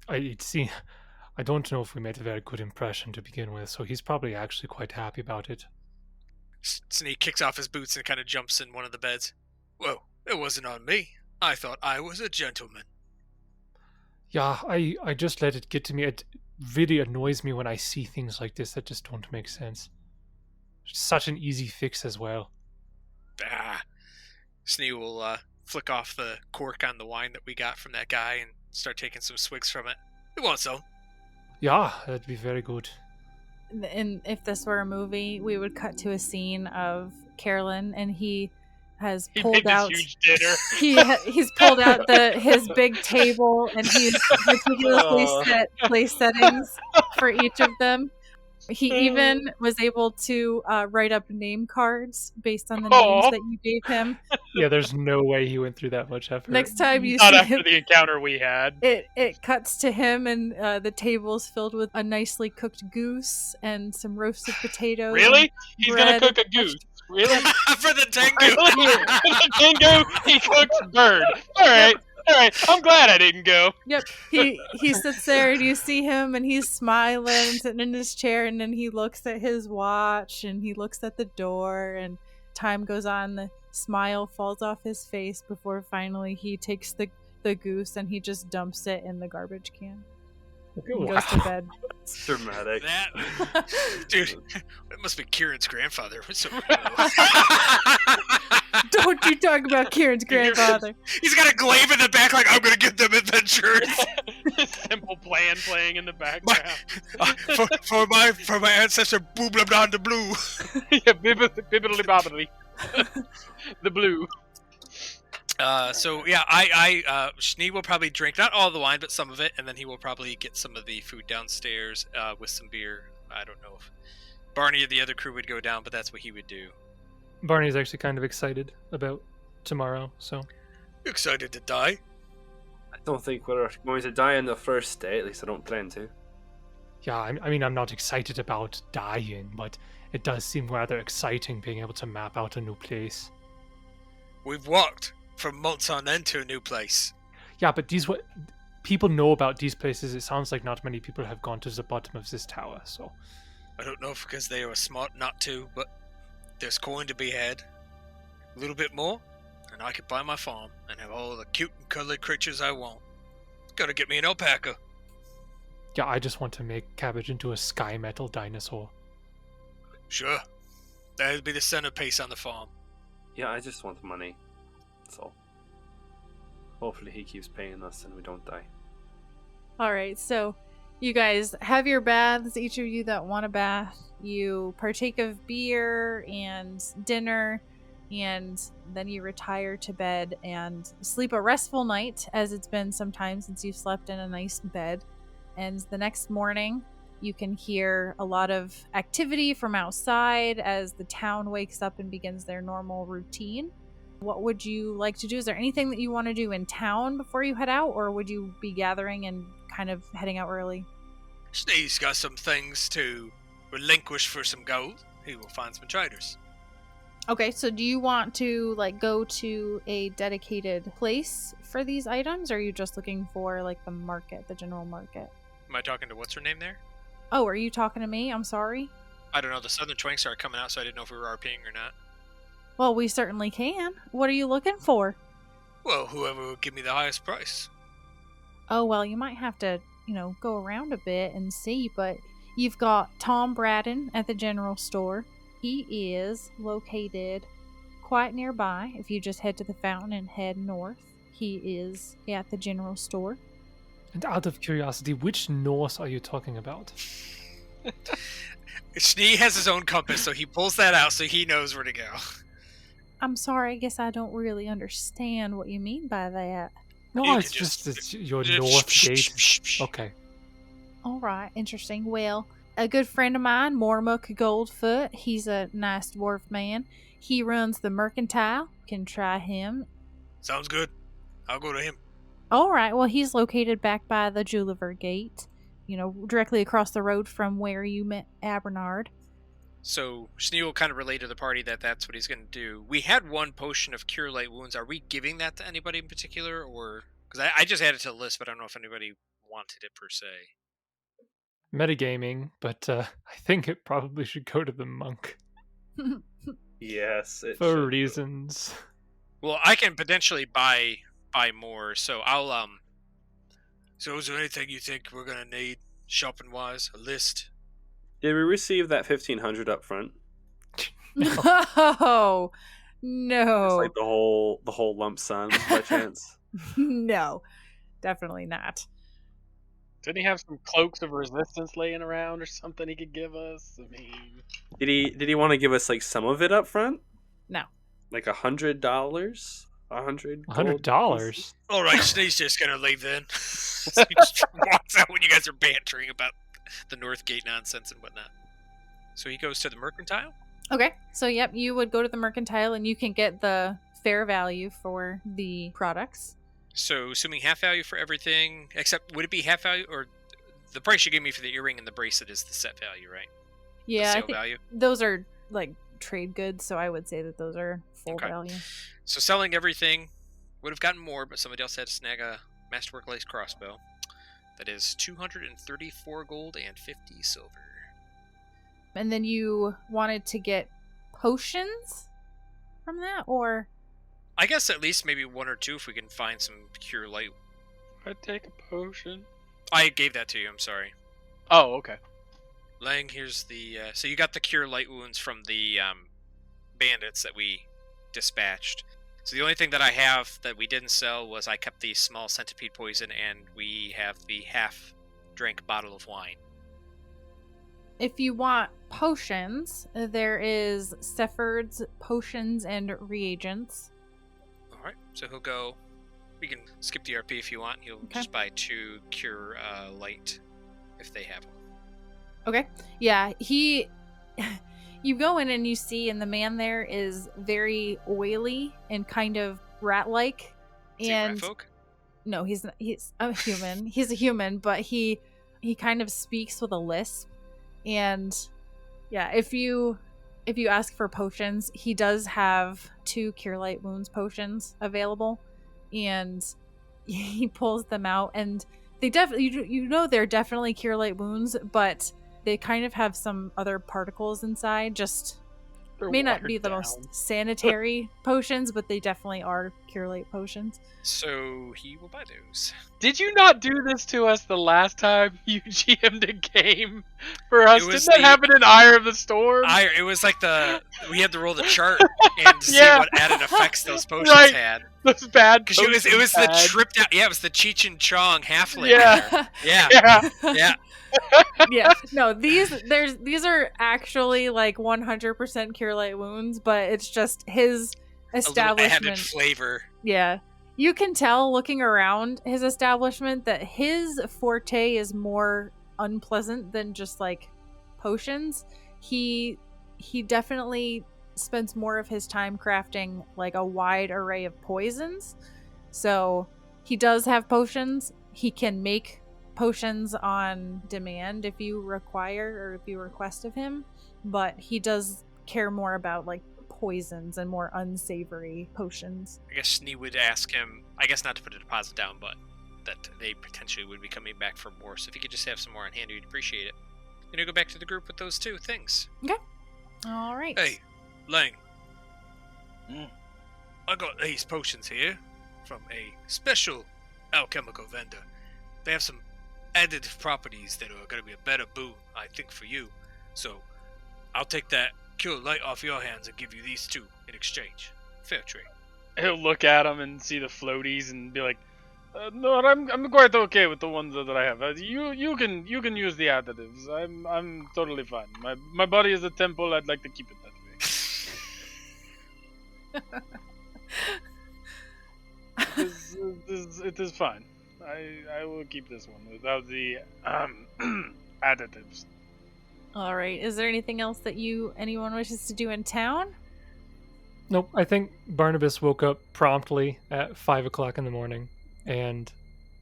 Speaker 5: I don't know if we made a very good impression to begin with, so he's probably actually quite happy about it.
Speaker 2: Snee kicks off his boots and kind of jumps in one of the beds. Well, it wasn't on me. I thought I was a gentleman.
Speaker 5: Yeah, I just let it get to me. It really annoys me when I see things like this that just don't make sense. It's such an easy fix as well.
Speaker 2: Snee will flick off the cork on the wine that we got from that guy and start taking some swigs from it. You want some?
Speaker 5: Yeah, that'd be very good.
Speaker 1: And if this were a movie, we would cut to a scene of Carolyn, and he has pulled out
Speaker 3: huge dinner.
Speaker 1: He's pulled out his big table, and he's meticulously set place settings for each of them. He even was able to write up name cards based on the names that you gave him.
Speaker 5: Yeah, there's no way he went through that much effort.
Speaker 1: Next time you
Speaker 3: Not
Speaker 1: see
Speaker 3: after
Speaker 1: him,
Speaker 3: the encounter we had.
Speaker 1: it cuts to him, and the table's filled with a nicely cooked goose and some roasted potatoes.
Speaker 3: Really? He's
Speaker 1: bread.
Speaker 3: gonna cook a goose. Really?
Speaker 2: For the tengu!
Speaker 3: Really? For the tengu, he cooks bird. Alright. I'm glad I didn't go.
Speaker 1: Yep. He sits there, and you see him, and he's smiling, sitting in his chair, and then he looks at his watch, and he looks at the door, and time goes on. The smile falls off his face before finally he takes the goose and he just dumps it in the garbage can. He goes to bed.
Speaker 4: It's dramatic.
Speaker 2: That, dude, it must be Kieran's grandfather. So
Speaker 1: Don't you talk about Kieran's grandfather.
Speaker 2: He's got a glaive in the back like, I'm going to give them adventures.
Speaker 3: Simple plan playing in the background.
Speaker 2: For my ancestor, Boobla the Blue.
Speaker 3: Yeah, bibbly bobbly. The blue.
Speaker 2: So yeah, I Schnee will probably drink not all the wine, but some of it, and then he will probably get some of the food downstairs with some beer. I don't know if Barney or the other crew would go down, but that's what he would do.
Speaker 5: Barney's actually kind of excited about tomorrow, so.
Speaker 2: You excited to die?
Speaker 6: I don't think we're going to die on the first day, at least I don't plan to.
Speaker 5: Yeah, I mean, I'm not excited about dying, but it does seem rather exciting being able to map out a new place.
Speaker 2: We've walked for months on end to a new place.
Speaker 5: Yeah, but people know about these places. It sounds like not many people have gone to the bottom of this tower, so.
Speaker 2: I don't know if because they were smart not to, but there's coin to be had. A little bit more, and I could buy my farm and have all the cute and cuddly creatures I want. Gotta get me an alpaca.
Speaker 5: Yeah, I just want to make Cabbage into a sky metal dinosaur.
Speaker 2: Sure. That'd be the centerpiece on the farm.
Speaker 6: Yeah, I just want money. That's all. Hopefully he keeps paying us and we don't die.
Speaker 1: Alright, so you guys have your baths, each of you that want a bath. You partake of beer and dinner, and then you retire to bed and sleep a restful night, as it's been some time since you've slept in a nice bed. And the next morning, you can hear a lot of activity from outside as the town wakes up and begins their normal routine. What would you like to do? Is there anything that you want to do in town before you head out, or would you be gathering and kind of heading out early?
Speaker 2: Snee's got some things to relinquish for some gold. He will find some traders.
Speaker 1: Okay, so do you want to go to a dedicated place for these items, or are you just looking for the market, the general market?
Speaker 2: Am I talking to what's her name there?
Speaker 1: Oh, are you talking to me? I'm sorry.
Speaker 2: I don't know. The Southern Twang started coming out, so I didn't know if we were RPing or not.
Speaker 1: Well, we certainly can. What are you looking for?
Speaker 2: Well, whoever will give me the highest price.
Speaker 1: Oh, well, you might have to, go around a bit and see, but you've got Tom Braden at the general store. He is located quite nearby. If you just head to the fountain and head north, he is at the general store.
Speaker 5: And out of curiosity, which north are you talking about?
Speaker 2: Schnee has his own compass, so he pulls that out so he knows where to go.
Speaker 1: I'm sorry, I guess I don't really understand what you mean by that.
Speaker 5: No,
Speaker 2: You
Speaker 5: it's
Speaker 2: can
Speaker 5: just
Speaker 2: just-
Speaker 5: it's your north gate. Okay.
Speaker 1: All right, interesting. Well, a good friend of mine, Mormuk Goldfoot, he's a nice dwarf man. He runs the mercantile. Can try him.
Speaker 2: Sounds good. I'll go to him.
Speaker 1: All right, well, he's located back by the Juliver Gate, directly across the road from where you met Abernard.
Speaker 2: So Schnee will kind of relay to the party that that's what he's going to do. We had one potion of Cure Light Wounds. Are we giving that to anybody in particular? Or because I just added to the list, but I don't know if anybody wanted it per se.
Speaker 5: Metagaming, but I think it probably should go to the monk
Speaker 4: Yes, it
Speaker 5: for
Speaker 4: should.
Speaker 5: reasons.
Speaker 2: Well, I can potentially buy more, so I'll So is there anything you think we're gonna need shopping wise? A list?
Speaker 4: Did we receive that 1,500 up front?
Speaker 1: No, no,
Speaker 4: It's like the whole lump sum by chance.
Speaker 1: no, definitely not.
Speaker 3: Didn't he have some cloaks of resistance laying around or something he could give us? I mean,
Speaker 4: Did he want to give us like some of it up front?
Speaker 1: No.
Speaker 4: Like $100? $100?
Speaker 5: $100?
Speaker 2: All right, Schnee's just gonna leave then. So he just walks out when you guys are bantering about the North Gate nonsense and whatnot. So he goes to the mercantile.
Speaker 1: Okay, so yep, you would go to the mercantile and you can get the fair value for the products.
Speaker 2: So assuming half value for everything, except would it be half value or the price you gave me for the earring and the bracelet is the set value, right?
Speaker 1: Yeah,
Speaker 2: the
Speaker 1: I
Speaker 2: sale
Speaker 1: think
Speaker 2: value.
Speaker 1: those are like trade goods, so I would say that those are full
Speaker 2: Okay.
Speaker 1: value.
Speaker 2: So selling everything would have gotten more, but somebody else had to snag a masterwork lace crossbow. That is 234 gold and 50 silver.
Speaker 1: And then you wanted to get potions from that, or
Speaker 2: I guess at least maybe one or two if we can find some cure light.
Speaker 3: I'd take a potion.
Speaker 2: I gave that to you. I'm sorry.
Speaker 3: Oh, okay.
Speaker 2: Leng, here's the. So you got the cure light wounds from the bandits that we dispatched. So the only thing that I have that we didn't sell was I kept the small centipede poison, and we have the half-drank bottle of wine.
Speaker 1: if you want potions, there is Sephard's potions and reagents.
Speaker 2: All right, so he'll go. We can skip the RP if you want. He'll
Speaker 1: Okay.
Speaker 2: just buy 2 cure light if they have them.
Speaker 1: Okay. Yeah, he you go in and you see, and the man there is very oily and kind of rat-like.
Speaker 2: Is he
Speaker 1: And
Speaker 2: rat folk?
Speaker 1: no, he's not, he's a human. He's a human, but he kind of speaks with a lisp. And yeah, if you ask for potions, he does have 2 cure light wounds potions available, and he pulls them out, and they definitely they're definitely cure light wounds, but they kind of have some other particles inside. Just
Speaker 3: They're
Speaker 1: may not
Speaker 3: watered
Speaker 1: be the
Speaker 3: down.
Speaker 1: most sanitary potions, but they definitely are cure light potions.
Speaker 2: So he will buy those.
Speaker 3: Did you not do this to us the last time you GM'd a game for us?
Speaker 2: It
Speaker 3: Didn't
Speaker 2: was
Speaker 3: that
Speaker 2: the-
Speaker 3: happen in Ire of the Storm?
Speaker 2: It was like we had to roll the chart and see
Speaker 3: Yeah.
Speaker 2: what added effects those potions
Speaker 3: Right.
Speaker 2: had.
Speaker 3: Those bad
Speaker 2: Because it was
Speaker 3: potions
Speaker 2: the
Speaker 3: had.
Speaker 2: tripped out. Yeah, it was the Cheech and Chong halfling.
Speaker 3: Yeah.
Speaker 2: there. Yeah.
Speaker 3: Yeah.
Speaker 2: Yeah.
Speaker 1: Yeah, no, these are actually like 100% cure light wounds, but it's just his
Speaker 2: A little added
Speaker 1: establishment.
Speaker 2: flavor.
Speaker 1: Yeah, you can tell looking around his establishment that his forte is more unpleasant than just like potions. He definitely spends more of his time crafting like a wide array of poisons. So he does have potions. He can make potions on demand if you require or if you request of him, but he does care more about like poisons and more unsavory potions.
Speaker 2: I guess Snee would ask him, I guess not to put a deposit down, but that they potentially would be coming back for more. So if you could just have some more on hand, we'd appreciate it. And you go back to the group with those 2 things.
Speaker 1: All right.
Speaker 2: Hey, Leng.
Speaker 3: Mm.
Speaker 2: I got these potions here from a special alchemical vendor. They have some additive properties that are going to be a better boon, I think, for you. So I'll take that kill light off your hands and give you these two in exchange. Fair trade.
Speaker 3: He'll look at them and see the floaties and be like, "No, I'm quite okay with the ones that I have. You can use the additives. I'm totally fine. My body is a temple. I'd like to keep it that way." It is fine. I will keep this one without the additives.
Speaker 1: All right. Is there anything else that anyone wishes to do in town?
Speaker 5: Nope. I think Barnabas woke up promptly at 5 o'clock in the morning and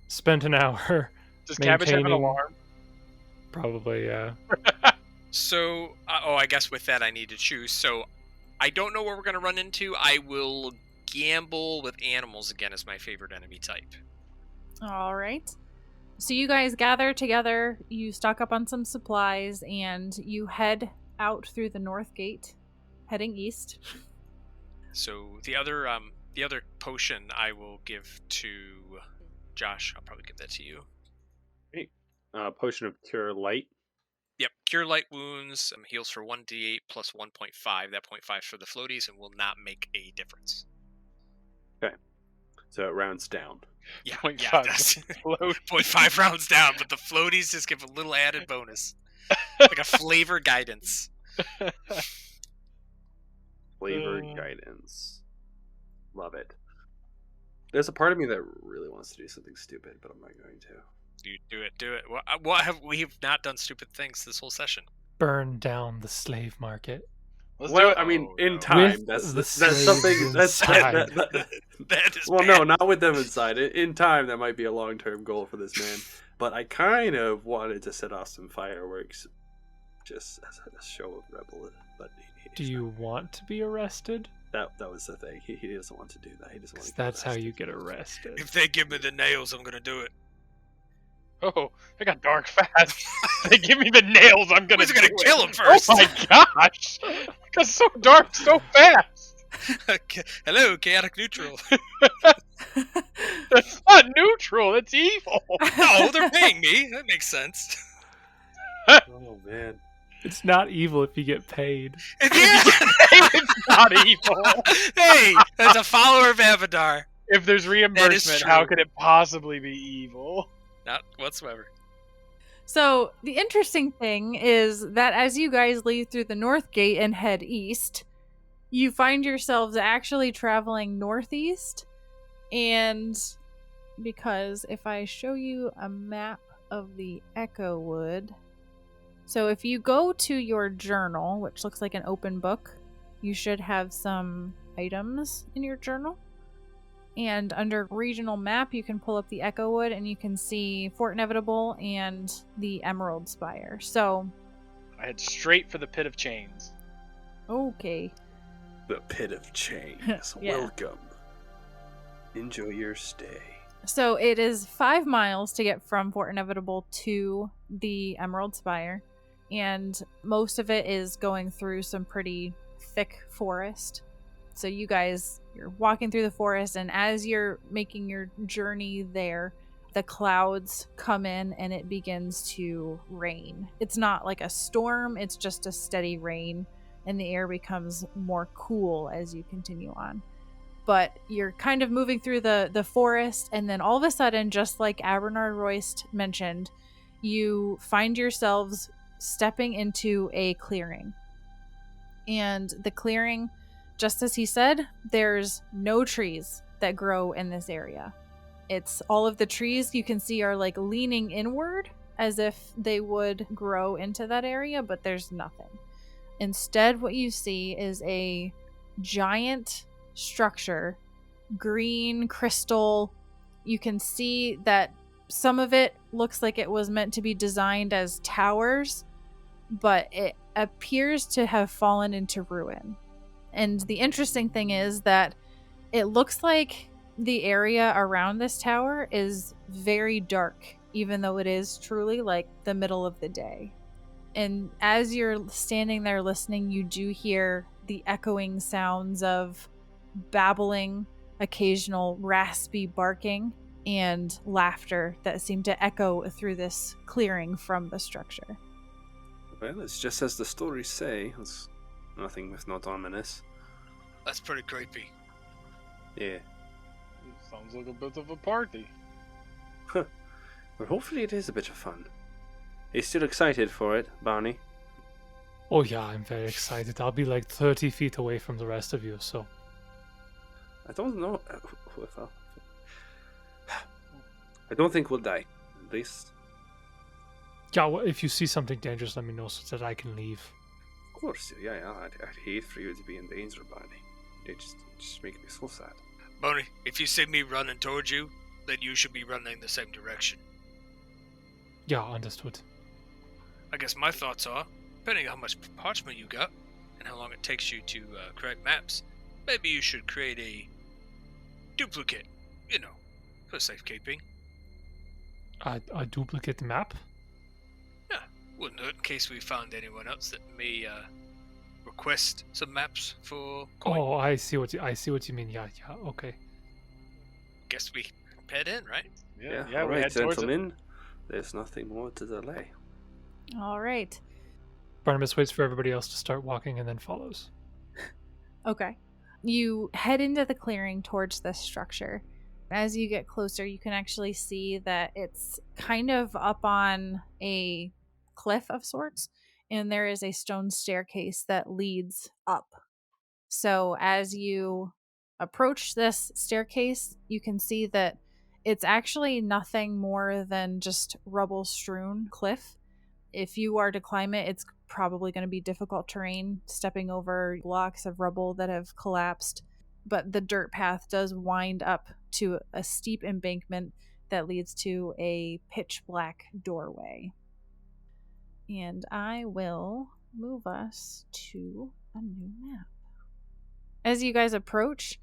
Speaker 5: spent an hour.
Speaker 3: Does Cabbage have an
Speaker 5: maintaining-
Speaker 3: alarm?
Speaker 5: Probably, yeah.
Speaker 2: So, I guess with that I need to choose. So, I don't know what we're going to run into. I will gamble with animals again as my favorite enemy type.
Speaker 1: All right. So you guys gather together, you stock up on some supplies, and you head out through the north gate, heading east.
Speaker 2: So the other potion I will give to Josh. I'll probably give that to you.
Speaker 4: Potion of Cure Light.
Speaker 2: Yep, cure light wounds, heals for 1d8 plus 1.5. That 0.5 for the floaties and will not make a difference.
Speaker 4: So it rounds down.
Speaker 2: Yeah,
Speaker 3: 0.5
Speaker 2: yeah, that's
Speaker 3: float.
Speaker 2: 0.5 rounds down, but the floaties just give a little added bonus, like a flavor guidance.
Speaker 4: Flavor guidance. Love it. There's a part of me that really wants to do something stupid, but I'm not going to.
Speaker 2: Do it. What have we have not done stupid things this whole session?
Speaker 5: Burn down the slave market.
Speaker 3: Let's
Speaker 4: Well,
Speaker 3: do it.
Speaker 4: I mean,
Speaker 2: Oh,
Speaker 4: in
Speaker 2: no.
Speaker 4: time,
Speaker 5: With
Speaker 4: that's
Speaker 5: the
Speaker 4: something.
Speaker 5: slaves
Speaker 4: That's
Speaker 5: inside.
Speaker 2: That is
Speaker 4: well,
Speaker 2: bad.
Speaker 4: no, not with them inside. In time, that might be a long-term goal for this man. But I kind of wanted to set off some fireworks, just as a show of rebel. But
Speaker 5: Do you want to be arrested?
Speaker 4: That was the thing. He doesn't want to do that. He doesn't want
Speaker 5: 'Cause
Speaker 4: to.
Speaker 5: that's how you get arrested.
Speaker 2: If they give me the nails, I'm gonna do it.
Speaker 3: Oh, they got dark fast. They give me the nails. I'm gonna.
Speaker 2: Who's gonna
Speaker 3: do it.
Speaker 2: kill him first?
Speaker 3: Oh my gosh! It got so dark so fast.
Speaker 2: Hello, chaotic neutral.
Speaker 3: That's not neutral. It's evil.
Speaker 2: No, they're paying me. That makes sense.
Speaker 4: Oh man.
Speaker 5: It's not evil if you get paid.
Speaker 2: Yeah.
Speaker 3: It's not evil.
Speaker 2: Hey, as a follower of Avadar,
Speaker 3: If there's reimbursement,
Speaker 2: true.
Speaker 3: how could it possibly be evil?
Speaker 2: not whatsoever.
Speaker 1: So the interesting thing is that as you guys leave through the north gate and head east, you find yourselves actually traveling northeast. And because if I show you a map of the Echo Wood, so if you go to your journal, which looks like an open book, you should have some items in your journal. And under regional map, you can pull up the Echo Wood and you can see Fort Inevitable and the Emerald Spire. So,
Speaker 3: I head straight for the pit of chains.
Speaker 1: okay.
Speaker 4: The pit of chains.
Speaker 1: Yeah.
Speaker 4: Welcome. Enjoy your stay.
Speaker 1: So it is 5 miles to get from Fort Inevitable to the Emerald Spire. And most of it is going through some pretty thick forest. So you guys, you're walking through the forest, and as you're making your journey there, the clouds come in and it begins to rain. It's not like a storm, it's just a steady rain, and the air becomes more cool as you continue on. But you're kind of moving through the forest, and then all of a sudden, just like Abernard Royst mentioned, you find yourselves stepping into a clearing. And the clearing, just as he said, there's no trees that grow in this area. It's all of the trees you can see are like leaning inward as if they would grow into that area, but there's nothing. Instead, what you see is a giant structure, green crystal. You can see that some of it looks like it was meant to be designed as towers, but it appears to have fallen into ruin. And the interesting thing is that it looks like the area around this tower is very dark, even though it is truly like the middle of the day. And as you're standing there listening, you do hear the echoing sounds of babbling, occasional raspy barking, and laughter that seem to echo through this clearing from the structure.
Speaker 6: Well, it's just as the stories say. Let's Nothing if not ominous.
Speaker 2: That's pretty creepy.
Speaker 6: Yeah.
Speaker 3: Sounds like a bit of a party.
Speaker 6: But hopefully it is a bit of fun. Are you still excited for it, Barney?
Speaker 5: Oh yeah, I'm very excited. I'll be like 30 feet away from the rest of you, so...
Speaker 6: I don't know. I don't think we'll die. At least,
Speaker 5: Yeah, well, if you see something dangerous, let me know so that I can leave.
Speaker 6: of course. Yeah. I'd hate for you to be in danger, Barney. It just makes me so sad.
Speaker 2: Bonnie, if you see me running towards you, then you should be running the same direction.
Speaker 5: Yeah, understood.
Speaker 2: I guess my thoughts are, depending on how much parchment you got, and how long it takes you to create maps, maybe you should create a duplicate, for safekeeping.
Speaker 5: A duplicate map?
Speaker 2: Yeah, wouldn't hurt in case we found anyone else that may request some maps for coin.
Speaker 5: Oh, I see what you mean. Yeah, okay.
Speaker 2: Guess we head in, right?
Speaker 3: Yeah,
Speaker 6: All
Speaker 3: we
Speaker 6: right,
Speaker 3: head towards it.
Speaker 6: gentlemen. There's nothing more to delay.
Speaker 1: All right.
Speaker 5: Barnabas waits for everybody else to start walking and then follows.
Speaker 1: Okay. You head into the clearing towards this structure. As you get closer, you can actually see that it's kind of up on a cliff of sorts, and there is a stone staircase that leads up. So as you approach this staircase, you can see that it's actually nothing more than just rubble-strewn cliff. If you are to climb it, it's probably going to be difficult terrain, stepping over blocks of rubble that have collapsed. But the dirt path does wind up to a steep embankment that leads to a pitch black doorway. And I will move us to a new map. As you guys approach,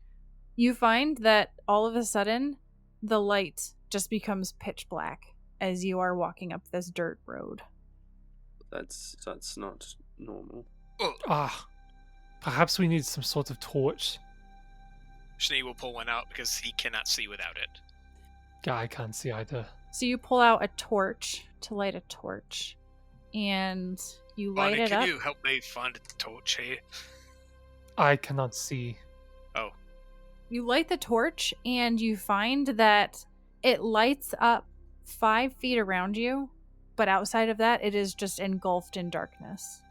Speaker 1: you find that all of a sudden the light just becomes pitch black as you are walking up this dirt road.
Speaker 6: That's not normal.
Speaker 5: Perhaps we need some sort of torch.
Speaker 2: Schnee will pull one out because he cannot see without it.
Speaker 5: Yeah, I can't see either.
Speaker 1: So you pull out a torch to light a torch, and you light
Speaker 2: Bonnie,
Speaker 1: it
Speaker 2: can
Speaker 1: up.
Speaker 2: you help me find a torch here?
Speaker 5: I cannot see.
Speaker 2: Oh.
Speaker 1: You light the torch, and you find that it lights up 5 feet around you, but outside of that, it is just engulfed in darkness.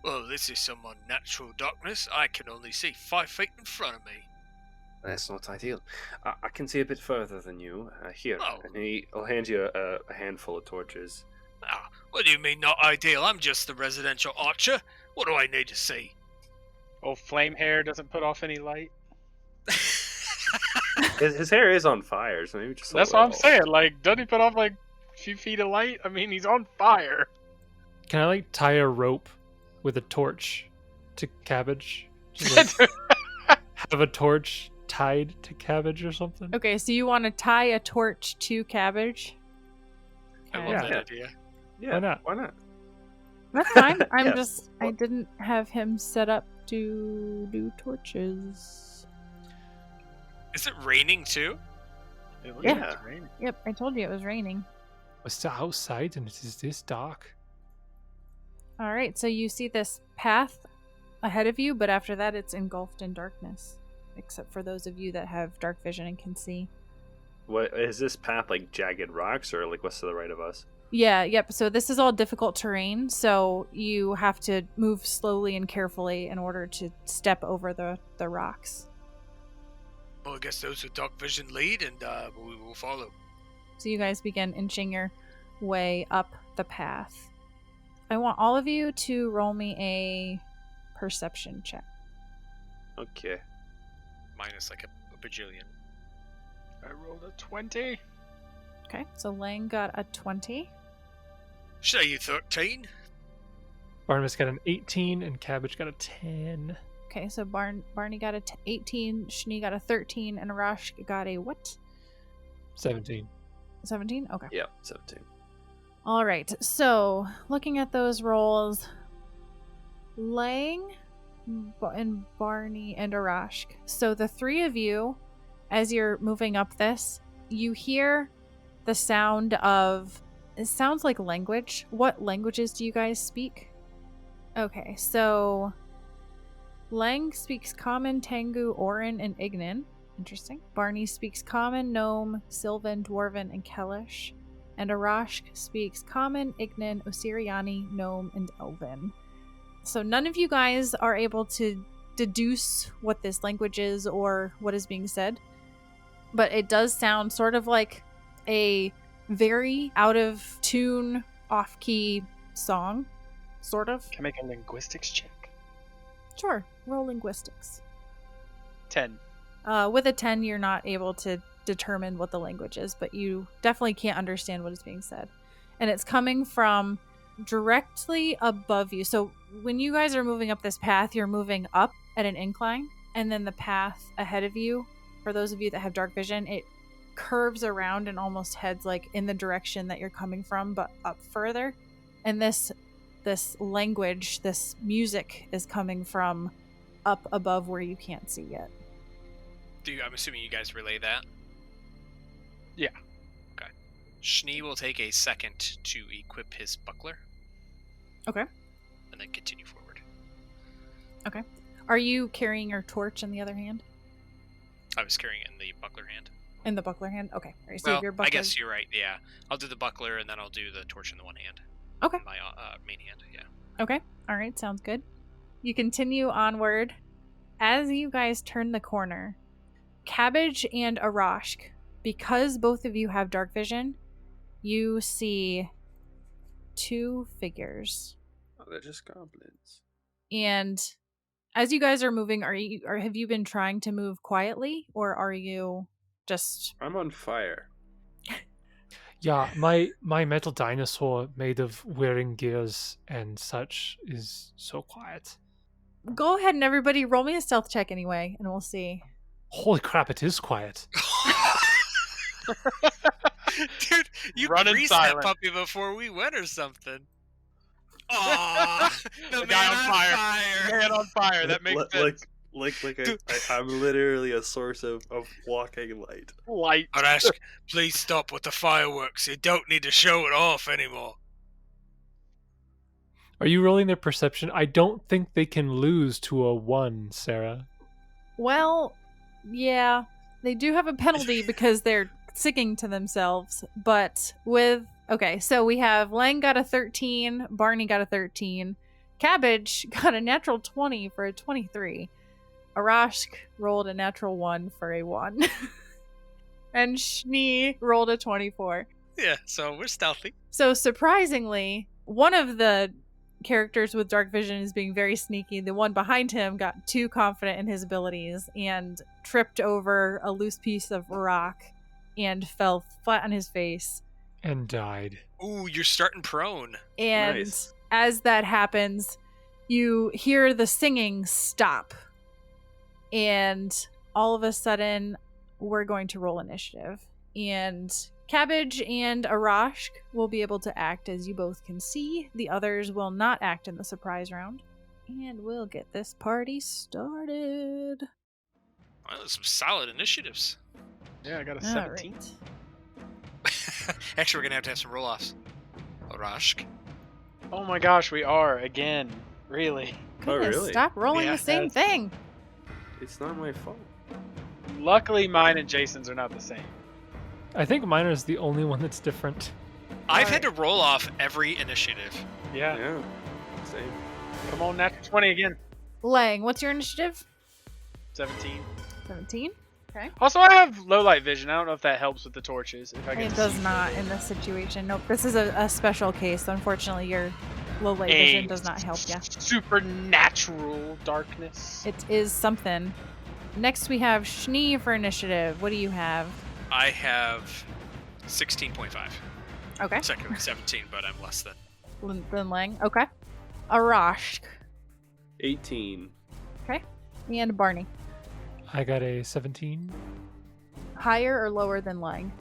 Speaker 2: Well, this is some unnatural darkness. I can only see 5 feet in front of me.
Speaker 6: That's not ideal. I can see a bit further than you. Here,
Speaker 2: Oh.
Speaker 6: and I'll hand you a handful of torches.
Speaker 2: What do you mean not ideal? I'm just the residential archer. What do I need to see?
Speaker 3: Oh, flame hair doesn't put off any light.
Speaker 6: His hair is on fire, so maybe just.
Speaker 3: That's what I'm saying. Like, doesn't he put off like a few feet of light? I mean, he's on fire.
Speaker 5: Can I tie a rope with a torch to Cabbage? Just, like, have a torch tied to Cabbage or something?
Speaker 1: Okay, so you want to tie a torch to Cabbage?
Speaker 2: I love
Speaker 1: Okay.
Speaker 2: that idea.
Speaker 6: Yeah,
Speaker 5: Why not?
Speaker 6: Why not?
Speaker 1: That's fine. I'm
Speaker 6: Yeah.
Speaker 1: just, I didn't have him set up to do torches.
Speaker 2: Is it raining too?
Speaker 3: It looks
Speaker 1: Yeah.
Speaker 3: like it's raining.
Speaker 1: Yep, I told you it was raining.
Speaker 5: We're still outside and it is this dark.
Speaker 1: All right, so you see this path ahead of you, but after that it's engulfed in darkness, except for those of you that have dark vision and can see.
Speaker 4: What is this path, like jagged rocks, or like what's to the right of us?
Speaker 1: Yeah, yep. So this is all difficult terrain, so you have to move slowly and carefully in order to step over the rocks.
Speaker 2: Well, I guess those with dark vision lead, and we will follow.
Speaker 1: So you guys begin inching your way up the path. I want all of you to roll me a perception check.
Speaker 4: Okay.
Speaker 2: Minus like a bajillion.
Speaker 3: I rolled a 20.
Speaker 1: Okay, so Leng got a 20.
Speaker 2: Say you 13.
Speaker 5: Barnabas got an 18 and Cabbage got a 10.
Speaker 1: Okay, so Barney got a 18, Schnee got a 13, and Arash got a what?
Speaker 5: 17.
Speaker 1: 17? Okay.
Speaker 6: Yeah, 17.
Speaker 1: All right, so looking at those rolls, Leng and Barney and Arashk. So the three of you, as you're moving up this, you hear the sound of, it sounds like language. What languages do you guys speak? Okay, so Leng speaks Common, Tengu, Orin, and Ignan. Interesting. Barney speaks Common, Gnome, Sylvan, Dwarven, and Kellish. And Arashk speaks Common, Ignan, Osiriani, Gnome, and Elven. So none of you guys are able to deduce what this language is or what is being said. But it does sound sort of like a very out of tune, off-key song. Sort of.
Speaker 3: Can I make a linguistics check?
Speaker 1: Sure. Roll linguistics.
Speaker 3: 10.
Speaker 1: With a 10, you're not able to determine what the language is, but you definitely can't understand what is being said. And it's coming from directly above you. So when you guys are moving up this path, you're moving up at an incline, and then the path ahead of you, for those of you that have dark vision, it curves around and almost heads like in the direction that you're coming from, but up further. And this language, this music is coming from up above where you can't see yet.
Speaker 2: I'm assuming you guys relay that?
Speaker 3: Yeah.
Speaker 2: Okay. Schnee will take a second to equip his buckler.
Speaker 1: Okay.
Speaker 2: And then continue forward.
Speaker 1: Okay. Are you carrying your torch in the other hand?
Speaker 2: I was carrying it in the buckler hand.
Speaker 1: In the buckler hand? Okay. All right, so
Speaker 2: Well,
Speaker 1: your buckler...
Speaker 2: I guess you're right, yeah. I'll do the buckler and then I'll do the torch in the one hand.
Speaker 1: Okay.
Speaker 2: My main hand, yeah.
Speaker 1: Okay. All right, sounds good. You continue onward. As you guys turn the corner, Cabbage and Arashk, because both of you have dark vision, you see two figures.
Speaker 6: Oh, they're just goblins.
Speaker 1: And as you guys are moving, have you been trying to move quietly, or are you just...
Speaker 6: I'm on fire.
Speaker 5: Yeah, my metal dinosaur made of wearing gears and such is so quiet.
Speaker 1: Go ahead and everybody roll me a stealth check anyway, and we'll see.
Speaker 5: Holy crap, it is quiet.
Speaker 2: Dude, you
Speaker 3: Running
Speaker 2: greased
Speaker 3: silent.
Speaker 2: that puppy before we went or something. Aww, the
Speaker 3: guy
Speaker 2: man
Speaker 3: on
Speaker 2: on
Speaker 3: fire.
Speaker 2: fire.
Speaker 3: Man on fire, that makes sense.
Speaker 6: I'm literally a source of walking light.
Speaker 3: Light.
Speaker 2: Arashk, please stop with the fireworks. You don't need to show it off anymore.
Speaker 5: Are you rolling their perception? I don't think they can lose to a 1, Sarah.
Speaker 1: Well, yeah, they do have a penalty because they're sticking to themselves, but with... Okay, so we have Leng got a 13, Barney got a 13, Cabbage got a natural 20 for a 23, Arashk rolled a natural 1 for a 1, and Schnee rolled a 24.
Speaker 2: Yeah, so we're stealthy.
Speaker 1: So surprisingly, one of the characters with dark vision is being very sneaky. The one behind him got too confident in his abilities and tripped over a loose piece of rock and fell flat on his face.
Speaker 5: And died.
Speaker 2: Ooh, you're starting prone.
Speaker 1: And
Speaker 6: Nice.
Speaker 1: as that happens, you hear the singing stop. And all of a sudden, we're going to roll initiative. And Cabbage and Arashk will be able to act, as you both can see. The others will not act in the surprise round. And we'll get this party started.
Speaker 2: Well, there's some solid initiatives.
Speaker 3: Yeah, I got a
Speaker 1: All
Speaker 3: 17.
Speaker 1: right.
Speaker 2: Actually, we're going to have some roll-offs. Arashk.
Speaker 3: Oh my gosh, we are again. Really?
Speaker 6: Oh,
Speaker 1: Goodness,
Speaker 6: really?
Speaker 1: stop rolling
Speaker 3: Yeah,
Speaker 1: the same
Speaker 3: that's-
Speaker 1: thing.
Speaker 6: It's not my fault.
Speaker 3: Luckily, mine and Jason's are not the same.
Speaker 5: I think mine is the only one that's different.
Speaker 2: I've had to roll off every initiative.
Speaker 3: Yeah.
Speaker 6: Yeah. Same.
Speaker 3: Come on, natural 20 again.
Speaker 1: Leng, what's your initiative?
Speaker 3: 17.
Speaker 1: 17? Okay.
Speaker 3: Also, I have low light vision. I don't know if that helps with the torches. If I get
Speaker 1: It
Speaker 3: to
Speaker 1: does
Speaker 3: see
Speaker 1: not
Speaker 3: further.
Speaker 1: in this situation. Nope, this is a special case. So unfortunately, your low light vision does not help you.
Speaker 3: Supernatural darkness.
Speaker 1: It is something. Next, we have Schnee for initiative. What do you have?
Speaker 2: I have 16.5.
Speaker 1: Okay.
Speaker 2: Technically 17, but I'm less than.
Speaker 1: Then Leng. Okay. Arashk.
Speaker 6: 18.
Speaker 1: Okay. And Barney.
Speaker 5: I got a 17.
Speaker 1: Higher or lower than Leng?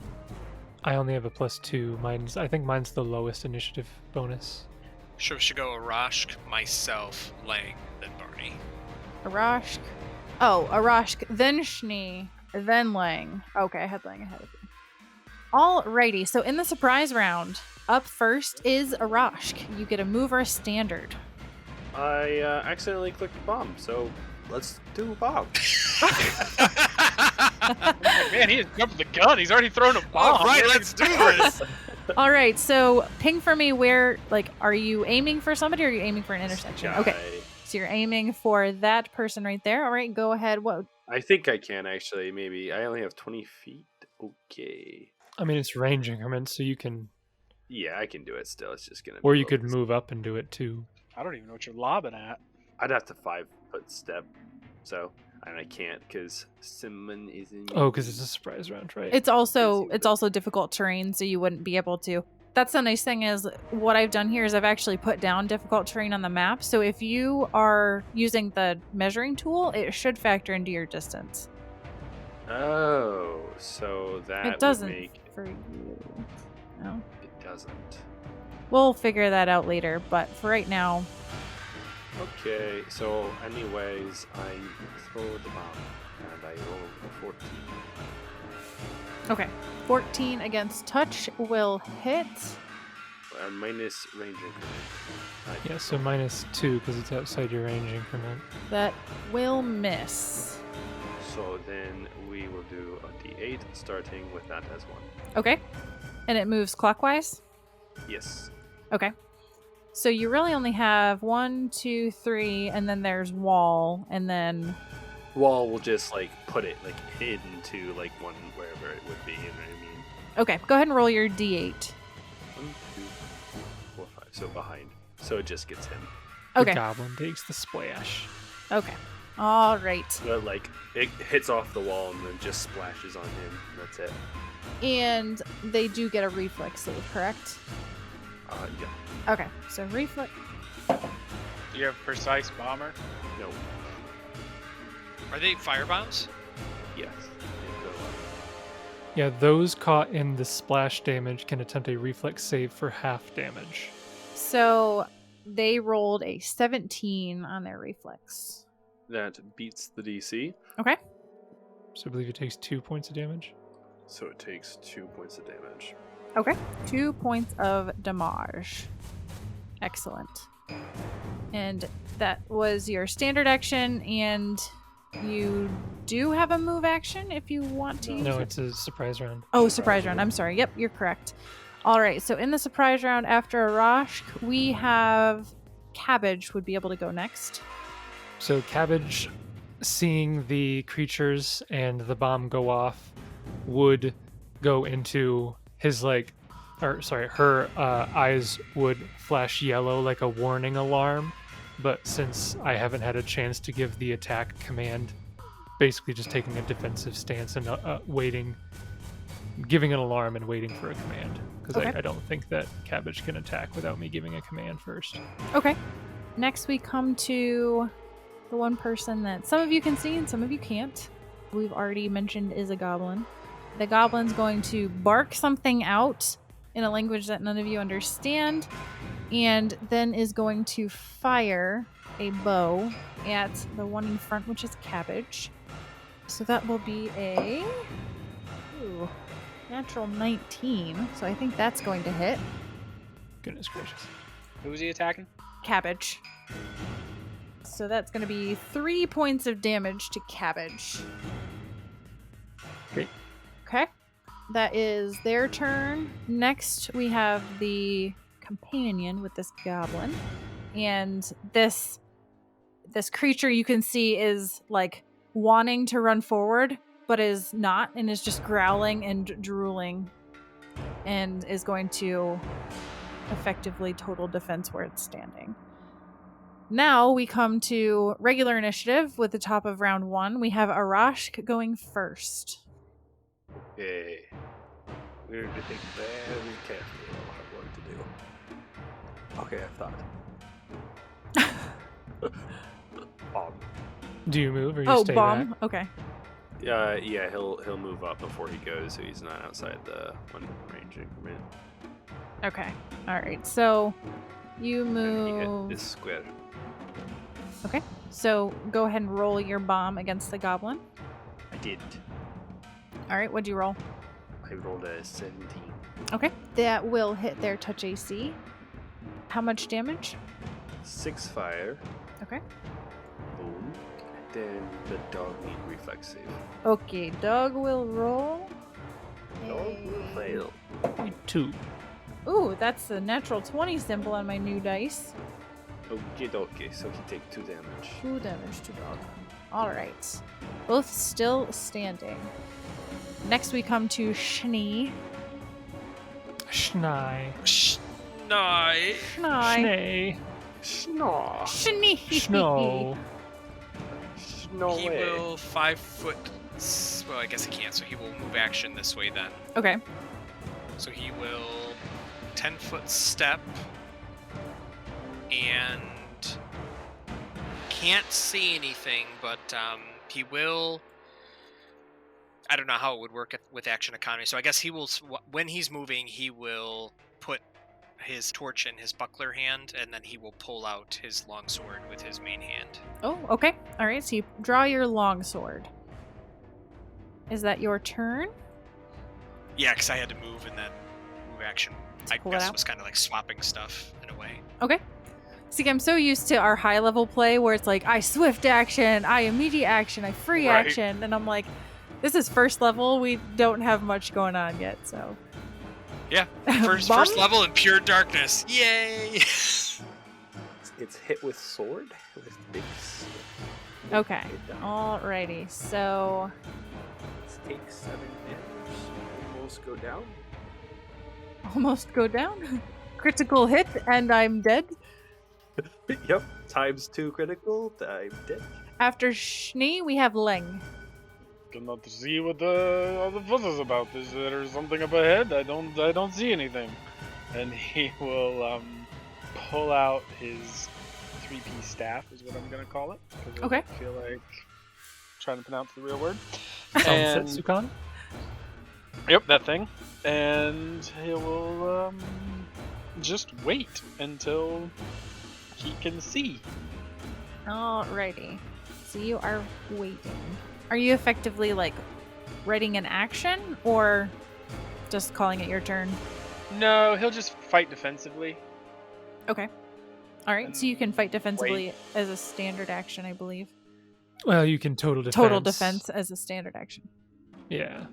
Speaker 5: I only have a +2. I think mine's the lowest initiative bonus.
Speaker 2: Should go Arashk, myself, Leng, then Barney.
Speaker 1: Arashk. Oh, Arashk, then Schnee, then Leng. Okay, I had Leng ahead of you. Alrighty, so in the surprise round, up first is Arashk. You get a move or a standard.
Speaker 6: I accidentally clicked the bomb, so
Speaker 4: let's do Bob.
Speaker 3: Man, he just jumped the gun. He's already thrown a bomb.
Speaker 2: All right, let's do this.
Speaker 1: All right, so ping for me where, like, are you aiming for somebody or are you aiming for an intersection?
Speaker 4: Guy.
Speaker 1: Okay, so you're aiming for that person right there. All right, go ahead. What?
Speaker 4: I think I can actually. Maybe I only have 20 feet. Okay.
Speaker 5: I mean, it's range increments, so you can,
Speaker 4: Yeah, I can do it still. It's just gonna.
Speaker 5: or
Speaker 4: be
Speaker 5: you
Speaker 4: a
Speaker 5: could
Speaker 4: little-
Speaker 5: move up and do it too.
Speaker 3: I don't even know what you're lobbing at.
Speaker 4: I'd have to 5-foot step, so and I can't because Simon is in.
Speaker 5: Oh, because it's a surprise round, right?
Speaker 1: It's also difficult terrain, so you wouldn't be able to. That's the nice thing is what I've done here is I've actually put down difficult terrain on the map. So if you are using the measuring tool, it should factor into your distance.
Speaker 4: Oh, so that
Speaker 1: It doesn't
Speaker 4: would make
Speaker 1: for you. No.
Speaker 4: it doesn't.
Speaker 1: We'll figure that out later, but for right now,
Speaker 4: Okay, so anyways, I throw the bomb and I roll a 14.
Speaker 1: okay. 14 against touch will hit.
Speaker 4: And minus range increment.
Speaker 5: Yeah, so -2 because it's outside your range increment.
Speaker 1: That will miss.
Speaker 4: So then we will do a d8 starting with that as 1.
Speaker 1: Okay. And it moves clockwise?
Speaker 4: Yes.
Speaker 1: Okay. So you really only have 1, 2, 3, and then there's wall, and then
Speaker 4: Wall will just like put it like hidden to like one wherever it would be, you know what I mean?
Speaker 1: okay. Go ahead and roll your d8.
Speaker 4: 1, 2, 4, 5. So behind. So it just gets him.
Speaker 5: The
Speaker 1: Okay.
Speaker 5: goblin takes the splash.
Speaker 1: Okay. All right.
Speaker 4: So like it hits off the wall and then just splashes on him. And that's it.
Speaker 1: And they do get a reflex save, correct?
Speaker 4: Yeah.
Speaker 1: Okay. So reflex.
Speaker 3: Do you have precise bomber?
Speaker 4: No.
Speaker 2: Are they firebombs?
Speaker 4: Yes.
Speaker 5: Yeah, those caught in the splash damage can attempt a reflex save for half damage.
Speaker 1: So they rolled a 17 on their reflex.
Speaker 4: That beats the DC.
Speaker 1: Okay.
Speaker 5: So I believe it takes 2 points of damage.
Speaker 4: So it takes 2 points of damage.
Speaker 1: Okay. 2 points of damage. Excellent. And that was your standard action, and you do have a move action if you want to use
Speaker 5: No,
Speaker 1: it.
Speaker 5: it's a surprise round.
Speaker 1: Oh, surprise round. I'm sorry. Yep, you're correct. All right. So in the surprise round after Arashk, we have Cabbage would be able to go next.
Speaker 5: So Cabbage, seeing the creatures and the bomb go off, would go into his her eyes would flash yellow like a warning alarm. But since I haven't had a chance to give the attack command, basically just taking a defensive stance and waiting, giving an alarm and waiting for a command. Because
Speaker 1: Okay.
Speaker 5: I don't think that Cabbage can attack without me giving a command first.
Speaker 1: Okay. Next, we come to the one person that some of you can see and some of you can't. We've already mentioned is a goblin. The goblin's going to bark something out in a language that none of you understand, and then is going to fire a bow at the one in front, which is Cabbage. So that will be a natural 19. So I think that's going to hit
Speaker 5: Goodness gracious.
Speaker 3: Who was he attacking?
Speaker 1: Cabbage. So that's going to be 3 points of damage to Cabbage.
Speaker 5: Great.
Speaker 1: Okay. That is their turn. Next, we have the companion with this goblin. And this creature you can see is like wanting to run forward, but is not, and is just growling and drooling, and is going to effectively total defense where it's standing. Now we come to regular initiative with the top of round 1. We have Arashk going first.
Speaker 4: Okay. We're going to think very carefully about what to do. Okay, I thought. Bomb.
Speaker 5: Do you move or you stay
Speaker 1: bomb.
Speaker 5: back?
Speaker 1: Okay.
Speaker 4: Yeah, he'll move up before he goes, so he's not outside the one range increment.
Speaker 1: Okay. All right. So you
Speaker 4: And he hit
Speaker 1: move.
Speaker 4: this square.
Speaker 1: Okay. So go ahead and roll your bomb against the goblin.
Speaker 4: I did.
Speaker 1: All right. What'd you roll?
Speaker 4: I rolled a 17.
Speaker 1: Okay. That will hit their touch AC. How much damage?
Speaker 4: 6 fire.
Speaker 1: Okay.
Speaker 4: Boom. Then the dog need reflex save.
Speaker 1: Okay, dog will roll.
Speaker 4: Dog will fail.
Speaker 5: 2.
Speaker 1: Ooh, that's a natural 20 symbol on my new dice.
Speaker 4: Okay, so he take 2 damage.
Speaker 1: 2 damage to dog. Alright. Both still standing. Next we come to Schnee.
Speaker 5: Schnei.
Speaker 2: Schnai.
Speaker 1: Schnee.
Speaker 5: Schnee.
Speaker 1: Schnee.
Speaker 5: Snow.
Speaker 4: No
Speaker 2: He
Speaker 4: way.
Speaker 2: will 5 foot. Well, I guess he can't, so he will move action this way then.
Speaker 1: Okay.
Speaker 2: So he will 10-foot step and can't see anything, but he will. I don't know how it would work with action economy. So I guess he will, when he's moving, he will put his torch in his buckler hand, and then he will pull out his longsword with his main hand.
Speaker 1: Oh, okay. Alright, so you draw your longsword. Is that your turn?
Speaker 2: Yeah, because I had to move, and then move action, I
Speaker 1: pull it
Speaker 2: guess,
Speaker 1: out?
Speaker 2: was kind of like swapping stuff in a way.
Speaker 1: Okay. See, I'm so used to our high level play where it's like, I swift action, I immediate action, I free
Speaker 3: Right.
Speaker 1: action, and I'm like, this is first level, we don't have much going on yet, so.
Speaker 2: Yeah, first
Speaker 1: Bum?
Speaker 2: level in pure darkness. Yay!
Speaker 4: It's hit with sword? With big sword.
Speaker 1: Okay. Alrighty, so
Speaker 4: Take 7 damage. Almost go down.
Speaker 1: almost go down. Critical hit, and I'm dead.
Speaker 4: Yep. Times 2 critical. I'm dead.
Speaker 1: After Schnee, we have Leng.
Speaker 3: Cannot see what all the fuss is about. Is there something up ahead? I don't see anything. And he will pull out his 3P staff, is what I'm gonna call it. 'Cause
Speaker 1: Okay.
Speaker 3: I feel like trying to pronounce the real word.
Speaker 5: Sunset
Speaker 3: And
Speaker 5: Sukan?
Speaker 3: yep, that thing. And he will just wait until he can see.
Speaker 1: Alrighty. So you are waiting. Are you effectively like writing an action or just calling it your turn?
Speaker 3: No, he'll just fight defensively.
Speaker 1: Okay. Alright, so you can fight defensively as a standard action, I believe.
Speaker 5: Well, you can total defense.
Speaker 1: Total defense as a standard action.
Speaker 5: Yeah.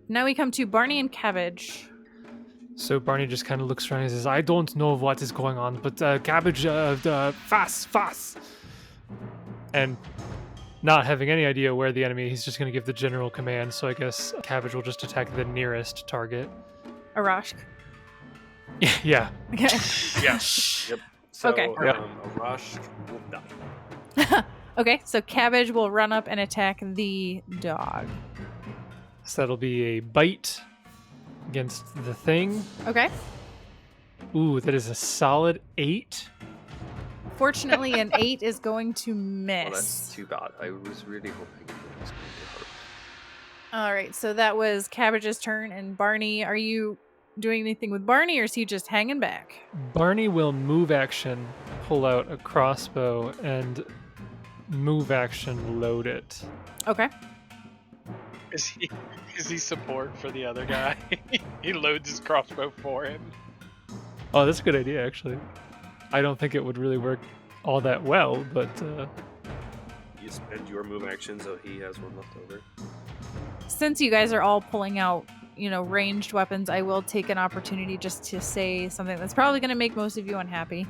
Speaker 1: Now we come to Barney and Cabbage.
Speaker 5: So Barney just kind of looks around and says, I don't know what is going on, but Cabbage, fast. And not having any idea where the enemy, he's just going to give the general command, so I guess Cabbage will just attack the nearest target.
Speaker 1: Arashk.
Speaker 5: Yeah.
Speaker 1: Okay.
Speaker 2: Yes.
Speaker 4: Yep. So,
Speaker 1: Okay.
Speaker 4: Arash will die.
Speaker 1: Okay, so Cabbage will run up and attack the dog.
Speaker 5: So that'll be a bite against the thing.
Speaker 1: Okay.
Speaker 5: Ooh, that is a solid 8.
Speaker 1: Fortunately, an 8 is going to
Speaker 4: Well, that's
Speaker 1: miss.
Speaker 4: too bad. I was really hoping it was going to hurt.
Speaker 1: All right, so that was Cabbage's turn. And Barney, are you doing anything with Barney, or is he just hanging back?
Speaker 5: Barney will move action, pull out a crossbow, and move action load it.
Speaker 1: Okay.
Speaker 3: Is he support for the other guy? He loads his crossbow for him.
Speaker 5: Oh, that's a good idea, actually. I don't think it would really work all that well, but
Speaker 4: You spend your move action, so he has one left over.
Speaker 1: Since you guys are all pulling out, ranged weapons, I will take an opportunity just to say something that's probably going to make most of you unhappy.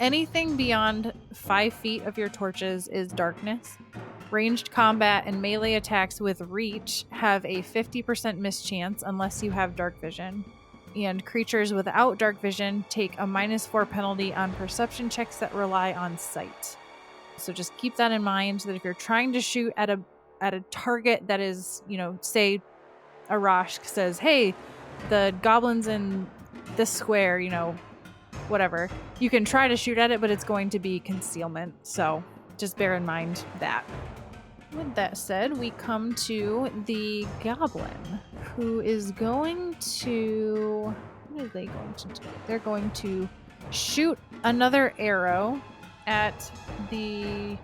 Speaker 1: Anything beyond 5 feet of your torches is darkness. Ranged combat and melee attacks with reach have a 50% mischance unless you have dark vision. And creatures without dark vision take a -4 penalty on perception checks that rely on sight. So just keep that in mind, that if you're trying to shoot at a target that is, say Arashk says, hey, the goblins in this square, whatever, you can try to shoot at it, but it's going to be concealment. So just bear in mind that. With that said, we come to the goblin, who is going to... What are they going to do? They're going to shoot another arrow at the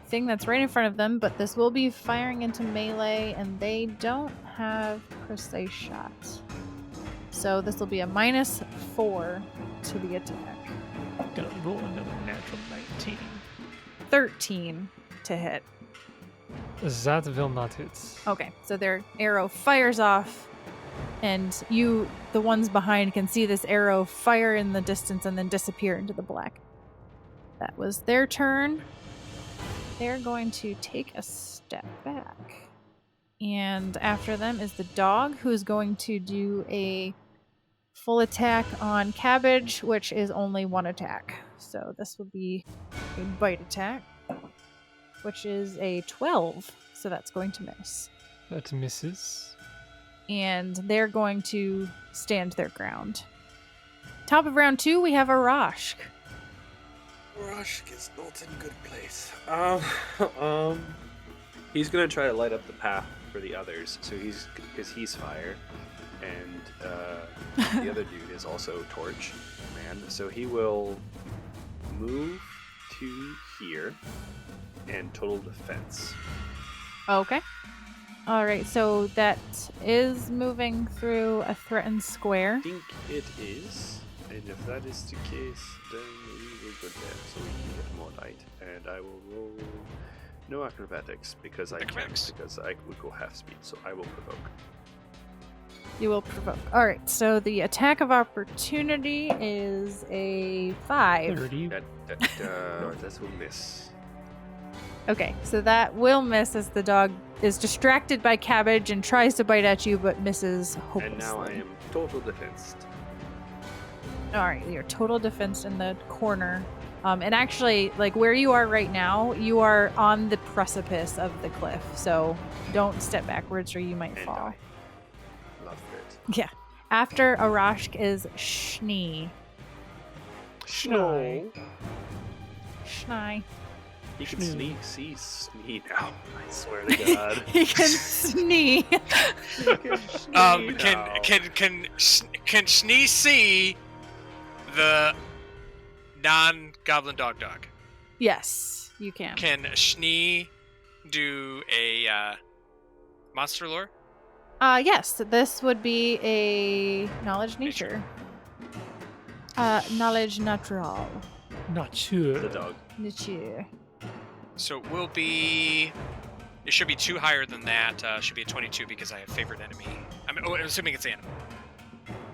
Speaker 1: thing that's right in front of them, but this will be firing into melee, and they don't have precise shots. So this will be a -4 to the attack.
Speaker 5: gonna roll another natural 19.
Speaker 1: 13. to hit.
Speaker 5: That will not hit.
Speaker 1: Okay, so their arrow fires off, and you, the ones behind, can see this arrow fire in the distance and then disappear into the black. That was their turn. They're going to take a step back. And after them is the dog, who's going to do a full attack on Cabbage, which is only one attack. So this will be a bite attack, which is a 12. So that's going to miss.
Speaker 5: That misses.
Speaker 1: And they're going to stand their ground. Top of round 2, we have Arashk.
Speaker 4: Arashk is not in good place. He's gonna try to light up the path for the others. So because he's fire, and the other dude is also torch man. So he will move to here and total defense.
Speaker 1: Okay. All right, so that is moving through a threatened square.
Speaker 4: I think it is, and if that is the case, then we will go there so we can get more light. And I will roll no acrobatics because I can't, because I would go half speed, so I will provoke.
Speaker 1: You will provoke. All right, so the attack of opportunity is a 5.
Speaker 5: 30.
Speaker 4: That will miss.
Speaker 1: Okay, so that will miss as the dog is distracted by Cabbage and tries to bite at you but misses hopelessly.
Speaker 4: And now I am total defensed.
Speaker 1: All right, you're total defense in the corner. And actually, like where you are right now, you are on the precipice of the cliff. So don't step backwards or you might
Speaker 4: And
Speaker 1: fall.
Speaker 4: I love it.
Speaker 1: Yeah. After Arashk is Schnee.
Speaker 4: Snow.
Speaker 1: Schnee.
Speaker 4: He can see now. I swear to God.
Speaker 1: He can snee.
Speaker 2: Can Schnee see the non-goblin dog?
Speaker 1: Yes, you can.
Speaker 2: Can Schnee do a monster lore?
Speaker 1: Yes, this would be a knowledge nature. Knowledge natural.
Speaker 5: Not sure.
Speaker 4: The dog.
Speaker 1: Nature.
Speaker 2: So it will be. It should be 2 higher than that. Should be a 22 because I have favorite enemy. I'm assuming it's animal.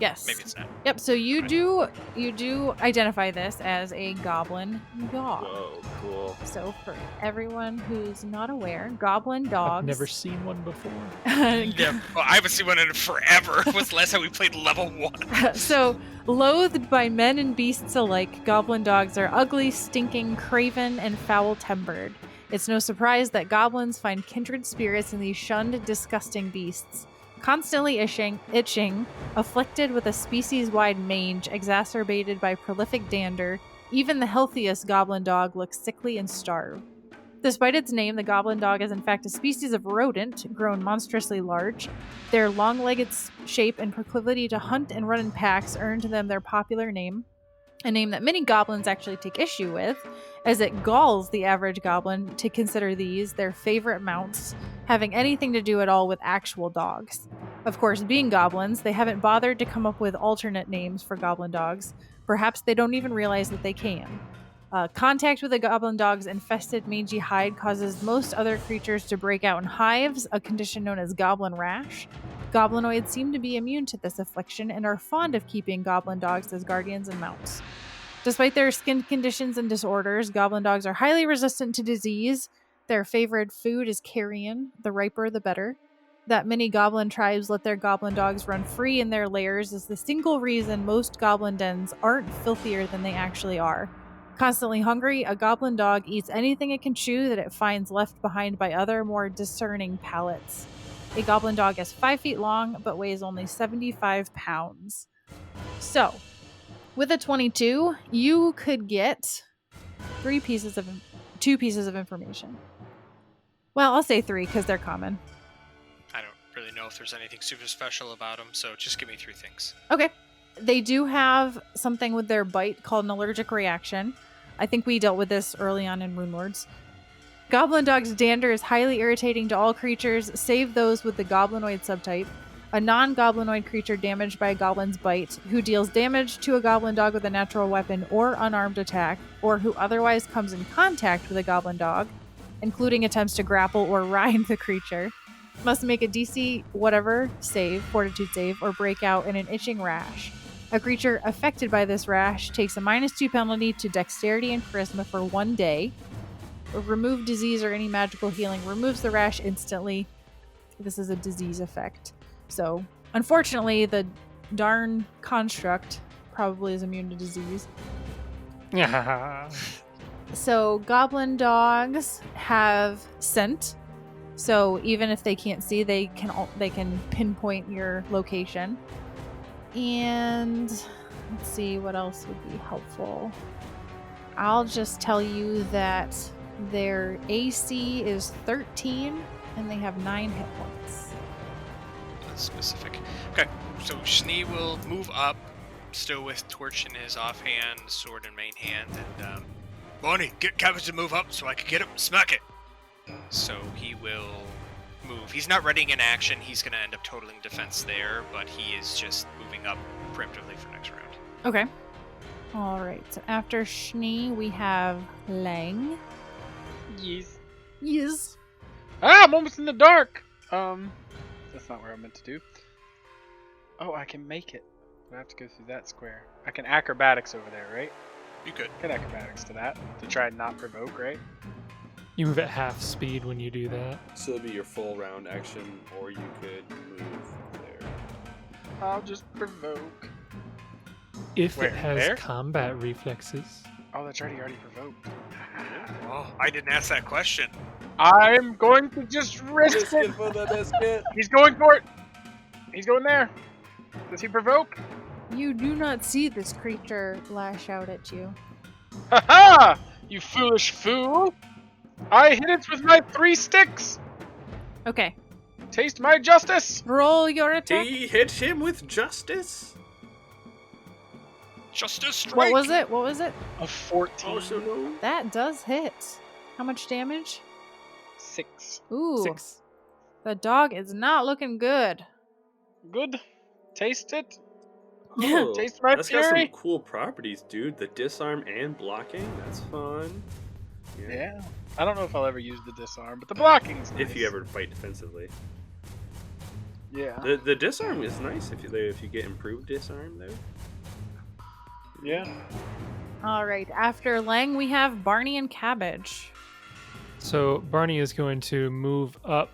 Speaker 1: Yes.
Speaker 2: Maybe it's not.
Speaker 1: Yep. So you do identify this as a goblin dog.
Speaker 4: Whoa, cool.
Speaker 1: So for everyone who's not aware, goblin dogs.
Speaker 5: I've never seen one before.
Speaker 2: Yeah, well, I haven't seen one in forever. What's the last time we played level 1?
Speaker 1: So, loathed by men and beasts alike, goblin dogs are ugly, stinking, craven, and foul-tempered. It's no surprise that goblins find kindred spirits in these shunned, disgusting beasts. Constantly itching, afflicted with a species-wide mange exacerbated by prolific dander, even the healthiest goblin dog looks sickly and starved. Despite its name, the goblin dog is in fact a species of rodent, grown monstrously large. Their long-legged shape and proclivity to hunt and run in packs earned them their popular name, a name that many goblins actually take issue with, as it galls the average goblin to consider these their favorite mounts, having anything to do at all with actual dogs. Of course, being goblins, they haven't bothered to come up with alternate names for goblin dogs. Perhaps they don't even realize that they can. Contact with a goblin dog's infested mangy hide causes most other creatures to break out in hives, a condition known as goblin rash. Goblinoids seem to be immune to this affliction and are fond of keeping goblin dogs as guardians and mounts. Despite their skin conditions and disorders, goblin dogs are highly resistant to disease. Their favorite food is carrion, the riper the better. That many goblin tribes let their goblin dogs run free in their lairs is the single reason most goblin dens aren't filthier than they actually are. Constantly hungry, a goblin dog eats anything it can chew that it finds left behind by other, more discerning palates. A goblin dog is 5 feet long, but weighs only 75 pounds. So, with a 22, you could get 2 pieces of information. Well, I'll say 3 because they're common.
Speaker 2: I don't really know if there's anything super special about them, so just give me 3 things.
Speaker 1: Okay. They do have something with their bite called an allergic reaction. I think we dealt with this early on in Rune Lords. Goblin dog's dander is highly irritating to all creatures, save those with the goblinoid subtype. A non-goblinoid creature damaged by a goblin's bite, who deals damage to a goblin dog with a natural weapon or unarmed attack, or who otherwise comes in contact with a goblin dog, including attempts to grapple or ride the creature. Must make a DC whatever save, fortitude save, or break out in an itching rash. A creature affected by this rash takes a -2 penalty to dexterity and charisma for 1 day. Remove disease or any magical healing removes the rash instantly. This is a disease effect. So, unfortunately, the darn construct probably is immune to disease. So, goblin dogs have scent. So, even if they can't see, they can pinpoint your location. And let's see what else would be helpful. I'll just tell you that their AC is 13 and they have 9 hit points.
Speaker 2: That's specific. Okay, so Schnee will move up, still with torch in his offhand, sword in main hand, and Bonnie, get Cabbage to move up so I can get him and smack it. So he will move. He's not readying an action. He's going to end up totaling defense there, but he is just moving up preemptively for next round.
Speaker 1: Okay. All right. So after Schnee, we have Leng.
Speaker 3: Yes.
Speaker 1: Yes.
Speaker 3: Ah, I'm almost in the dark. That's not where I meant to do. Oh, I can make it. I have to go through that square. I can acrobatics over there, right?
Speaker 2: You could.
Speaker 3: Get acrobatics to that to try and not provoke, right?
Speaker 5: You move at half speed when you do that.
Speaker 4: So it'll be your full round action, or you could move there.
Speaker 3: I'll just provoke.
Speaker 5: If
Speaker 3: Where,
Speaker 5: it has
Speaker 3: there?
Speaker 5: combat reflexes.
Speaker 3: Oh, that's right. He already provoked.
Speaker 2: Oh, I didn't ask that question.
Speaker 3: I'm going to just risk it.
Speaker 4: For the biscuit.
Speaker 3: He's going for it. He's going there. Does he provoke?
Speaker 1: You do not see this creature lash out at you.
Speaker 3: Ha ha! You foolish fool! I hit it with my 3 sticks!
Speaker 1: Okay.
Speaker 3: Taste my justice!
Speaker 1: Roll your attack.
Speaker 4: He hit him with justice.
Speaker 2: Justice strike.
Speaker 1: What was it? What was it?
Speaker 3: A 14.
Speaker 4: Also no.
Speaker 1: That does hit. How much damage?
Speaker 3: 6.
Speaker 1: Ooh.
Speaker 5: 6.
Speaker 1: The dog is not looking good.
Speaker 3: Good. Taste it.
Speaker 4: Oh,
Speaker 3: Taste my
Speaker 4: that's got some
Speaker 3: fury.
Speaker 4: cool properties, dude. The disarm and blocking. That's fun.
Speaker 3: Yeah. I don't know if I'll ever use the disarm, but the blocking's nice.
Speaker 4: If you ever fight defensively.
Speaker 3: Yeah.
Speaker 4: The disarm is nice if you get improved disarm there.
Speaker 3: Yeah.
Speaker 1: All right. After Leng, we have Barney and Cabbage.
Speaker 5: So Barney is going to move up.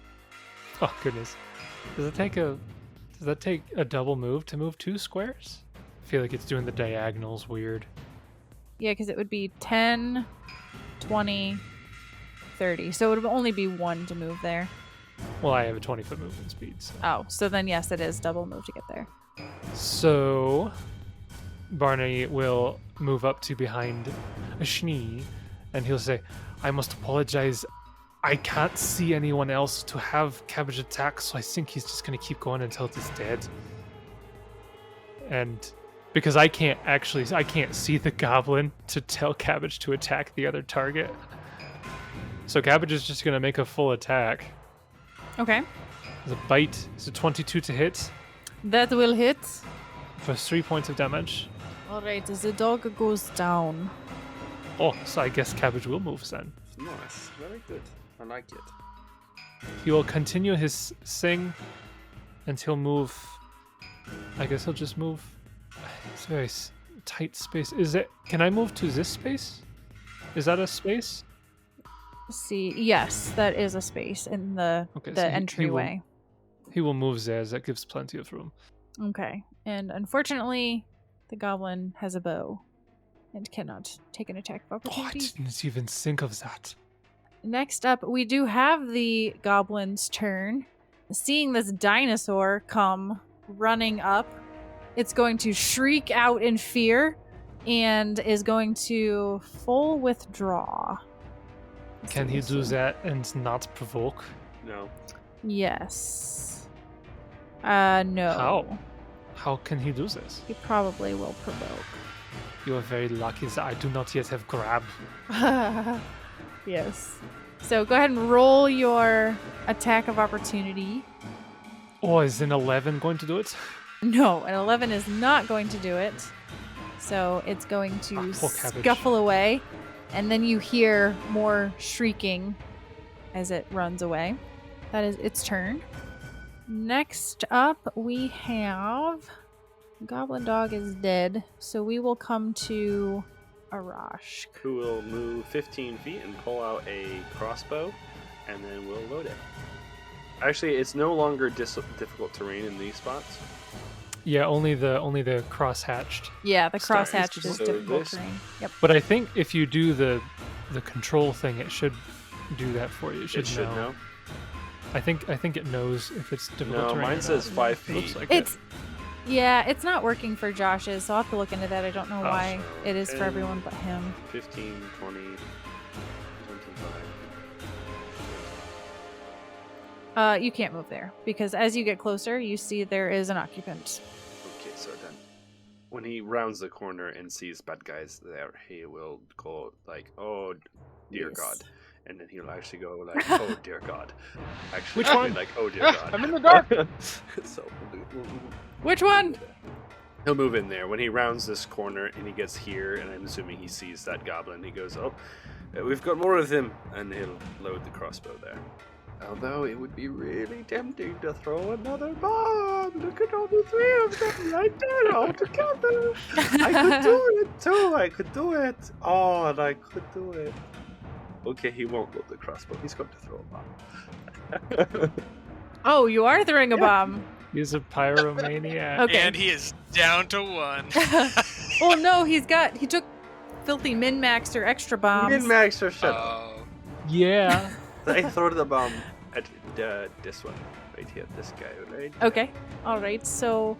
Speaker 5: Oh goodness. Does that take a double move to move 2 squares? I feel like it's doing the diagonals weird.
Speaker 1: Yeah, because it would be 10, 20, 30. So it would only be 1 to move there.
Speaker 5: Well, I have a 20-foot movement speed. So.
Speaker 1: Oh, so then yes, it is double move to get there.
Speaker 5: So Barney will move up to behind Schnee, and he'll say, I must apologize. I can't see anyone else to have Cabbage attack, so I think he's just going to keep going until it's dead. And because I can't see the goblin to tell Cabbage to attack the other target. So Cabbage is just going to make a full attack.
Speaker 1: Okay.
Speaker 5: The bite is a 22 to hit
Speaker 1: That will hit.
Speaker 5: for 3 points of damage.
Speaker 1: All right, the dog goes down.
Speaker 5: Oh, so I guess Cabbage will move then.
Speaker 4: Nice. Very good. I like it.
Speaker 5: He will continue his thing, and he'll move. I guess he'll just move. It's a very tight space. Is it? Can I move to this space? Is that a space?
Speaker 1: Let's see. Yes, that is a space in the
Speaker 5: Okay, so he
Speaker 1: entryway.
Speaker 5: He will move there. That gives plenty of room.
Speaker 1: Okay. And unfortunately, the goblin has a bow and cannot take an attack of
Speaker 5: Oh, I
Speaker 1: opportunity.
Speaker 5: didn't even think of that.
Speaker 1: Next up, we do have the goblin's turn. Seeing this dinosaur come running up, it's going to shriek out in fear and is going to full withdraw.
Speaker 5: Can he do that and not provoke?
Speaker 4: No.
Speaker 1: Yes. No.
Speaker 5: How? How can he do this?
Speaker 1: He probably will provoke.
Speaker 5: You are very lucky that I do not yet have grab.
Speaker 1: Yes. So go ahead and roll your attack of opportunity.
Speaker 5: Oh, is an 11 going to do it?
Speaker 1: No, an 11 is not going to do it. So it's going to
Speaker 5: poor Cabbage.
Speaker 1: scuffle away. And then you hear more shrieking as it runs away. That is its turn. Next up, we have Goblin Dog is dead, so we will come to Arashk.
Speaker 4: Who will move 15 feet and pull out a crossbow, and then we'll load it. Actually, it's no longer difficult terrain in these spots.
Speaker 5: Yeah, only the cross-hatched.
Speaker 1: Yeah, the
Speaker 4: Sorry,
Speaker 1: crosshatched is
Speaker 4: so
Speaker 1: difficult
Speaker 4: this-
Speaker 1: terrain. Yep.
Speaker 5: But I think if you do the control thing, it should do that for you. It should,
Speaker 4: It should know.
Speaker 5: I think it knows if it's difficult
Speaker 4: No,
Speaker 5: terrain.
Speaker 4: mine
Speaker 5: or
Speaker 4: says
Speaker 5: not.
Speaker 4: 5
Speaker 5: It
Speaker 4: feet.
Speaker 5: looks like
Speaker 1: It's it's not working for Josh's, so I'll have to look into that. I don't know
Speaker 5: Oh,
Speaker 1: why
Speaker 4: so
Speaker 1: it is for
Speaker 4: 10,
Speaker 1: everyone but him.
Speaker 4: 15, 20, 25.
Speaker 1: You can't move there because as you get closer, you see there is an occupant.
Speaker 4: Okay, so then when he rounds the corner and sees bad guys there, he will go like, "Oh, dear
Speaker 1: Yes.
Speaker 4: God," and then he'll actually go like, "Oh, dear God." Actually,
Speaker 5: Which
Speaker 4: he'll
Speaker 5: one?
Speaker 4: be like, "Oh, dear God."
Speaker 3: I'm in the dark.
Speaker 4: So
Speaker 1: Which one?
Speaker 4: he'll move in there. When he rounds this corner and he gets here, and I'm assuming he sees that goblin, he goes, "Oh, we've got more of him," and he'll load the crossbow there. Although it would be really tempting to throw another bomb. Look at all the 3 of them right there all together. I could do it too. I could do it. Oh, and I could do it. Okay, he won't load the crossbow. He's going to throw a bomb.
Speaker 1: Oh, you are throwing a bomb.
Speaker 5: He's a pyromaniac.
Speaker 1: Okay.
Speaker 2: And he is down to 1.
Speaker 1: Oh no, he took filthy min-maxed or extra bombs.
Speaker 4: Min-max or shut up.
Speaker 2: Oh.
Speaker 5: Yeah.
Speaker 4: I throw the bomb at this one. Right here. This guy, right?
Speaker 1: Okay. All right. So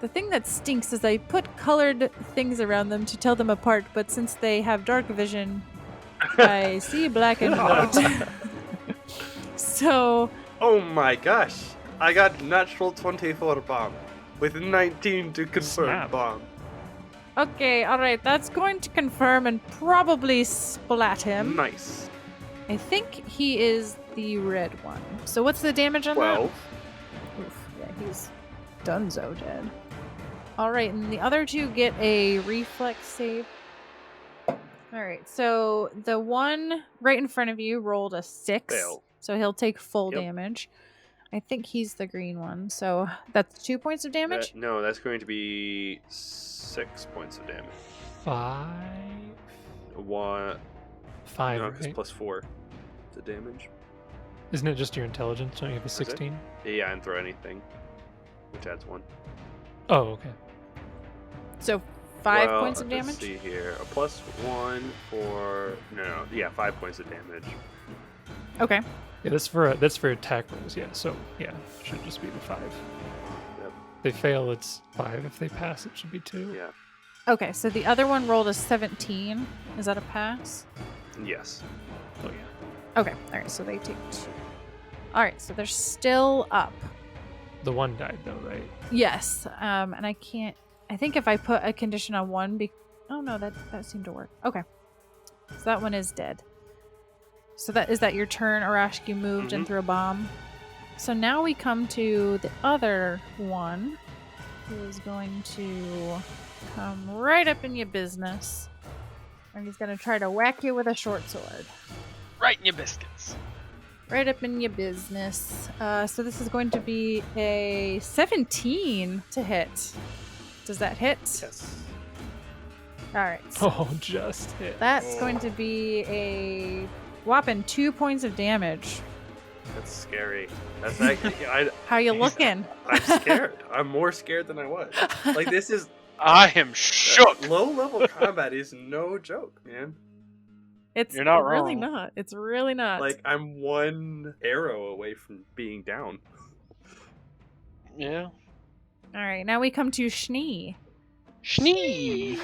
Speaker 1: the thing that stinks is I put colored things around them to tell them apart, but since they have dark vision, I see black and white. So
Speaker 4: Oh my gosh. I got natural 24 bomb. With 19 to confirm
Speaker 5: Snap.
Speaker 4: bomb.
Speaker 1: okay, all right. That's going to confirm and probably splat him.
Speaker 4: Nice.
Speaker 1: I think he is the red one. So what's the damage on
Speaker 4: 12.
Speaker 1: that? Oof, yeah, he's donezo dead. All right, and the other 2 get a reflex save. All right, so the one right in front of you rolled a 6,
Speaker 4: Fail.
Speaker 1: so he'll take full
Speaker 4: Yep.
Speaker 1: damage. I think he's the green one, so that's 2 points of damage.
Speaker 4: No, that's going to be 6 points of damage.
Speaker 5: 5.
Speaker 4: 1.
Speaker 5: 5,
Speaker 4: No, because
Speaker 5: right?
Speaker 4: plus 4 to damage.
Speaker 5: Isn't it just your intelligence? Don't you have a
Speaker 4: it?
Speaker 5: 16?
Speaker 4: Yeah, and throw anything, which adds 1.
Speaker 5: Oh, okay.
Speaker 1: So 5
Speaker 4: Well,
Speaker 1: points of
Speaker 4: let's
Speaker 1: damage.
Speaker 4: see here. A plus 1 for yeah, 5 points of damage.
Speaker 1: Okay.
Speaker 5: Yeah, that's for attack rolls. Yeah, so yeah, it should just be the 5.
Speaker 4: Yep.
Speaker 5: If they fail, it's 5. If they pass, it should be 2.
Speaker 4: Yeah.
Speaker 1: Okay, so the other one rolled a 17. Is that a pass?
Speaker 4: Yes.
Speaker 5: Oh yeah.
Speaker 1: Okay. All right, so they take 2. All right, so they're still up.
Speaker 5: The one died though, right?
Speaker 1: Yes, and I can't. I think if I put a condition on one, oh no, that seemed to work. Okay, so that one is dead. So that your turn, Arashk? You moved and
Speaker 4: Mhm.
Speaker 1: threw a bomb. So now we come to the other one, who is going to come right up in your business, and he's going to try to whack you with a short sword.
Speaker 3: Right in your biscuits.
Speaker 1: Right up in your business. So this is going to be a 17 to hit. Does that hit?
Speaker 4: Yes.
Speaker 1: All right. So
Speaker 5: Oh, just hit.
Speaker 1: that's going to be a whopping 2 points of damage.
Speaker 4: That's scary. That's actually.
Speaker 1: How you looking?
Speaker 4: I'm scared. I'm more scared than I was. Like, this is.
Speaker 3: I am shook.
Speaker 4: Low level combat is no joke, man.
Speaker 1: It's
Speaker 3: You're not
Speaker 1: really
Speaker 3: wrong.
Speaker 1: not. It's really not.
Speaker 4: Like, I'm one arrow away from being down.
Speaker 3: Yeah.
Speaker 1: All right. Now we come to Schnee.
Speaker 3: Schnee.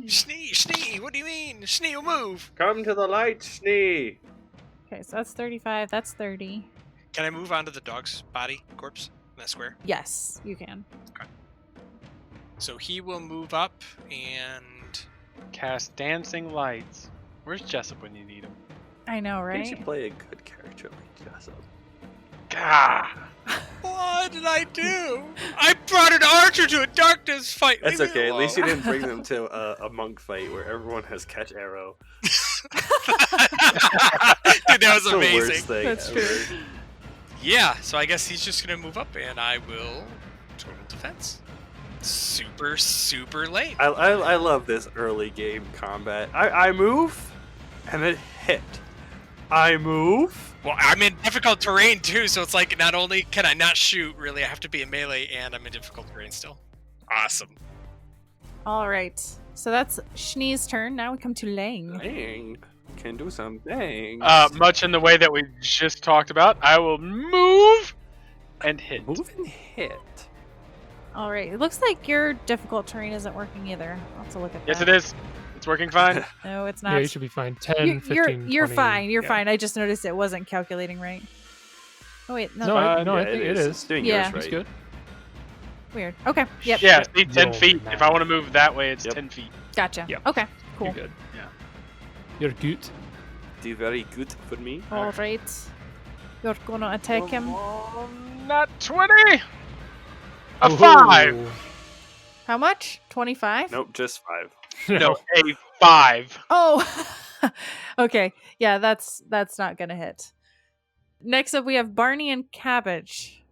Speaker 2: Schnee, what do you mean? Schnee will move.
Speaker 4: Come to the light, Schnee.
Speaker 1: Okay, so that's 35. That's 30.
Speaker 2: Can I move onto the dog's body, corpse, in that square?
Speaker 1: Yes, you can.
Speaker 2: So he will move up and
Speaker 3: Cast dancing lights. Where's Jessup when you need him?
Speaker 1: I know,
Speaker 4: You should
Speaker 1: right?
Speaker 4: play a good character like Jessup.
Speaker 3: Gah!
Speaker 2: what did I do? I brought an archer to a darkness fight.
Speaker 4: That's
Speaker 2: Leave me
Speaker 4: okay. At least you
Speaker 2: alone.
Speaker 4: didn't bring them to a monk fight where everyone has catch arrow.
Speaker 2: Dude, that was
Speaker 4: The
Speaker 2: amazing.
Speaker 4: worst thing
Speaker 1: That's
Speaker 4: ever.
Speaker 1: true.
Speaker 2: Yeah, so I guess he's just gonna move up, and I will total defense. Super, super late.
Speaker 4: I love this early game combat. I move, and then hit. I move.
Speaker 2: Well, I'm in difficult terrain too, so it's like not only can I not shoot, really, I have to be in melee, and I'm in difficult terrain still. Awesome.
Speaker 1: All right. So that's Shnee's turn. Now we come to Leng.
Speaker 4: Dang, can do something.
Speaker 3: Much in the way that we just talked about, I will move and hit.
Speaker 4: Move and hit.
Speaker 1: All right. It looks like your difficult terrain isn't working either. I'll have to look at
Speaker 3: Yes,
Speaker 1: that.
Speaker 3: it is. It's working fine.
Speaker 1: No, it's
Speaker 5: Yeah,
Speaker 1: not.
Speaker 5: you should be fine. 10, 15,
Speaker 1: You're
Speaker 5: 20.
Speaker 1: fine. You're
Speaker 4: yeah.
Speaker 1: fine. I just noticed it wasn't calculating right. Oh wait, no.
Speaker 5: No, I
Speaker 3: Yeah,
Speaker 5: think it is.
Speaker 4: It's doing
Speaker 1: Yeah.
Speaker 4: yours right.
Speaker 5: It's good.
Speaker 1: Weird. Okay. Yep.
Speaker 3: Yeah, see, 10
Speaker 5: Roll
Speaker 3: feet.
Speaker 5: math.
Speaker 3: If I want to move that way, it's
Speaker 4: Yep.
Speaker 3: 10 feet.
Speaker 1: Gotcha.
Speaker 5: Yep.
Speaker 1: Okay. Cool.
Speaker 5: You're good.
Speaker 3: Yeah.
Speaker 5: You're good.
Speaker 4: Do very good for me.
Speaker 1: All right. You're gonna attack him.
Speaker 3: Not 20. A
Speaker 5: Ooh.
Speaker 3: 5.
Speaker 1: How much? 25?
Speaker 4: Nope, just 5.
Speaker 3: No, a 5.
Speaker 1: Oh. Okay. Yeah, that's not gonna hit. Next up, we have Barney and Cabbage.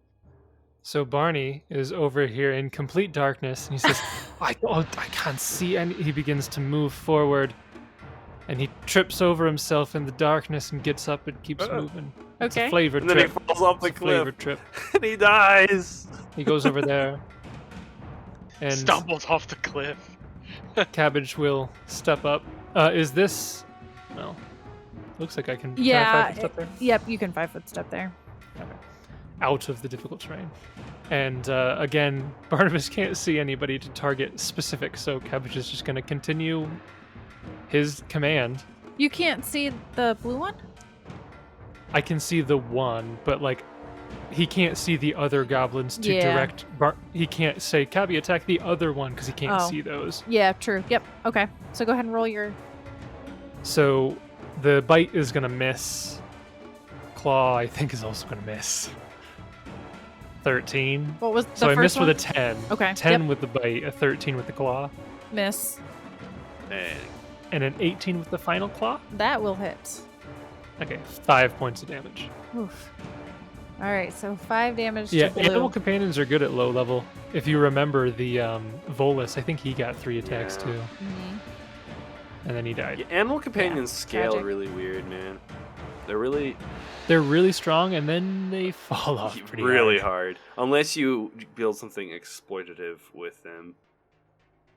Speaker 5: So Barney is over here in complete darkness, and he says, I can't see any. He begins to move forward, and he trips over himself in the darkness and gets up and keeps moving. It's
Speaker 1: Okay.
Speaker 5: a flavored
Speaker 4: And then he
Speaker 5: trip.
Speaker 4: falls off the
Speaker 5: It's a
Speaker 4: cliff,
Speaker 5: flavored trip.
Speaker 4: and he dies.
Speaker 5: He goes over there, and
Speaker 3: Stumbles off the cliff.
Speaker 5: Cabbage will step up. Is this? Well, looks like I can. can I
Speaker 1: Yeah.
Speaker 5: 5 foot step there?
Speaker 1: Yep, you can 5-foot step there.
Speaker 5: Out of the difficult terrain. And again, Barnabas can't see anybody to target specific, so Cabbage is just going to continue his command.
Speaker 1: You can't see the blue one?
Speaker 5: I can see the one, but like he can't see the other goblins to
Speaker 1: Yeah.
Speaker 5: direct. He can't say, Cabby, attack the other one, because he can't
Speaker 1: Oh.
Speaker 5: see those.
Speaker 1: Yeah, true. Yep. Okay. So go ahead and roll your.
Speaker 5: So the bite is going to miss. Claw, I think, is also going to miss. 13.
Speaker 1: What was the
Speaker 5: So I
Speaker 1: first
Speaker 5: missed
Speaker 1: one?
Speaker 5: with a 10.
Speaker 1: Okay,
Speaker 5: 10
Speaker 1: yep.
Speaker 5: with the bite, a 13 with the claw,
Speaker 1: Miss.
Speaker 5: and an 18 with the final claw.
Speaker 1: That will hit.
Speaker 5: Okay, 5 points of damage.
Speaker 1: Oof. All right, so 5 damage
Speaker 5: Yeah,
Speaker 1: to blue.
Speaker 5: animal companions are good at low level. If you remember the Volus, I think he got 3 attacks
Speaker 4: Yeah.
Speaker 5: too,
Speaker 1: Mhm.
Speaker 5: and then he died.
Speaker 4: Yeah, animal companions scale
Speaker 1: tragic.
Speaker 4: really weird, man. They're really
Speaker 5: They're really strong, and then they fall off pretty
Speaker 4: really
Speaker 5: hard.
Speaker 4: hard. Unless you build something exploitative with them.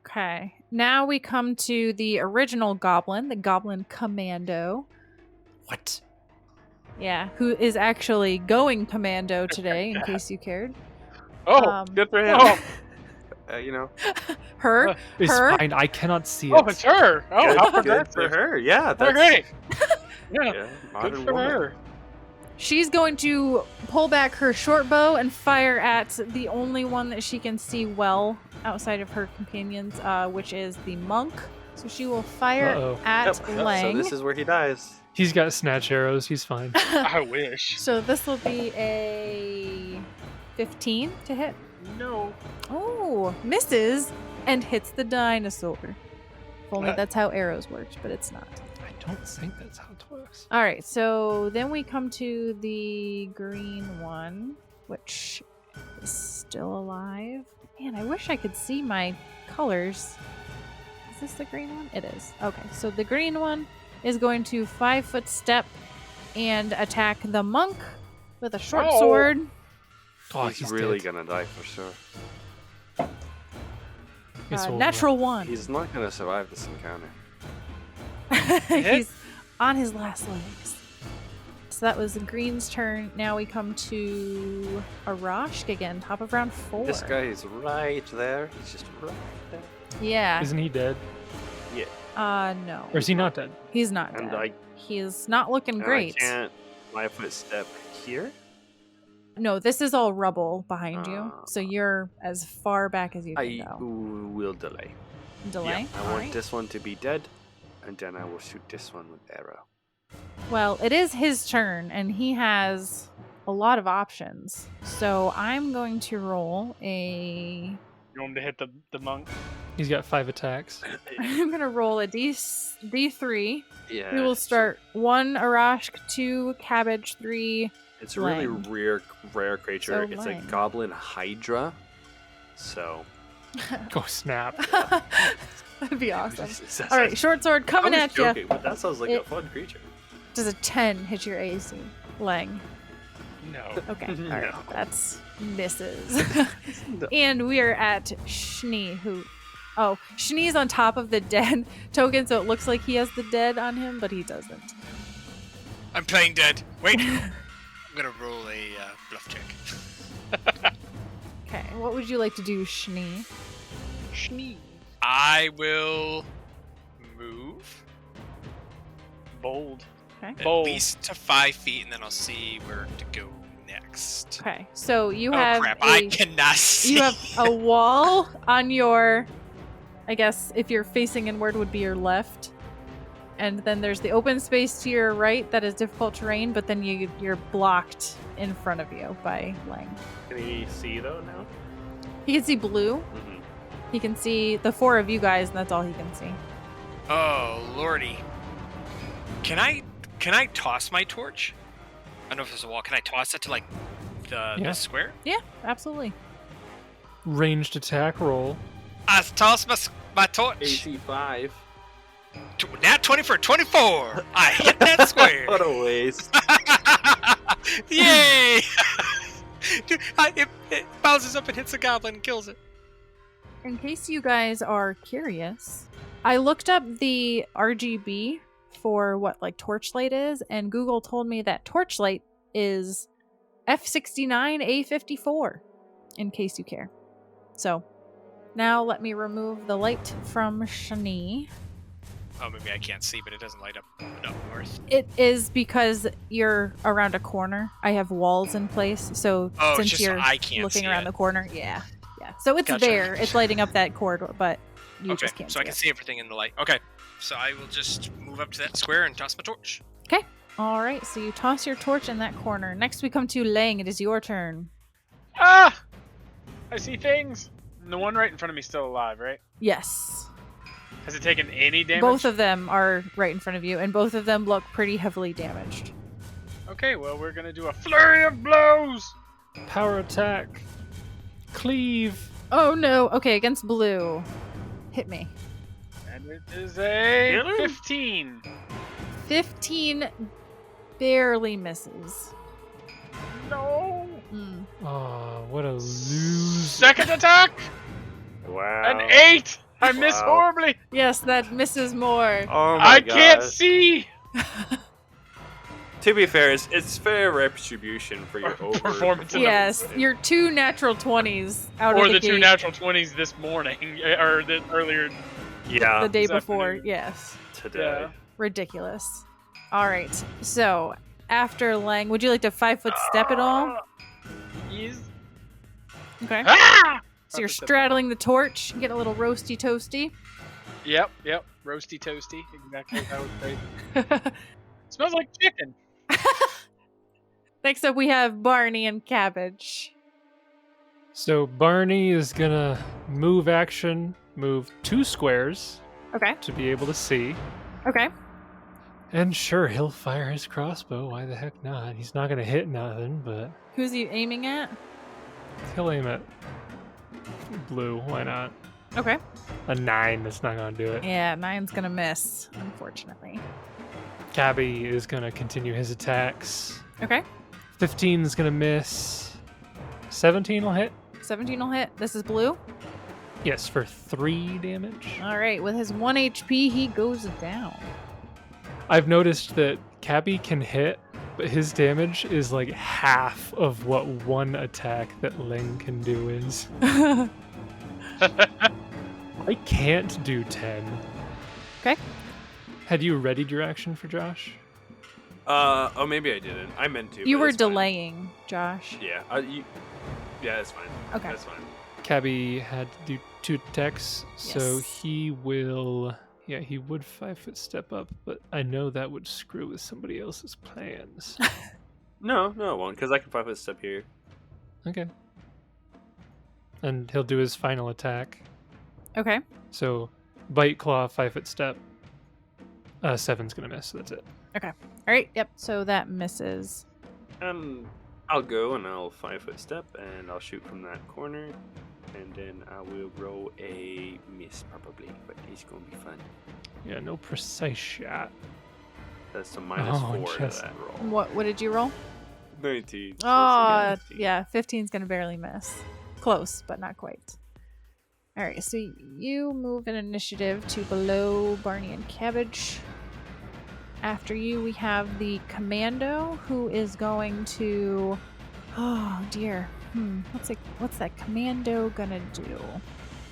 Speaker 1: Okay. Now we come to the original goblin, the Goblin Commando.
Speaker 5: What?
Speaker 1: Yeah, who is actually going commando today, in case you cared.
Speaker 3: Oh,
Speaker 4: Good for him.
Speaker 3: oh,
Speaker 4: You know,
Speaker 1: Her.
Speaker 5: It's
Speaker 1: Her.
Speaker 5: fine. I cannot see it.
Speaker 3: oh, it's her. Oh,
Speaker 4: good,
Speaker 3: how
Speaker 4: good for
Speaker 3: progressive.
Speaker 4: her. Yeah,
Speaker 3: Oh,
Speaker 4: that's
Speaker 3: great. Yeah,
Speaker 4: Yeah,
Speaker 3: good
Speaker 4: modern
Speaker 3: for
Speaker 4: woman.
Speaker 3: her.
Speaker 1: She's going to pull back her short bow and fire at the only one that she can see well outside of her companions, which is the monk. So she will fire
Speaker 5: Uh-oh.
Speaker 1: at
Speaker 4: Yep,
Speaker 1: Leng.
Speaker 4: so this is where he dies.
Speaker 5: He's got snatch arrows. He's fine.
Speaker 3: I wish.
Speaker 1: So this will be a 15 to hit.
Speaker 3: No.
Speaker 1: Oh, misses and hits the dinosaur. If only that's how arrows worked, but it's not.
Speaker 5: I don't think that's how it works.
Speaker 1: All right, so then we come to the green one, which is still alive. Man, I wish I could see my colors. Is this the green one? It is. Okay, so the green one is going to 5-foot step and attack the monk with a short
Speaker 3: Oh.
Speaker 1: sword.
Speaker 5: Oh,
Speaker 4: He's really
Speaker 5: dead.
Speaker 4: gonna die for sure.
Speaker 5: It's over.
Speaker 1: Natural one.
Speaker 4: He's not gonna survive this encounter.
Speaker 1: He's on his last legs. So that was the green's turn. Now we come to Arashk again, top of round 4.
Speaker 4: This guy is right there. He's just right there.
Speaker 1: Yeah.
Speaker 5: Isn't he dead?
Speaker 1: No.
Speaker 5: Or is he not dead?
Speaker 1: He's not
Speaker 4: And
Speaker 1: dead. He's not looking
Speaker 4: and
Speaker 1: great.
Speaker 4: I can't 5-foot step here.
Speaker 1: No, this is all rubble behind you. So
Speaker 4: Ah.
Speaker 1: you're as far back as you can
Speaker 4: I
Speaker 1: go.
Speaker 4: will delay.
Speaker 1: Delay?
Speaker 4: I
Speaker 1: All
Speaker 4: want
Speaker 1: right.
Speaker 4: this one to be dead, and then I will shoot this one with arrow.
Speaker 1: Well, it is his turn, and he has a lot of options. So I'm going to roll a...
Speaker 3: You want me to hit the monk?
Speaker 5: He's got 5 attacks.
Speaker 1: I'm going to roll a D3.
Speaker 4: Yeah.
Speaker 1: We will start 1 Arashk, 2 Cabbage, 3.
Speaker 4: It's a really
Speaker 1: Leng.
Speaker 4: rare creature.
Speaker 1: So
Speaker 4: It's a
Speaker 1: Leng.
Speaker 4: goblin hydra. So.
Speaker 5: Go snap.
Speaker 1: That'd be awesome.
Speaker 4: That's-
Speaker 1: All right, short sword coming
Speaker 4: I was
Speaker 1: at you.
Speaker 4: joking, but that sounds like a
Speaker 1: It-
Speaker 4: fun creature.
Speaker 1: Does a 10 hit your AC? Leng.
Speaker 2: No.
Speaker 1: Okay, all right.
Speaker 4: No.
Speaker 1: That's misses. And we are at Schnee, who... Oh, Schnee's on top of the dead token, so it looks like he has the dead on him, but he doesn't.
Speaker 2: I'm playing dead. Wait. I'm gonna roll a bluff check.
Speaker 1: Okay, what would you like to do, Schnee?
Speaker 3: Schnee.
Speaker 2: I will move
Speaker 3: Bold.
Speaker 1: Okay.
Speaker 2: at
Speaker 3: Bold.
Speaker 2: least to 5 feet, and then I'll see where to go next.
Speaker 1: Okay, so you
Speaker 2: Oh
Speaker 1: have
Speaker 2: crap!
Speaker 1: a,
Speaker 2: I cannot see.
Speaker 1: you have a wall on your, I guess if you're facing inward would be your left, and then there's the open space to your right that is difficult terrain, but then you're blocked in front of you by Leng.
Speaker 4: Can he see though now?
Speaker 1: He can see blue.
Speaker 4: Mm-hmm.
Speaker 1: He can see the 4 of you guys, and that's all he can see.
Speaker 2: Oh lordy! Can I toss my torch? I don't know if there's a wall. Can I toss it to like
Speaker 5: Yeah.
Speaker 2: the square?
Speaker 1: Yeah, absolutely.
Speaker 5: Ranged attack roll.
Speaker 2: I toss my torch.
Speaker 4: AC 5.
Speaker 2: Nat 20 for 24. I hit that square.
Speaker 4: What a waste.
Speaker 2: Yay! Dude, it bounces up and hits the goblin and kills it.
Speaker 1: In case you guys are curious, I looked up the RGB for what like torchlight is, and Google told me that torchlight is F69A54, in case you care. So, now let me remove the light from Shani.
Speaker 2: Oh, maybe I can't see, but it doesn't light up north.
Speaker 1: It is because you're around a corner. I have walls in place, so
Speaker 2: Oh, it's
Speaker 1: since
Speaker 2: just
Speaker 1: you're
Speaker 2: I can't
Speaker 1: looking
Speaker 2: see
Speaker 1: around
Speaker 2: it.
Speaker 1: the corner, yeah. So it's
Speaker 2: Gotcha.
Speaker 1: there. It's lighting up that corridor, but you
Speaker 2: Okay,
Speaker 1: just can't
Speaker 2: so I can see everything in the light. Okay, so I will just move up to that square and toss my torch.
Speaker 1: Okay. All right, so you toss your torch in that corner. Next we come to Leng. It is your turn.
Speaker 3: Ah! I see things. And the one right in front of me is still alive, right?
Speaker 1: Yes.
Speaker 3: Has it taken any damage?
Speaker 1: Both of them are right in front of you, and both of them look pretty heavily damaged.
Speaker 3: Okay, well, we're gonna do a flurry of blows!
Speaker 5: Power attack. Cleave.
Speaker 1: Oh no. Okay, against blue. Hit me.
Speaker 3: And it is a
Speaker 4: Really?
Speaker 3: 15.
Speaker 1: 15 barely misses.
Speaker 3: No!
Speaker 1: Mm.
Speaker 5: Oh, what a lose.
Speaker 3: Second attack!
Speaker 4: Wow.
Speaker 3: An 8! I miss
Speaker 4: Wow.
Speaker 3: horribly!
Speaker 1: Yes, that misses more.
Speaker 4: Oh my
Speaker 3: I
Speaker 4: gosh.
Speaker 3: can't see!
Speaker 4: To be fair, it's fair retribution for your over
Speaker 3: Performance in the-
Speaker 1: Yes, your 2 natural 20s out
Speaker 3: Or
Speaker 1: of
Speaker 3: the
Speaker 1: the
Speaker 3: two
Speaker 1: gate
Speaker 3: natural 20s this morning, or earlier.
Speaker 4: Yeah,
Speaker 1: the day
Speaker 3: this
Speaker 1: before.
Speaker 3: afternoon.
Speaker 1: Yes.
Speaker 4: today.
Speaker 3: Yeah.
Speaker 1: Ridiculous. All right. So, after Leng, would you like to 5-foot step at all?
Speaker 3: Yes.
Speaker 1: Okay.
Speaker 3: Ah!
Speaker 1: So you're straddling the torch, get a little roasty toasty.
Speaker 3: Yep. Roasty toasty. Exactly how it's phrased. Smells like chicken.
Speaker 1: Next up, we have Barney and Cabbage.
Speaker 5: So Barney is gonna move 2 squares
Speaker 1: Okay.
Speaker 5: to be able to see.
Speaker 1: Okay.
Speaker 5: And sure, he'll fire his crossbow. Why the heck not? He's not gonna hit nothing, but
Speaker 1: Who's he aiming at?
Speaker 5: he'll aim at blue. Why not?
Speaker 1: Okay.
Speaker 5: A 9, that's not gonna do it.
Speaker 1: Yeah, 9's gonna miss, unfortunately.
Speaker 5: Cabby is gonna continue his attacks.
Speaker 1: Okay.
Speaker 5: 15 is gonna miss. 17 will hit.
Speaker 1: 17 will hit. This is blue.
Speaker 5: Yes, for 3 damage.
Speaker 1: All right. With his 1 HP, he goes down.
Speaker 5: I've noticed that Cabby can hit, but his damage is like half of what one attack that Ling can do is. I can't do 10.
Speaker 1: Okay.
Speaker 5: Had you readied your action for Josh?
Speaker 4: Oh, maybe I didn't. I meant to.
Speaker 1: You
Speaker 4: but
Speaker 1: were
Speaker 4: it's fine.
Speaker 1: delaying, Josh.
Speaker 4: Yeah. Yeah, that's fine.
Speaker 1: Okay.
Speaker 4: That's fine.
Speaker 5: Cabby had to do 2 attacks, so
Speaker 1: Yes.
Speaker 5: he will... Yeah, he would 5-foot step up, but I know that would screw with somebody else's plans.
Speaker 4: No, it won't, because I can 5-foot step here.
Speaker 5: Okay. And he'll do his final attack.
Speaker 1: Okay.
Speaker 5: So bite, claw, 5-foot step. 7's gonna miss. So that's it.
Speaker 1: All right. Yep. So that misses.
Speaker 4: I'll go and I'll 5-foot step and I'll shoot from that corner, and then I will roll a miss probably, but it's gonna be fun.
Speaker 5: Yeah, no precise shot.
Speaker 4: That's a -4 to
Speaker 5: just-
Speaker 4: that roll.
Speaker 1: What did you roll?
Speaker 4: 19. so
Speaker 1: Oh,
Speaker 4: it's a 19.
Speaker 1: yeah. 15's gonna barely miss. Close, but not quite. All right. So you move an initiative to below Barney and Cabbage. After you, we have the commando who is going to. Oh dear. What's that commando gonna do?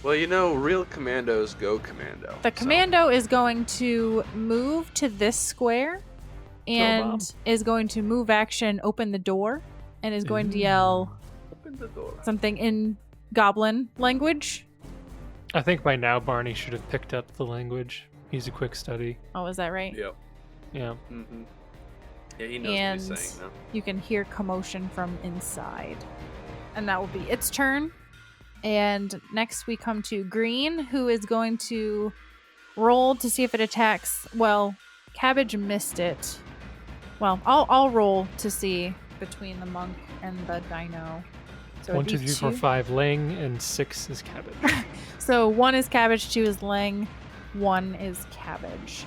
Speaker 7: Well, you know, real commandos go commando.
Speaker 1: The commando is going to move to this square and is going to move action, open the door, and is going to yell
Speaker 4: Open the door.
Speaker 1: something in goblin language.
Speaker 5: I think by now Barney should have picked up the language. He's a quick study.
Speaker 1: Oh, is that right?
Speaker 4: Yep.
Speaker 5: Yeah.
Speaker 4: Mm-hmm. Yeah, he knows
Speaker 1: And
Speaker 4: what he's saying now.
Speaker 1: you can hear commotion from inside. And that will be its turn. And next we come to Green, who is going to roll to see if it attacks. Well, Cabbage missed it. Well, I'll roll to see between the monk and the dino. So
Speaker 5: 1,
Speaker 1: it'd
Speaker 5: 2,
Speaker 1: be
Speaker 5: 3, 4, 5 Leng, and 6 is Cabbage.
Speaker 1: So 1 is Cabbage, 2 is Leng, 1 is Cabbage.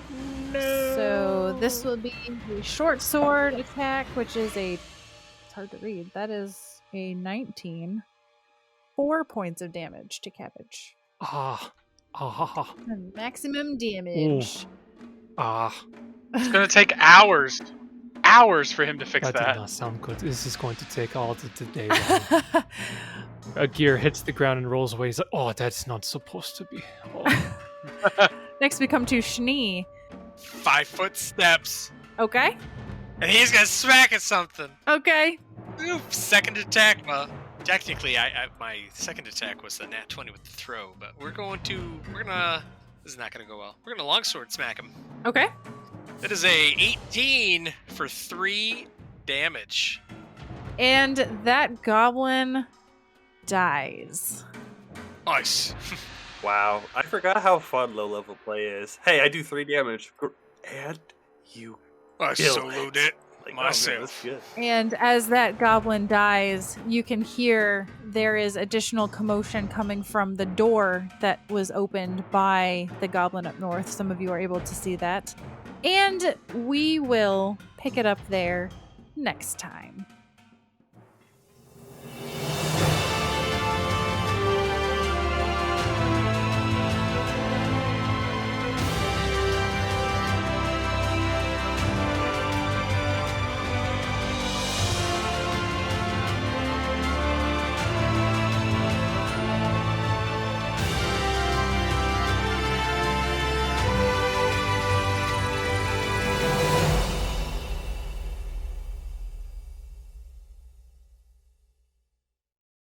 Speaker 1: No. So this will be the short sword attack, which is it's hard to read. That is a 19. 4 points of damage to Cabbage.
Speaker 5: Ah.
Speaker 1: And maximum damage.
Speaker 5: Ah.
Speaker 3: It's gonna take hours for him to fix
Speaker 5: That did
Speaker 3: that.
Speaker 5: not sound good. This is going to take all the day long. A gear hits the ground and rolls away. He's like, oh, that's not supposed to be. Oh.
Speaker 1: Next we come to Schnee.
Speaker 2: 5-foot steps.
Speaker 1: Okay.
Speaker 2: And he's gonna smack at something.
Speaker 1: Okay.
Speaker 2: Oof, second attack. Well, technically, my second attack was the nat 20 with the throw, but this is not gonna go well. We're gonna longsword smack him.
Speaker 1: Okay.
Speaker 2: That is a 18 for 3 damage.
Speaker 1: And that goblin dies.
Speaker 2: Nice.
Speaker 4: Wow, I forgot how fun low-level play is. Hey, I do 3 damage, and you
Speaker 2: I
Speaker 4: Kill
Speaker 2: soloed it
Speaker 4: like
Speaker 2: myself.
Speaker 4: Oh, man, that's good.
Speaker 1: And as that goblin dies, you can hear there is additional commotion coming from the door that was opened by the goblin up north. Some of you are able to see that. And we will pick it up there next time.